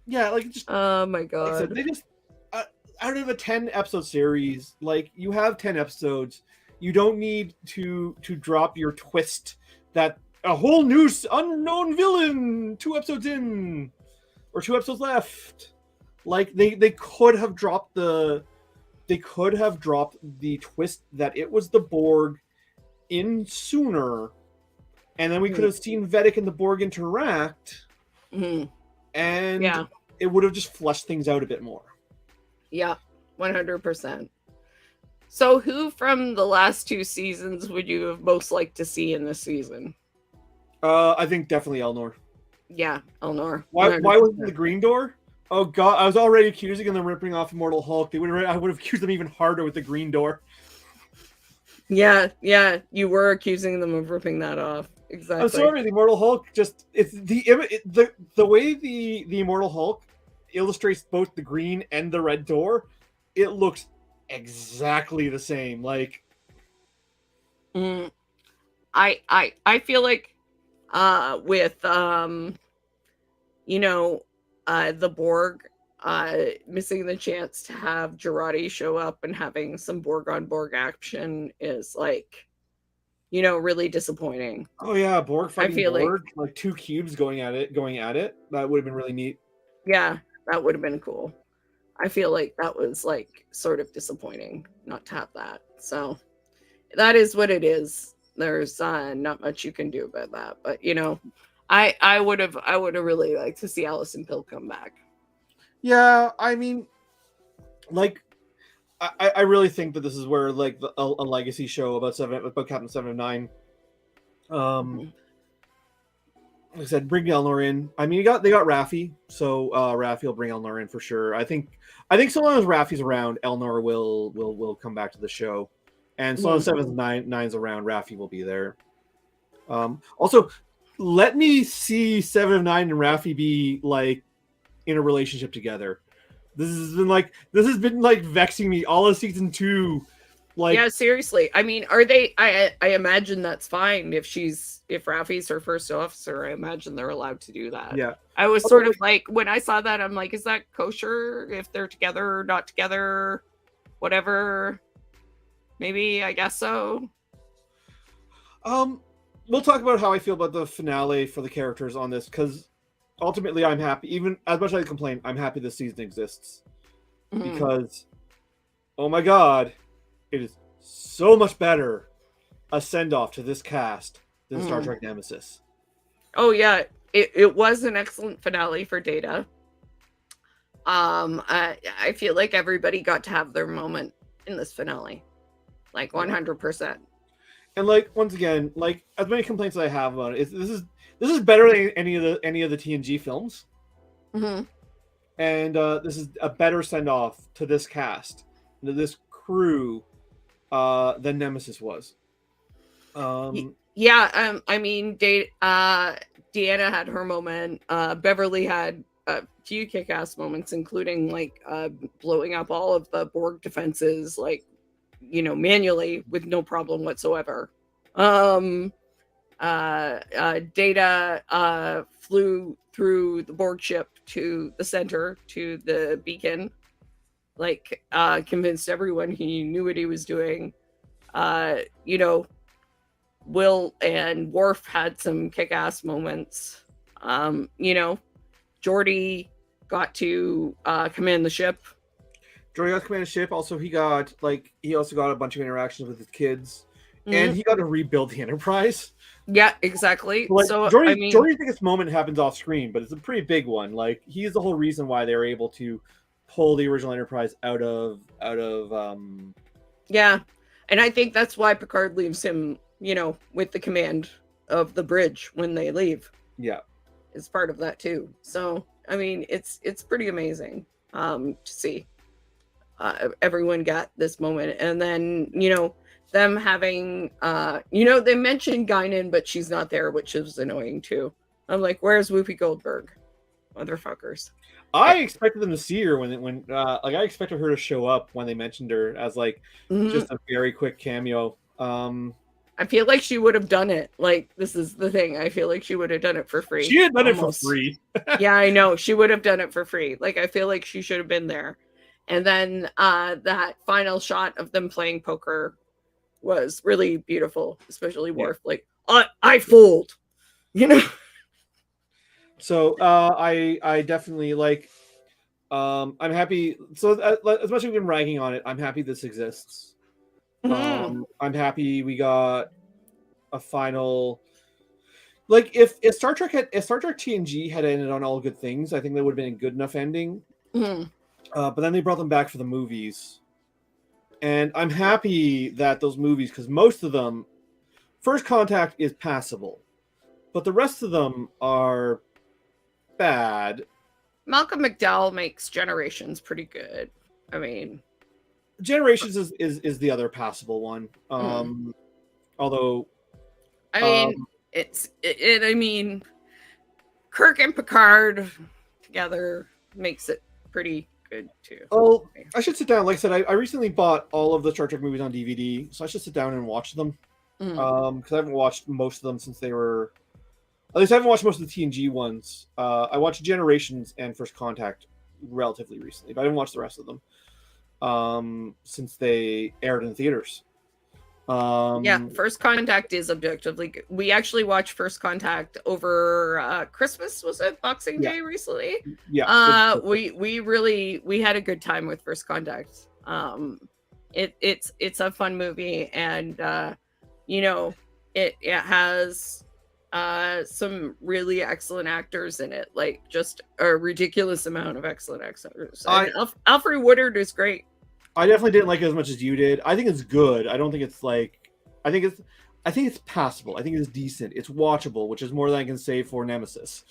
yeah, like just Oh my like I said, god. they just out of a 10 episode series, like you have 10 episodes, you don't need to drop your twist that a whole new unknown villain 2 episodes in or 2 episodes left. Like they could have dropped the twist that it was the Borg in sooner, and then we could have seen Vedic and the Borg interact, Mhm. and Yeah. it would have just fleshed things out a bit more. Yeah, 100%. So, who from the last 2 seasons would you have most liked to see in this season? I think definitely Elnor. Yeah, Elnor. Why 100%. wasn't the Green Door? Oh god, I was already accusing them of ripping off Immortal Hulk. I would have accused them even harder with the Green Door. Yeah, you were accusing them of ripping that off. Exactly. I'm sorry, the Immortal Hulk it's the way the Immortal Hulk illustrates both the green and the red door, it looks exactly the same. Like I feel like with the Borg missing the chance to have Girardi show up and having some Borg on Borg action is like, really disappointing. oh yeah, Borg fighting feel Borg, like two cubes going at it. That would have been really neat. Yeah, that would have been cool. I feel like that was like sort of disappointing not to have that. So that is what it is. There's not much you can do about that. But I would have really liked to see Allison Pill come back. Yeah, I mean, like, I really think that this is where like a legacy show about Captain 7 of 9. Like I said, bring Elnor in. I mean, they got Raffi, so Raffi will bring Elnor in for sure. I think so long as Raffi's around, Elnor will come back to the show, and so long as 7 of 9's around, Raffi will be there. Also, let me see 7 of 9 and Raffi be like in a relationship together. This has been like vexing me all of season 2. Like, yeah, seriously. I mean, are they? I imagine that's fine if Raffi's her first officer. I imagine they're allowed to do that. yeah. I was sort of like, when I saw that, I'm like, is that kosher if they're together or not together? Whatever. Maybe, I guess so. We'll talk about how I feel about the finale for the characters on this, because ultimately I'm happy. Even as much as I complain, I'm happy this season exists. Because, oh my god, it is so much better a send-off to this cast than Star Trek Nemesis. Oh yeah, it was an excellent finale for Data. I feel like everybody got to have their moment in this finale, like 100%. And like, once again, like, as many complaints as I have about it, this is better than any of the TNG films. And this is a better send-off to this cast, to this crew, than Nemesis was. Yeah, I mean, Deanna had her moment. Beverly had a few kick-ass moments, including like blowing up all of the Borg defenses, like, manually with no problem whatsoever. Data flew through the Borg ship to the center, to the beacon, like convinced everyone he knew what he was doing. Will and Worf had some kick-ass moments. Geordi got to command the ship. Geordi got to command the ship. Also, he also got a bunch of interactions with his kids. And he got to rebuild the Enterprise. Yeah, exactly. Like, so Geordi's biggest moment happens off screen, but it's a pretty big one. Like, he's the whole reason why they were able to pull the original Enterprise out of yeah, and I think that's why Picard leaves him, with the command of the bridge when they leave. Yeah, is part of that too. So I mean, it's pretty amazing to see everyone got this moment, and then them having they mentioned Guinan, but she's not there, which is annoying too. I'm like, where's Whoopi Goldberg, motherfuckers? I expected them to see her when I expected her to show up when they mentioned her as like just a very quick cameo. I feel like she would have done it. Like, this is the thing. I feel like she would have done it for free. She had done it for almost. free. Yeah, I know. She would have done it for free. Like, I feel like she should have been there. And then that final shot of them playing poker was really beautiful, especially Worf. Like, I fold, you know. So I definitely like. I'm happy. So as much as we've been ragging on it, I'm happy this exists. I'm happy we got a final. Like if Star Trek TNG had ended on all good things, I think that would have been a good enough ending. But then they brought them back for the movies, and I'm happy that those movies, because most of them, First Contact is passable, but the rest of them are bad. Malcolm McDowell makes Generations pretty good. I mean, Generations is the other passable one. Although, I mean, I mean, Kirk and Picard together makes it pretty good too. Oh, I should sit down. Like I said, I recently bought all of the Star Trek movies on DVD, so I should sit down and watch them. Because I haven't watched most of them since they were. At least I haven't watched most of the TNG ones. I watched Generations and First Contact relatively recently, but I didn't watch the rest of them since they aired in theaters. Yeah, First Contact is objectively good. We actually watched First Contact over Christmas, was it Boxing Day recently? Yeah. We had a good time with First Contact. It's a fun movie, and you know, it has some really excellent actors in it, like just a ridiculous amount of excellent actors. Alfred Woodard is great. I definitely didn't like it as much as you did. I think it's good. I don't think it's like. I think it's passable. I think it's decent. It's watchable, which is more than I can say for Nemesis.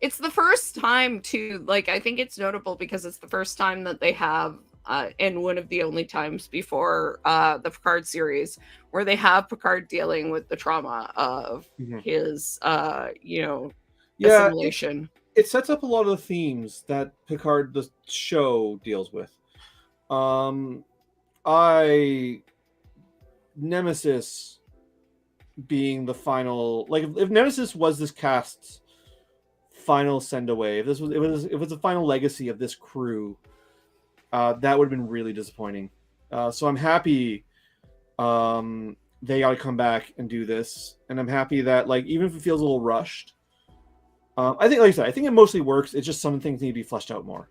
It's the first time to like. I think it's notable because it's the first time that they have, and one of the only times before the Picard series where they have Picard dealing with the trauma of his, assimilation. It sets up a lot of the themes that Picard, the show, deals with. Nemesis being the final, like if Nemesis was this cast's final send away, if it was the final legacy of this crew, that would have been really disappointing. So I'm happy they got to come back and do this, and I'm happy that, like, even if it feels a little rushed, I think, like I said, I think it mostly works. It's just some things need to be fleshed out more.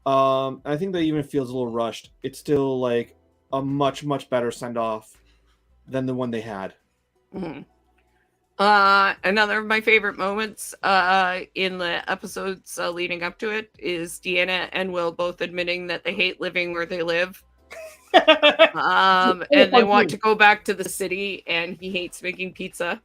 I think that even if it feels a little rushed, it's still like a much better send off than the one they had. Another of my favorite moments in the episodes leading up to it is Deanna and Will both admitting that they hate living where they live. And they want to go back to the city, and he hates making pizza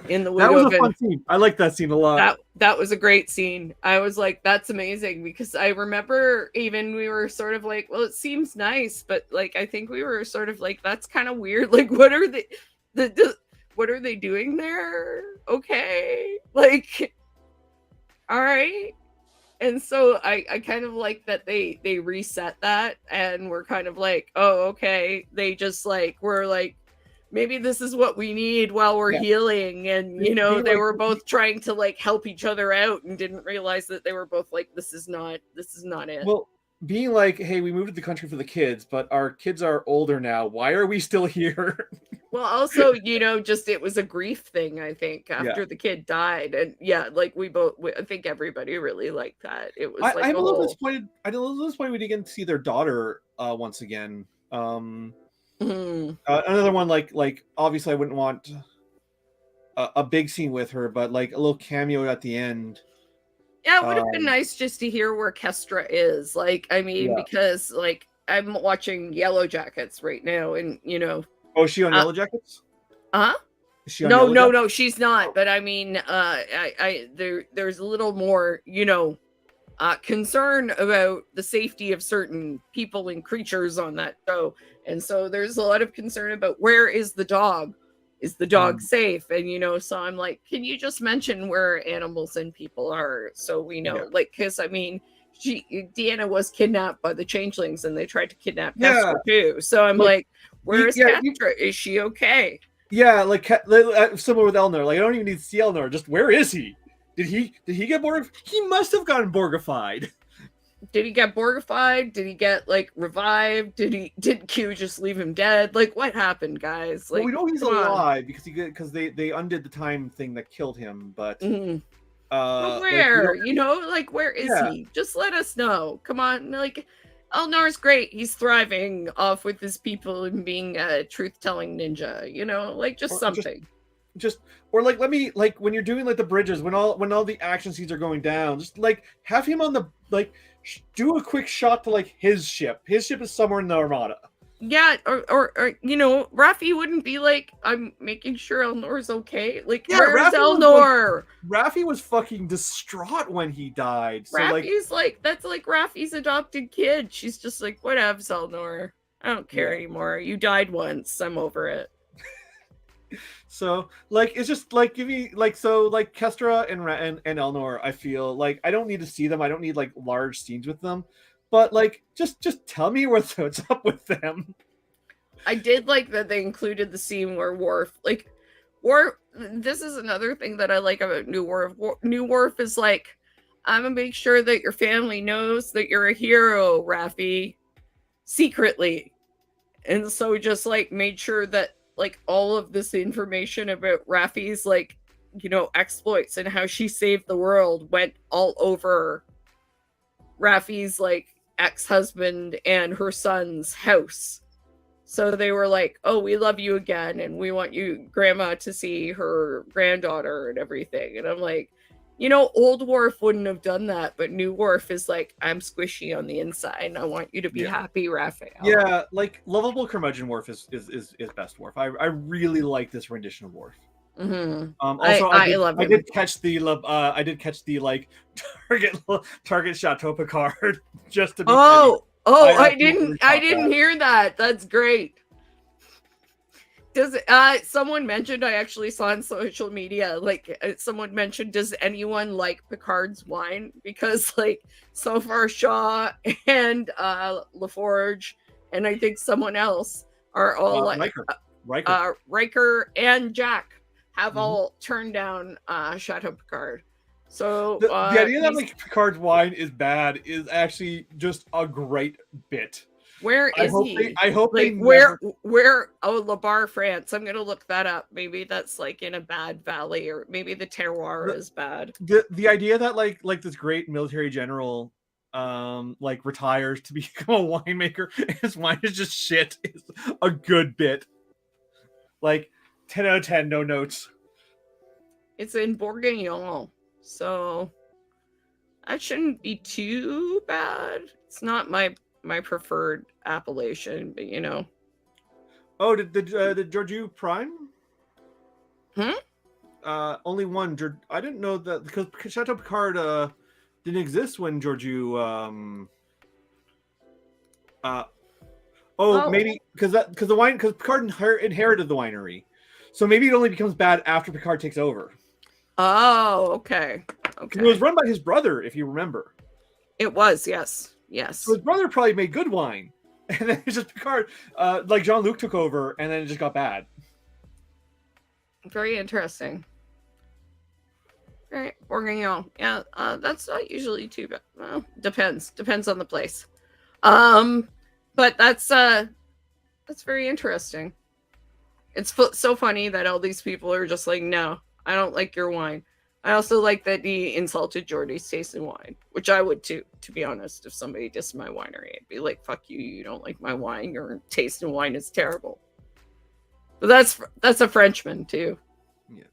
in the window. That was a fun scene. I like that scene a lot. That was a great scene. I was like, that's amazing, because I remember even we were sort of like, well, it seems nice, but like I think we were sort of like, that's kind of weird. Like, what are what are they doing there? Okay, like, all right. And so I kind of like that they reset that, and we're kind of like, oh, okay. They just like, we're like, maybe this is what we need while we're healing. And, you know, they were both trying to like help each other out and didn't realize that they were both like, this is not it. Well, being like, hey, we moved to the country for the kids, but our kids are older now. Why are we still here? Well, also, you know, just it was a grief thing, I think, after the kid died. And like I think everybody really liked that. It was like I'm a little disappointed. I'm a little disappointed we didn't see their daughter once again. Another one, like obviously I wouldn't want a big scene with her, but like a little cameo at the end. Yeah, it would have been nice just to hear where Kestra is. Like, I mean, because like I'm watching Yellow Jackets right now, and you know. Oh, is she on Yellow Jackets? No, she's not. But I mean, there's a little more, you know, concern about the safety of certain people and creatures on that show, and so there's a lot of concern about where is the dog. Is the dog safe? And, you know, so I'm like, can you just mention where animals and people are so we know? Like, because I mean, Deanna was kidnapped by the changelings, and they tried to kidnap Kestra too. So I'm like, where's Kestra? Is she okay? Yeah, like similar with Elnor. Like I don't even need to see Elnor. Just where is he? Did he get Borg? He must have gotten Borgified. Did he get Borgified? Did he get like revived? Did Q just leave him dead? Like what happened, guys? Like Well, we know he's come on. alive because they undid the time thing that killed him. But Mhm. like, But we where? don't- Like where is Yeah. he? Just let us know. Come on, like Elnar's great. He's thriving off with his people and being a truth-telling ninja. Like just Or something. just or like let me like when you're doing like the bridges when all the action scenes are going down, just like have him on the like do a quick shot to like his ship. His ship is somewhere in the Armada. Yeah, or Raffi wouldn't be like, I'm making sure Elnor's okay. Like, Yeah, where's Raffi was, Elnor? Raffi was fucking distraught when he died. So like Raffi's like, that's like Raffi's adopted kid. She's just like, whatevs, Elnor. I don't care anymore. You died once. I'm over it. so like it's just like give me like so like Kestra and Elnor. I feel like I don't need to see them. I don't need like large scenes with them. But like just tell me what's up with them. I did like that they included the scene where Worf, this is another thing that I like about New Worf. New Worf is like, I'm gonna make sure that your family knows that you're a hero, Raffi, secretly. And so just like made sure that like all of this information about Raffi's like, exploits and how she saved the world went all over Raffi's like ex-husband and her son's house. So they were like, oh, we love you again and we want you grandma to see her granddaughter and everything. And I'm like, old Worf wouldn't have done that, but new Worf is like, I'm squishy on the inside and I want you to be happy, Raphael. Yeah, like lovable curmudgeon Worf is best Worf. I really like this rendition of Worf. Mm-hmm. Also, I love him. I did catch the like target Chateau Picard just to be I didn't hear that. That's great. Does someone mentioned, I actually saw on social media, like someone mentioned, does anyone like Picard's wine? Because like so far Shaw and LaForge and I think someone else are all like Riker and Jack have all turned down Chateau Picard. So the idea that like Picard's wine is bad is actually just a great bit. Where is he? I hope like where La Barre, France. I'm gonna look that up. Maybe that's like in a bad valley, or maybe the terroir is bad. The idea that like this great military general like retires to become a winemaker and his wine is just shit is a good bit. Like 10 out of 10, no notes. It's in Bourguignon, so that shouldn't be too bad. It's not my preferred appellation, but Oh, did Georgiou Prime? Only one. I didn't know that because Chateau Picard didn't exist when Georgiou. Maybe because Picard inherited the winery, so maybe it only becomes bad after Picard takes over. Oh, okay. It was run by his brother, if you remember. It was, yes. So his brother probably made good wine, and then it's just Picard, like Jean-Luc took over, and then it just got bad. Very interesting. All right, Bourguignon. Yeah, that's not usually too bad. Well, depends on the place. But that's very interesting. It's so funny that all these people are just like, no, I don't like your wine. I also like that he insulted Geordie's taste in wine, which I would too, to be honest. If somebody dissed my winery, I'd be like, fuck you, you don't like my wine, your taste in wine is terrible. But that's a Frenchman too. Yeah.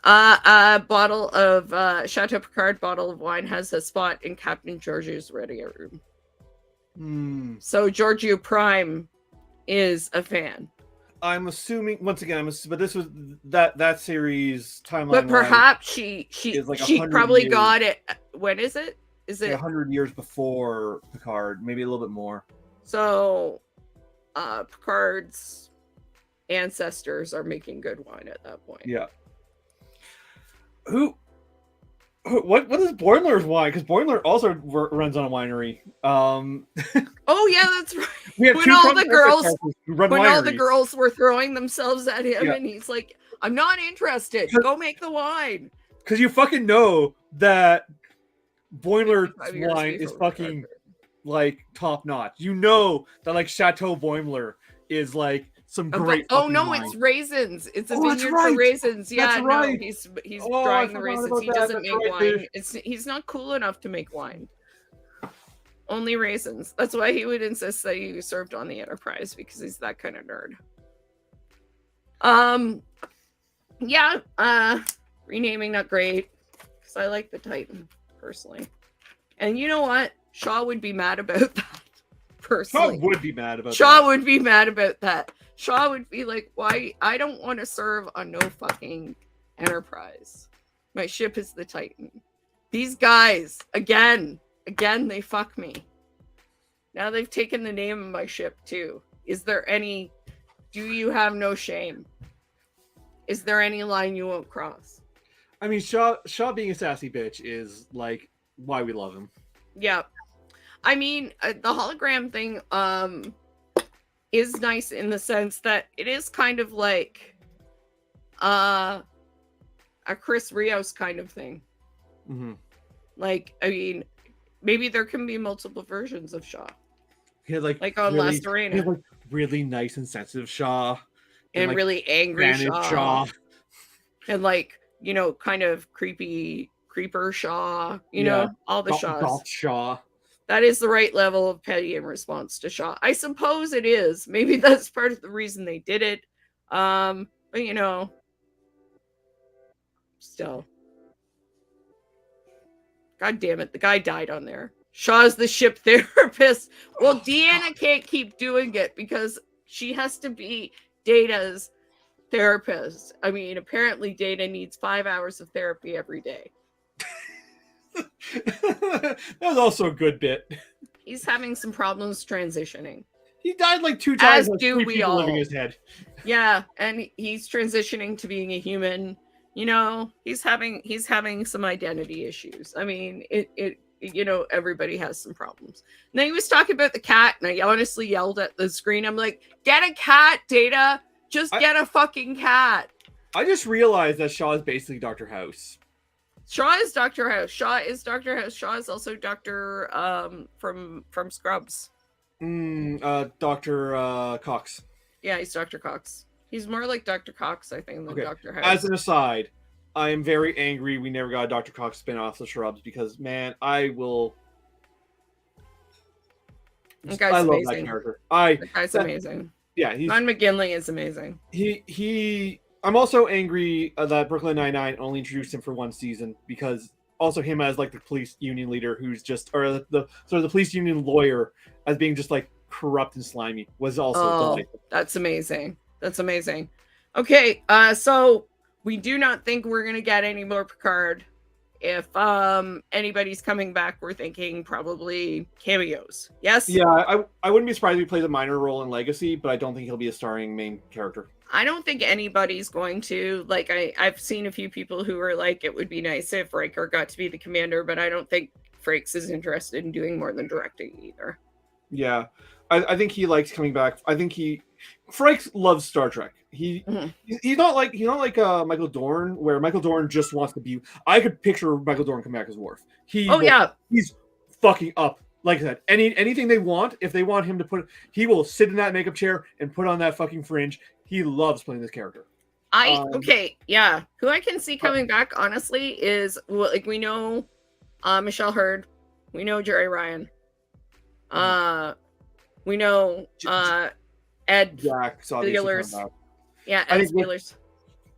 A bottle of Chateau Picard bottle of wine has a spot in Captain Georgiou's ready room. So Georgiou Prime is a fan. I'm assuming once again, but this was that series timeline. But perhaps she probably got it. When is it? Is it 100 years before Picard? Maybe a little bit more. So, Picard's ancestors are making good wine at that point. Yeah. Who? What does Boimler's wine? Because Boimler also runs on a winery. Oh yeah, that's right. We have When two all front the characters girls, who run when all the wineries. girls were throwing themselves at him, Yeah. and he's like, "I'm not interested. Go make the wine." Because you fucking know that Boimler's 5 years wine is before fucking Picard. like top notch. You know that like Chateau Boimler is like some great. Oh fucking no, wine. it's raisins. It's a Oh, that's vineyard right. for raisins. Yeah, That's no, right. he's Oh, drying I the forgot raisins. about He that. doesn't That's make right, wine. He's not cool enough to make wine. Only raisins. That's why he would insist that you served on the Enterprise, because he's that kind of nerd. Yeah, renaming not great, because I like the Titan personally. And you know what? Shaw would be mad about that. Personally. Shaw would be mad about Shaw that. would be mad about that. Shaw would be like, why? I don't want to serve on no fucking Enterprise. My ship is the Titan. These guys, again, they fuck me. Now they've taken the name of my ship too. Do you have no shame? Is there any line you won't cross? I mean, Shaw being a sassy bitch is like why we love him. Yeah. I mean, the hologram thing is nice in the sense that it is kind of like a Chris Rios kind of thing. Mm-hmm. Like, I mean, maybe there can be multiple versions of Shaw. He had like on really, Last Arena. he had, like really nice and sensitive Shaw. And like, really angry Shaw. And like, kind of creeper Shaw, you know, all the Shaws. Goth Shaw. That is the right level of petty in response to Shaw. I suppose it is. Maybe that's part of the reason they did it. But still. God damn it, the guy died on there. Shaw's the ship therapist. Well, Deanna can't keep doing it because she has to be Data's therapist. I mean, apparently Data needs 5 hours of therapy every day. That was also a good bit. He's having some problems transitioning. He died like 2 times. As like do 3 we people all. living in his head. Yeah, and he's transitioning to being a human. He's having some identity issues. I mean, everybody has some problems. And then he was talking about the cat, and I honestly yelled at the screen. I'm like, get a cat, Data. Just get a fucking cat. I just realized that Shaw is basically Dr. House. Shaw is Dr. House. Shaw is Dr. House. Shaw is also Dr. From Scrubs. Dr. Cox. Yeah, he's Dr. Cox. He's more like Dr. Cox, I think, than Dr. House. As an aside, I am very angry we never got a Dr. Cox spin-off of Shrubs because, man, I will... That guy's love amazing. that character. That guy's amazing. Yeah, Don McGinley is amazing. I'm also angry that Brooklyn Nine-Nine only introduced him for 1 season because also him as like the police union leader who's just, or the police union lawyer as being just like corrupt and slimy was also delightful. That's amazing. That's amazing. Okay, so we do not think we're gonna get any more Picard. If anybody's coming back, we're thinking probably cameos. Yes? Yeah, I wouldn't be surprised if he plays a minor role in Legacy, but I don't think he'll be a starring main character. I don't think anybody's going to. Like, I've seen a few people who are like, it would be nice if Riker got to be the commander, but I don't think Frakes is interested in doing more than directing either. Yeah, I think he likes coming back. I think Frakes loves Star Trek. He's not like Michael Dorn, where Michael Dorn just wants to be. I could picture Michael Dorn come back as Worf. He's fucking up. Like I said, anything they want, if they want him to put, he will sit in that makeup chair and put on that fucking fringe. He loves playing this character. Who I can see coming back, honestly, is we know Michelle Hurd, we know Jerry Ryan, we know Ed Jack. Steelers. Yeah, Ed Steelers.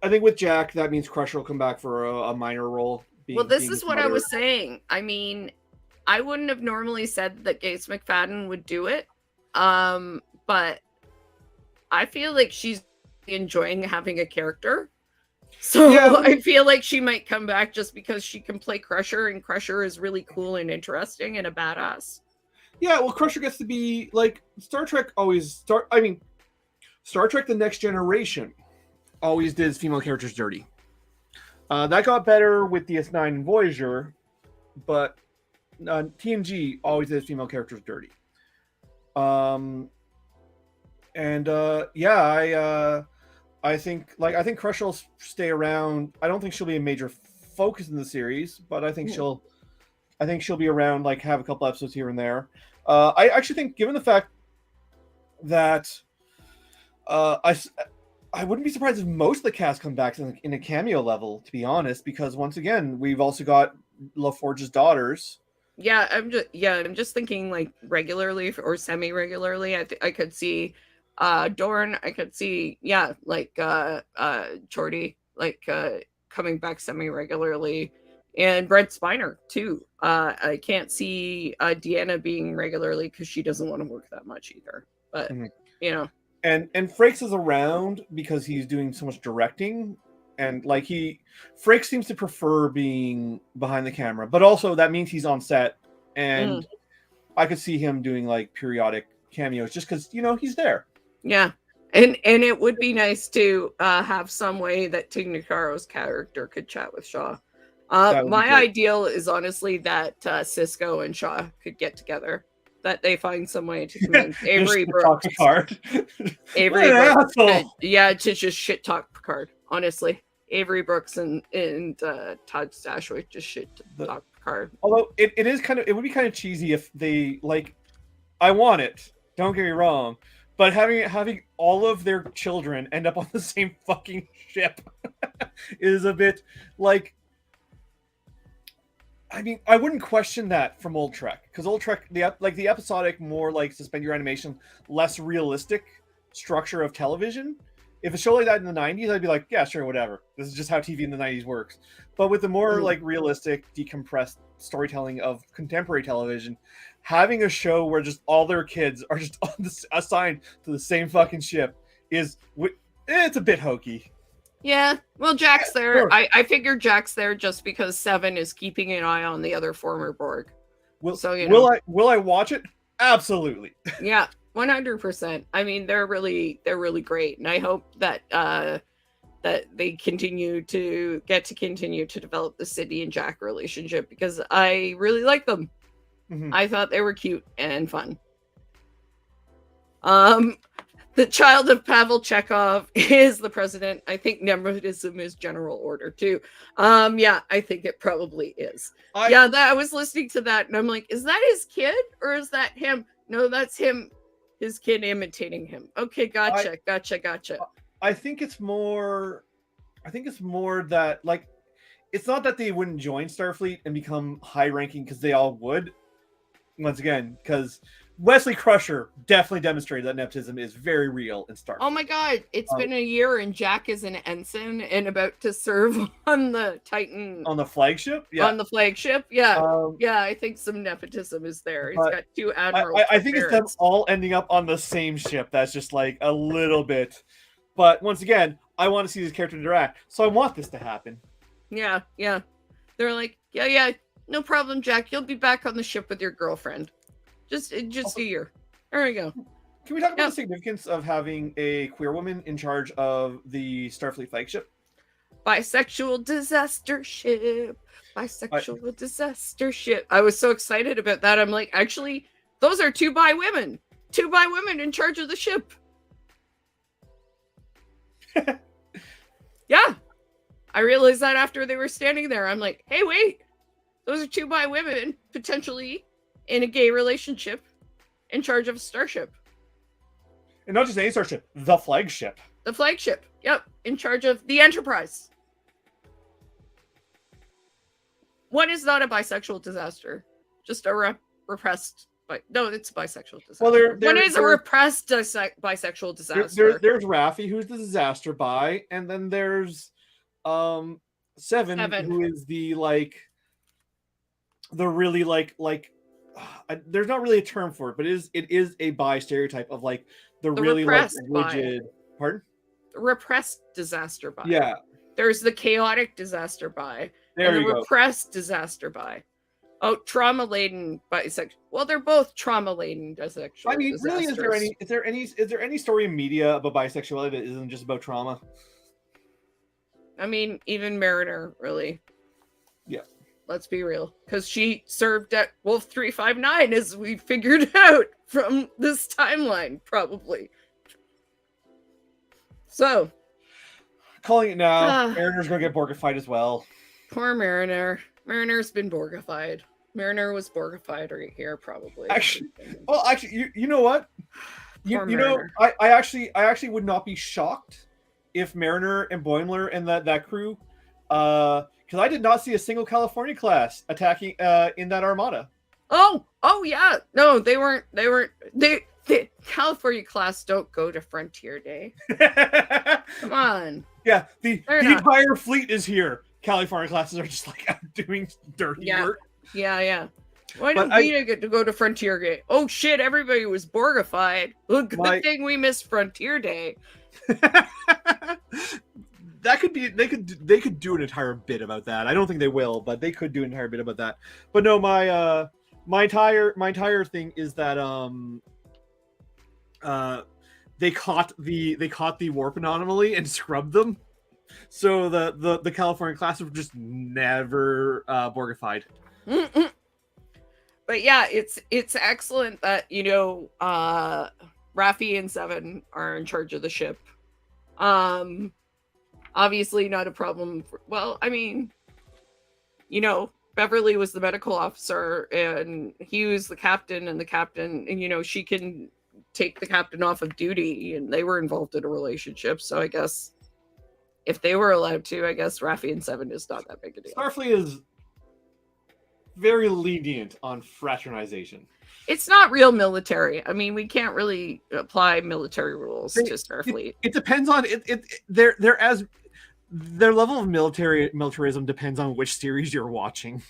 I think with Jack, that means Crusher will come back for a minor role. This is what I was saying. I mean, I wouldn't have normally said that Gates McFadden would do it, but I feel like she's enjoying having a character. So yeah. I feel like she might come back just because she can play Crusher, and Crusher is really cool and interesting and a badass. Yeah, well, Crusher gets to be like Star Trek Star Trek The Next Generation always did female characters dirty. That got better with DS9 and Voyager, but TNG always has female characters dirty. I think Crush will stay around. I don't think she'll be a major focus in the series, but I think she'll be around, like have a couple episodes here and there. I actually think, given the fact that I wouldn't be surprised if most of the cast come back in a cameo level, to be honest, because once again, we've also got LaForge's daughters. Yeah, I'm just thinking like regularly or semi-regularly. I could see Dorn, I could see Chordy coming back semi-regularly, and Brent Spiner too. I can't see Deanna being regularly because she doesn't want to work that much either. But you know. And Frakes is around because he's doing so much directing, and Frakes seems to prefer being behind the camera, but also that means he's on set, and I could see him doing like periodic cameos just because he's there. Yeah, and it would be nice to have some way that Tig Notaro's character could chat with Shaw. My ideal is honestly that Cisco and Shaw could get together. That they find some way to convince Avery Brooks. Avery Brooks, to just shit talk Picard. Honestly, Avery Brooks and Todd Stashwick just shit talk Picard. Although it would be kind of cheesy if they I want it. Don't get me wrong, but having all of their children end up on the same fucking ship is a bit like. I mean, I wouldn't question that from old Trek, because old Trek, the episodic, more like suspend your animation, less realistic structure of television. If a show like that in the 90s, I'd be like, yeah, sure, whatever. This is just how TV in the 90s works. But with the more realistic, decompressed storytelling of contemporary television, having a show where just all their kids are just assigned to the same fucking ship it's a bit hokey. Yeah, well, Jack's there. Sure. I figured Jack's there just because Seven is keeping an eye on the other former Borg. Will I watch it? Absolutely. Yeah, 100%. I mean, they're really great, and I hope that that they continue to develop the Sydney and Jack relationship, because I really like them. I thought they were cute and fun. The child of Pavel Chekhov is the president. I think nepotism is general order too. I think it probably is. I was listening to that and I'm like, is that his kid or is that him? No, that's him, his kid imitating him. Okay, gotcha. I think it's more that it's not that they wouldn't join Starfleet and become high ranking, because they all would. Once again, because Wesley Crusher definitely demonstrated that nepotism is very real in Starfleet. Oh my god, it's been a year and Jack is an ensign and about to serve on the Titan. On the flagship? Yeah. On the flagship? Yeah. I think some nepotism is there. He's got two admirals. I think it's them all ending up on the same ship. That's just like a little bit. But once again, I want to see this character interact. So I want this to happen. Yeah. They're like, yeah, no problem, Jack. You'll be back on the ship with your girlfriend. Just a year. There we go. Can we talk about the significance of having a queer woman in charge of the Starfleet flagship? Bisexual disaster ship. Disaster ship. I was so excited about that. I'm like, actually, those are two bi women. Two bi women in charge of the ship. Yeah. I realized that after they were standing there. I'm like, hey, wait. Those are two bi women, potentially in a gay relationship, in charge of a starship. And not just any starship, the flagship. The flagship, yep, in charge of the Enterprise. One is not a bisexual disaster, just a repressed. No, it's a bisexual disaster. Well, one is a repressed bisexual disaster. There's Raffi, who's the disaster bi, and then there's Seven, who is the really there's not really a term for it, but it is a bi stereotype of the really rigid. Pardon? Repressed disaster bi. Yeah. There's the chaotic disaster bi. There you go. Repressed disaster bi. Oh, trauma laden bisexual. Well, they're both trauma laden bisexual. I mean, really, is there any story in media about bisexuality that isn't just about trauma? I mean, even Mariner, really. Yeah. Let's be real. Because she served at Wolf 359, as we figured out from this timeline, probably. So. Calling it now. Mariner's going to get Borgified as well. Poor Mariner. Mariner's been Borgified. Mariner was Borgified right here, probably. Actually, you know what? You know, I actually would not be shocked if Mariner and Boimler and that crew, because I did not see a single California class attacking in that armada. Oh yeah. No, they weren't. The California class don't go to Frontier Day. Come on. Yeah, the entire fleet is here. California classes are just like out doing dirty work. Yeah. Why don't we get to go to Frontier Day? Oh shit! Everybody was Borgified. Look, good thing we missed Frontier Day. That could be. They could do an entire bit about that. I don't think they will, but they could do an entire bit about that. But no, my entire thing is that they caught the warp anomaly and scrubbed them, so the California class were just never Borgified. Mm-mm. But yeah, it's excellent that Raffi and Seven are in charge of the ship. Obviously not a problem. Beverly was the medical officer and he was the captain, and she can take the captain off of duty, and they were involved in a relationship. So I guess if they were allowed to, I guess Raffi and Seven is not that big a deal. Starfleet is very lenient on fraternization. It's not real military. I mean, we can't really apply military rules to Starfleet. It depends on their level of militarism depends on which series you're watching.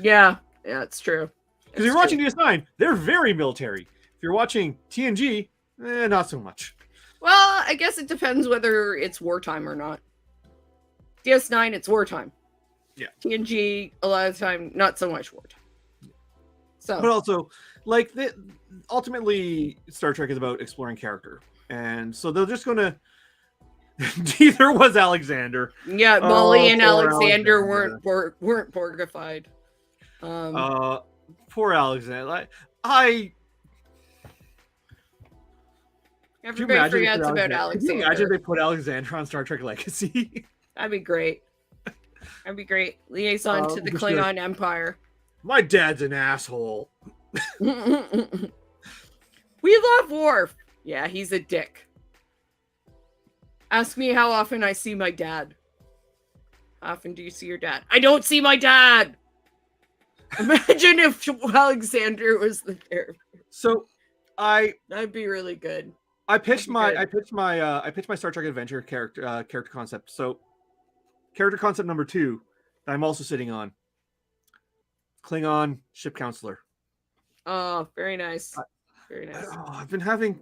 Yeah, it's true. Because you're watching DS9, they're very military. If you're watching TNG, not so much. Well, I guess it depends whether it's wartime or not. DS9, it's wartime. Yeah. TNG, a lot of the time, not so much wartime. So, but also, ultimately, Star Trek is about exploring character, and so they're just gonna. Neither was Alexander. Yeah, Molly and Alexander weren't Borgified. Poor Alexander. Everybody forgets about Alexander. Can you imagine if they put Alexander on Star Trek Legacy? That'd be great. That'd be great. Liaison to the Klingon Empire. My dad's an asshole. We love Worf. Yeah, he's a dick. Ask me how often I see my dad. How often do you see your dad? I don't see my dad. Imagine if Alexander was the therapist. So, that'd be really good. I pitched my Star Trek Adventure character concept. So, character concept number 2 that I'm also sitting on. Klingon ship counselor. Oh, very nice. Very nice. I've been having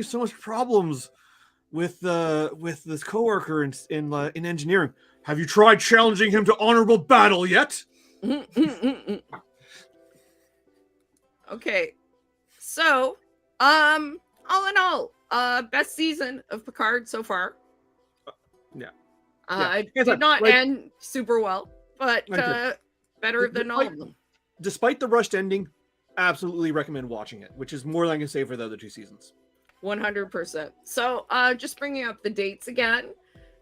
so much problems with this coworker in engineering. Have you tried challenging him to honorable battle yet? Okay, so all in all, best season of Picard so far. It did not end super well, but better than all of them. Despite the rushed ending, absolutely recommend watching it, which is more than I can say for the other 2 seasons. 100%. So just bringing up the dates again,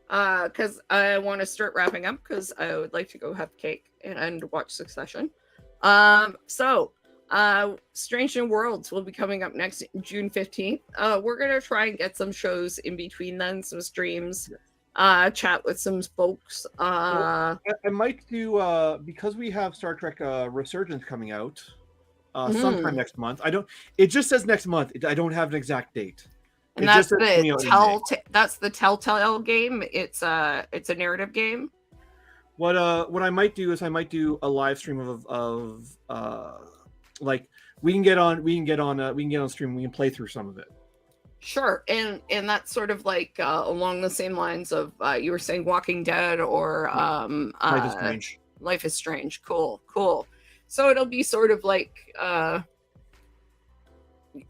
because I want to start wrapping up, because I would like to go have cake and watch Succession. Strange New Worlds will be coming up next June 15th. We're going to try and get some shows in between then, some streams, chat with some folks. I might do, because we have Star Trek Resurgence coming out sometime next month. It just says next month. I don't have an exact date. And that's the Telltale game. It's a narrative game. What I might do is I might do a live stream of we can get on stream. We can play through some of it. Sure, and that's sort of like along the same lines of you were saying Walking Dead or Life is Strange. Life is Strange. Cool. So it'll be sort of like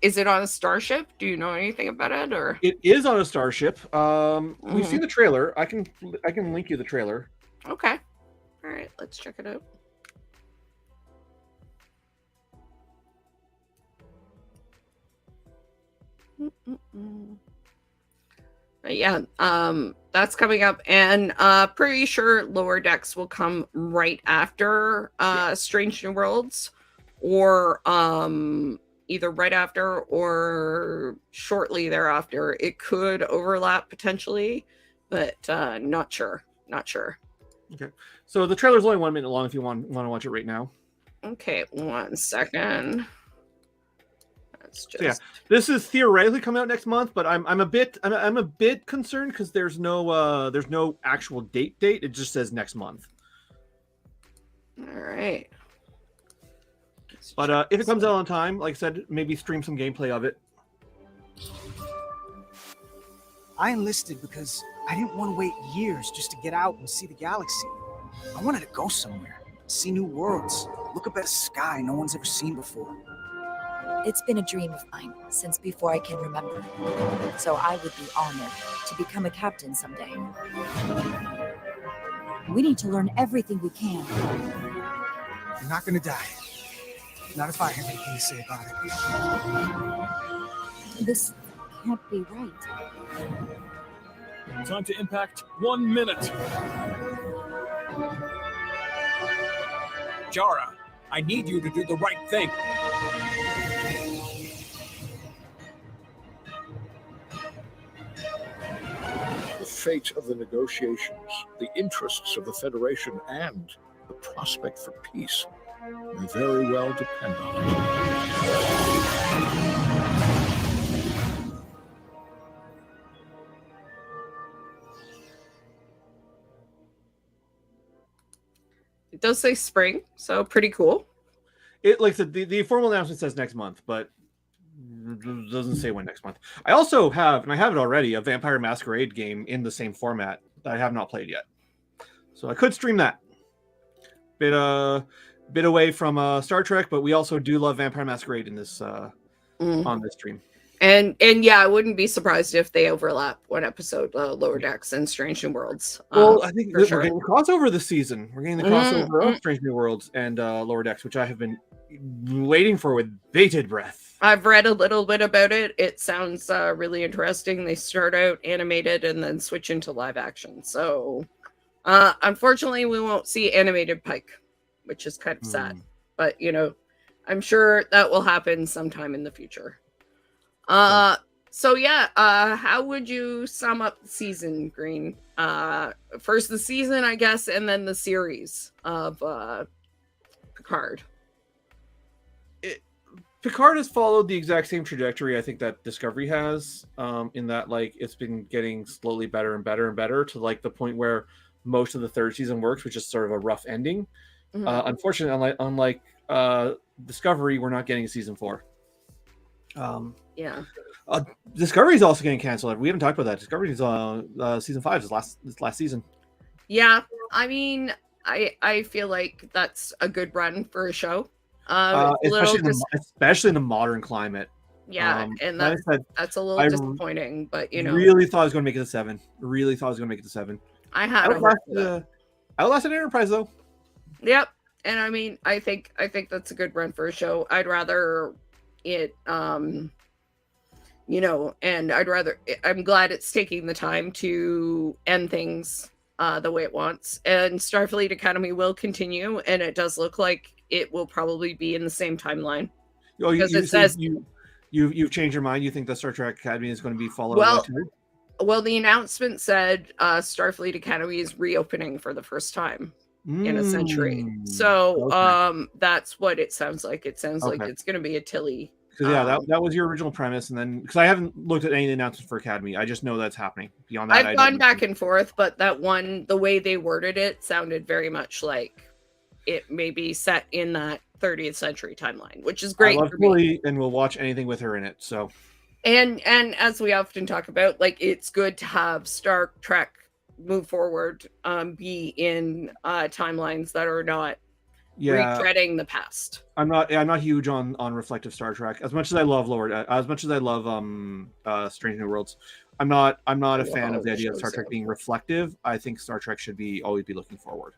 is it on a starship? Do you know anything about it, or? It is on a starship. We've Mhm. seen the trailer. I can link you the trailer. Okay. All right, let's check it out. But yeah, that's coming up, and pretty sure Lower Decks will come right after Strange New Worlds, or either right after or shortly thereafter. It could overlap potentially, but not sure. Not sure. Okay. So the trailer's only 1 minute long if you want to watch it right now. Okay, 1 second. That's just... So yeah, this is theoretically coming out next month, but I'm a bit concerned because there's no actual date. It just says next month. All right. But if it comes out on time, like I said, maybe stream some gameplay of it. I enlisted because I didn't want to wait years just to get out and see the galaxy. I wanted to go somewhere, see new worlds, look up at a sky no one's ever seen before. It's been a dream of mine since before I can remember. So I would be honored to become a captain someday. We need to learn everything we can. You're not gonna die. Not if I have anything to say about it. This can't be right. Time to impact 1 minute. Jara, I need you to do the right thing. The fate of the negotiations, the interests of the Federation, and the prospect for peace may very well depend on it. It does say spring, so pretty cool. It like the formal announcement says next month, but doesn't say when next month. I also have, and I have it already, a Vampire Masquerade game in the same format that I have not played yet. So I could stream that. Bit away from Star Trek, but we also do love Vampire Masquerade in this on this stream. And yeah, I wouldn't be surprised if they overlap one episode, Lower Decks and Strange New Worlds. Well, I think for we're sure. getting the crossover this season. We're getting the crossover of Strange New Worlds and Lower Decks, which I have been waiting for with bated breath. I've read a little bit about it. It sounds really interesting. They start out animated and then switch into live action. So, unfortunately, we won't see animated Pike, which is kind of sad. But, you know, I'm sure that will happen sometime in the future. So yeah, how would you sum up the season, Green? First the season, I guess, and then the series of Picard. Picard has followed the exact same trajectory I think that Discovery has, in that like it's been getting slowly better and better and better to like the point where most of the third season works, which is sort of a rough ending. Unfortunately, unlike Discovery, we're not getting a season 4. Yeah. Discovery is also getting canceled. We haven't talked about that. Discovery's season 5 is last season. Yeah, I mean, I feel like that's a good run for a show. Especially in the modern climate. Yeah, and that's a little disappointing. But you know, really thought I was going to make it to 7. Really thought I was going to make it to 7. I had Outlasted Enterprise though. Yep, and I mean, I think that's a good run for a show. I'd rather it, you know, and I'm glad it's taking the time to end things the way it wants. And Starfleet Academy will continue, and it does look like it will probably be in the same timeline. Oh, it says you've changed your mind. You think the Star Trek Academy is going to be followed? Well, the announcement said Starfleet Academy is reopening for the first time in a century. So that's what it sounds like. It sounds like it's going to be a Tilly. Because that was your original premise, and then because I haven't looked at any of the announcements for Academy, I just know that's happening. Beyond that, I've gone back and forth, but that one, the way they worded it, sounded very much like it may be set in that 30th century timeline, which is great. I love Tilly, and we'll watch anything with her in it. So, and as we often talk about, like it's good to have Star Trek move forward, be in timelines that are not Yeah, retreading the past. I'm not huge on reflective Star Trek. As much as I love as much as I love Strange New Worlds, I'm not I a love fan all of the the idea of Star shows, Trek though. being reflective. I think Star Trek should always be looking forward.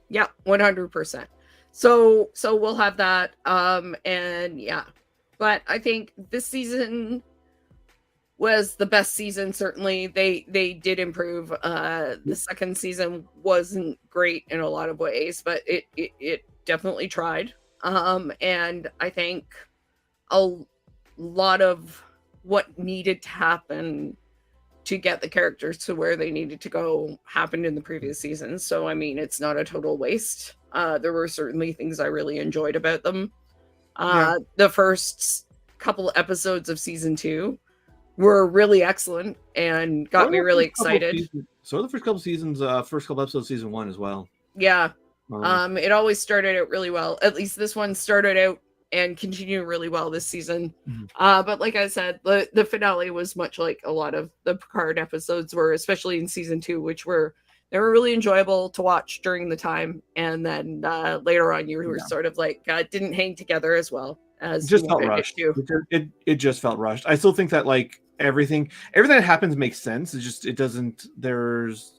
Yeah, 100%. So we'll have that. And yeah, but I think this season was the best season. Certainly, they did improve. The second season wasn't great in a lot of ways, but it definitely tried. And I think a lot of what needed to happen to get the characters to where they needed to go happened in the previous season. So I mean, it's not a total waste. There were certainly things I really enjoyed about them. The first couple episodes of season 2 were really excellent and got me really excited. So the first couple seasons, first couple episodes of season 1 as well. Yeah. Um, It always started out really well. At least this one started out and continued really well this season. Mhm. But like I said, the finale was much like a lot of the Picard episodes were, especially in season 2, they were really enjoyable to watch during the time. And then later on, you were sort of like didn't hang together as well as It just you felt wanted it rushed. to. It just felt rushed. I still think that like everything that happens makes sense. It doesn't. There's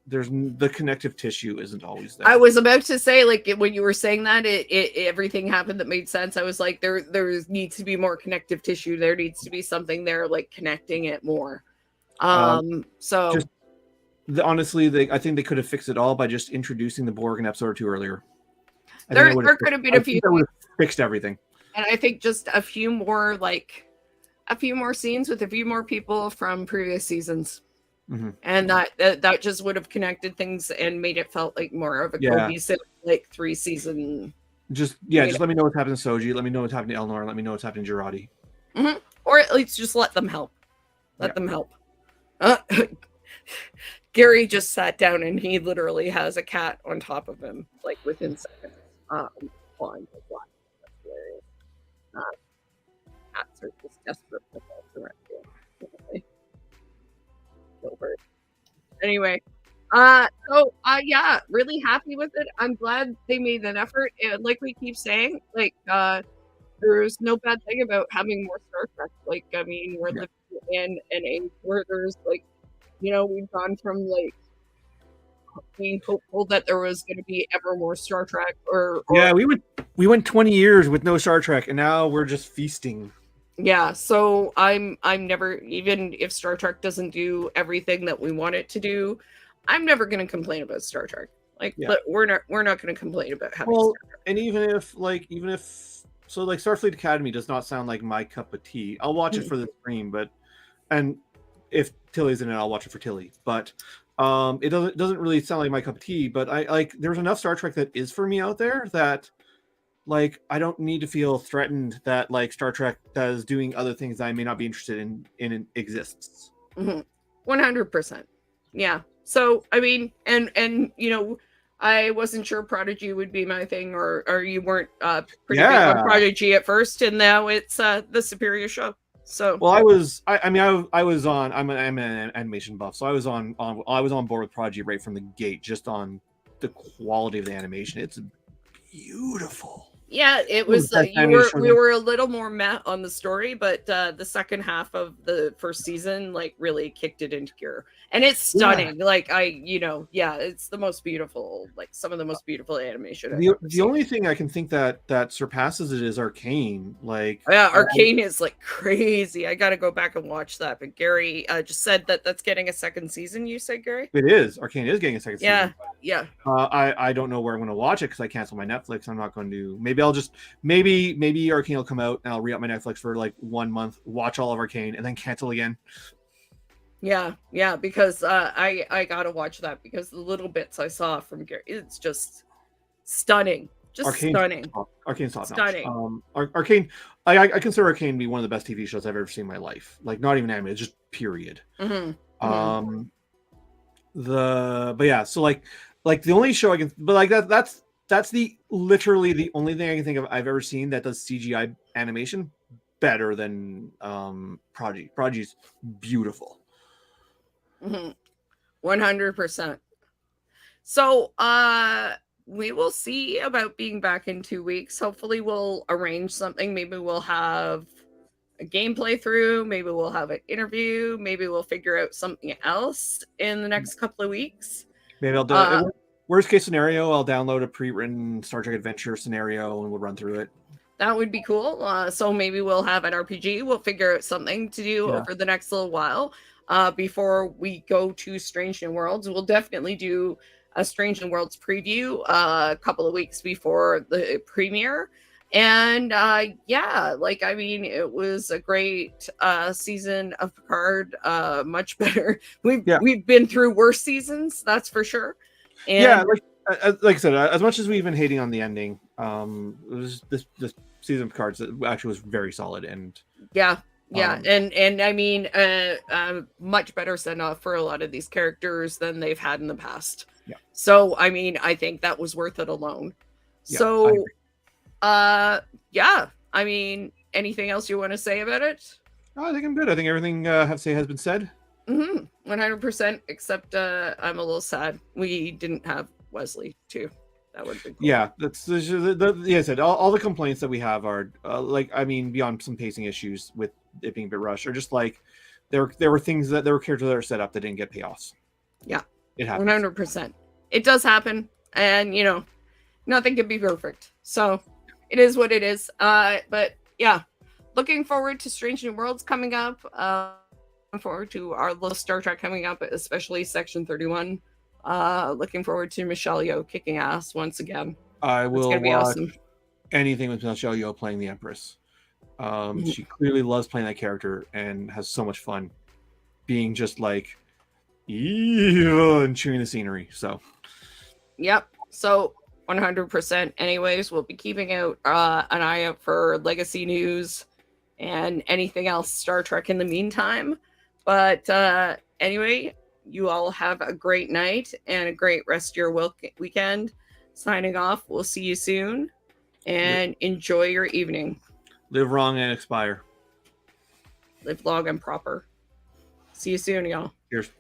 the connective tissue isn't always there. I was about to say, like, when you were saying that, it everything happened that made sense. I was like, there needs to be more connective tissue. There needs to be something there, like connecting it more. So just honestly, I think they could have fixed it all by just introducing the Borg an episode or 2 earlier. there could have been a few, that would have fixed everything. and I think just a few more scenes with a few more people from previous seasons. Mm-hmm. And that just would have connected things and made it felt like more of a cohesive, like 3-season. Just let me know what's happening to Soji. Let me know what's happening to Elnor. Let me know what's happening to Girardi. Mm-hmm. Or at least just let them help. Let them help. Gary just sat down and he literally has a cat on top of him, like within seconds. Flying. That's hilarious. Cats are just desperate for help around here. Gilbert. Anyway, yeah, really happy with it. I'm glad they made an effort, and like we keep saying, like there's no bad thing about having more Star Trek. Like, I mean, we're living in an age where there's like, we've gone from like being hopeful that there was going to be ever more Star Trek, or we went 20 years with no Star Trek, and now we're just feasting. Yeah, so I'm never, even if Star Trek doesn't do everything that we want it to do, I'm never going to complain about Star Trek. Like, but we're not going to complain about having Star Trek. And even if Starfleet Academy does not sound like my cup of tea, I'll watch it for the stream. And if Tilly's in it, I'll watch it for Tilly. But it doesn't really sound like my cup of tea. But there's enough Star Trek that is for me out there that. Like, I don't need to feel threatened that like Star Trek does doing other things that I may not be interested in exists. 100%. Yeah. So I mean, and I wasn't sure Prodigy would be my thing, or you weren't pretty big on Prodigy at first, and now it's the superior show. So well, I was on. I'm an animation buff, so I was on board with Prodigy right from the gate, just on the quality of the animation. It's beautiful. Yeah, it was. We were a little more meh on the story, but the second half of the first season like really kicked it into gear, and it's stunning. Yeah. Like it's the most beautiful, like some of the most beautiful animation. The only thing I can think that surpasses it is Arcane. Like, Arcane is like crazy. I got to go back and watch that. But Gary just said that's getting a second season. You said, Gary? It is. Arcane is getting a second season. Yeah. I don't know where I'm going to watch it because I canceled my Netflix. I'm not going to. Maybe Arcane will come out and I'll re-up my Netflix for like 1 month, watch all of Arcane, and then cancel again. Yeah, because I gotta watch that because the little bits I saw from Gary, it's just stunning. Stunning. Arcane's top stunning. Notch. Arcane, I consider Arcane to be one of the best TV shows I've ever seen in my life. Like, not even animated, just period. Mm-hmm. But yeah, so like the only show I can, but like that's literally the only thing I can think of I've ever seen that does CGI animation better than Prodigy. Prodigy's beautiful. 100%. So we will see about being back in 2 weeks. Hopefully, we'll arrange something. Maybe we'll have a gameplay through. Maybe we'll have an interview. Maybe we'll figure out something else in the next couple of weeks. Maybe I'll do it. Worst case scenario, I'll download a pre-written Star Trek Adventure scenario and we'll run through it. That would be cool. So maybe we'll have an RPG. We'll figure out something to do over the next little while before we go to Strange New Worlds. We'll definitely do a Strange New Worlds preview a couple of weeks before the premiere. And it was a great season of Picard. Much better. We've been through worse seasons, that's for sure. And like I said, as much as we've been hating on the ending, it was this season of Picard actually was very solid. And and I mean, much better send off for a lot of these characters than they've had in the past. Yeah. So I mean, I think that was worth it alone. Yeah, so, I mean, anything else you want to say about it? No, I think I'm good. I think everything I have to say has been said. 100%, except I'm a little sad we didn't have Wesley too. That would be cool. Yeah, that's I said all the complaints that we have are beyond some pacing issues with it being a bit rushed, or just like there were things that there were characters that are set up that didn't get payoffs. Yeah, it happens. 100%. It does happen, and nothing can be perfect. So it is what it is. But yeah, looking forward to Strange New Worlds coming up. Looking forward to our little Star Trek coming up, especially Section 31. Looking forward to Michelle Yeoh kicking ass once again. I will watch awesome. Anything with Michelle Yeoh playing the Empress. She clearly loves playing that character and has so much fun being just like and chewing the scenery. So yep. So 100%. Anyways, we'll be keeping out an eye out for legacy news and anything else Star Trek in the meantime. But anyway, you all have a great night and a great rest of your weekend. Signing off. We'll see you soon. And enjoy your evening. Live wrong and expire. Live long and proper. See you soon, y'all. Cheers.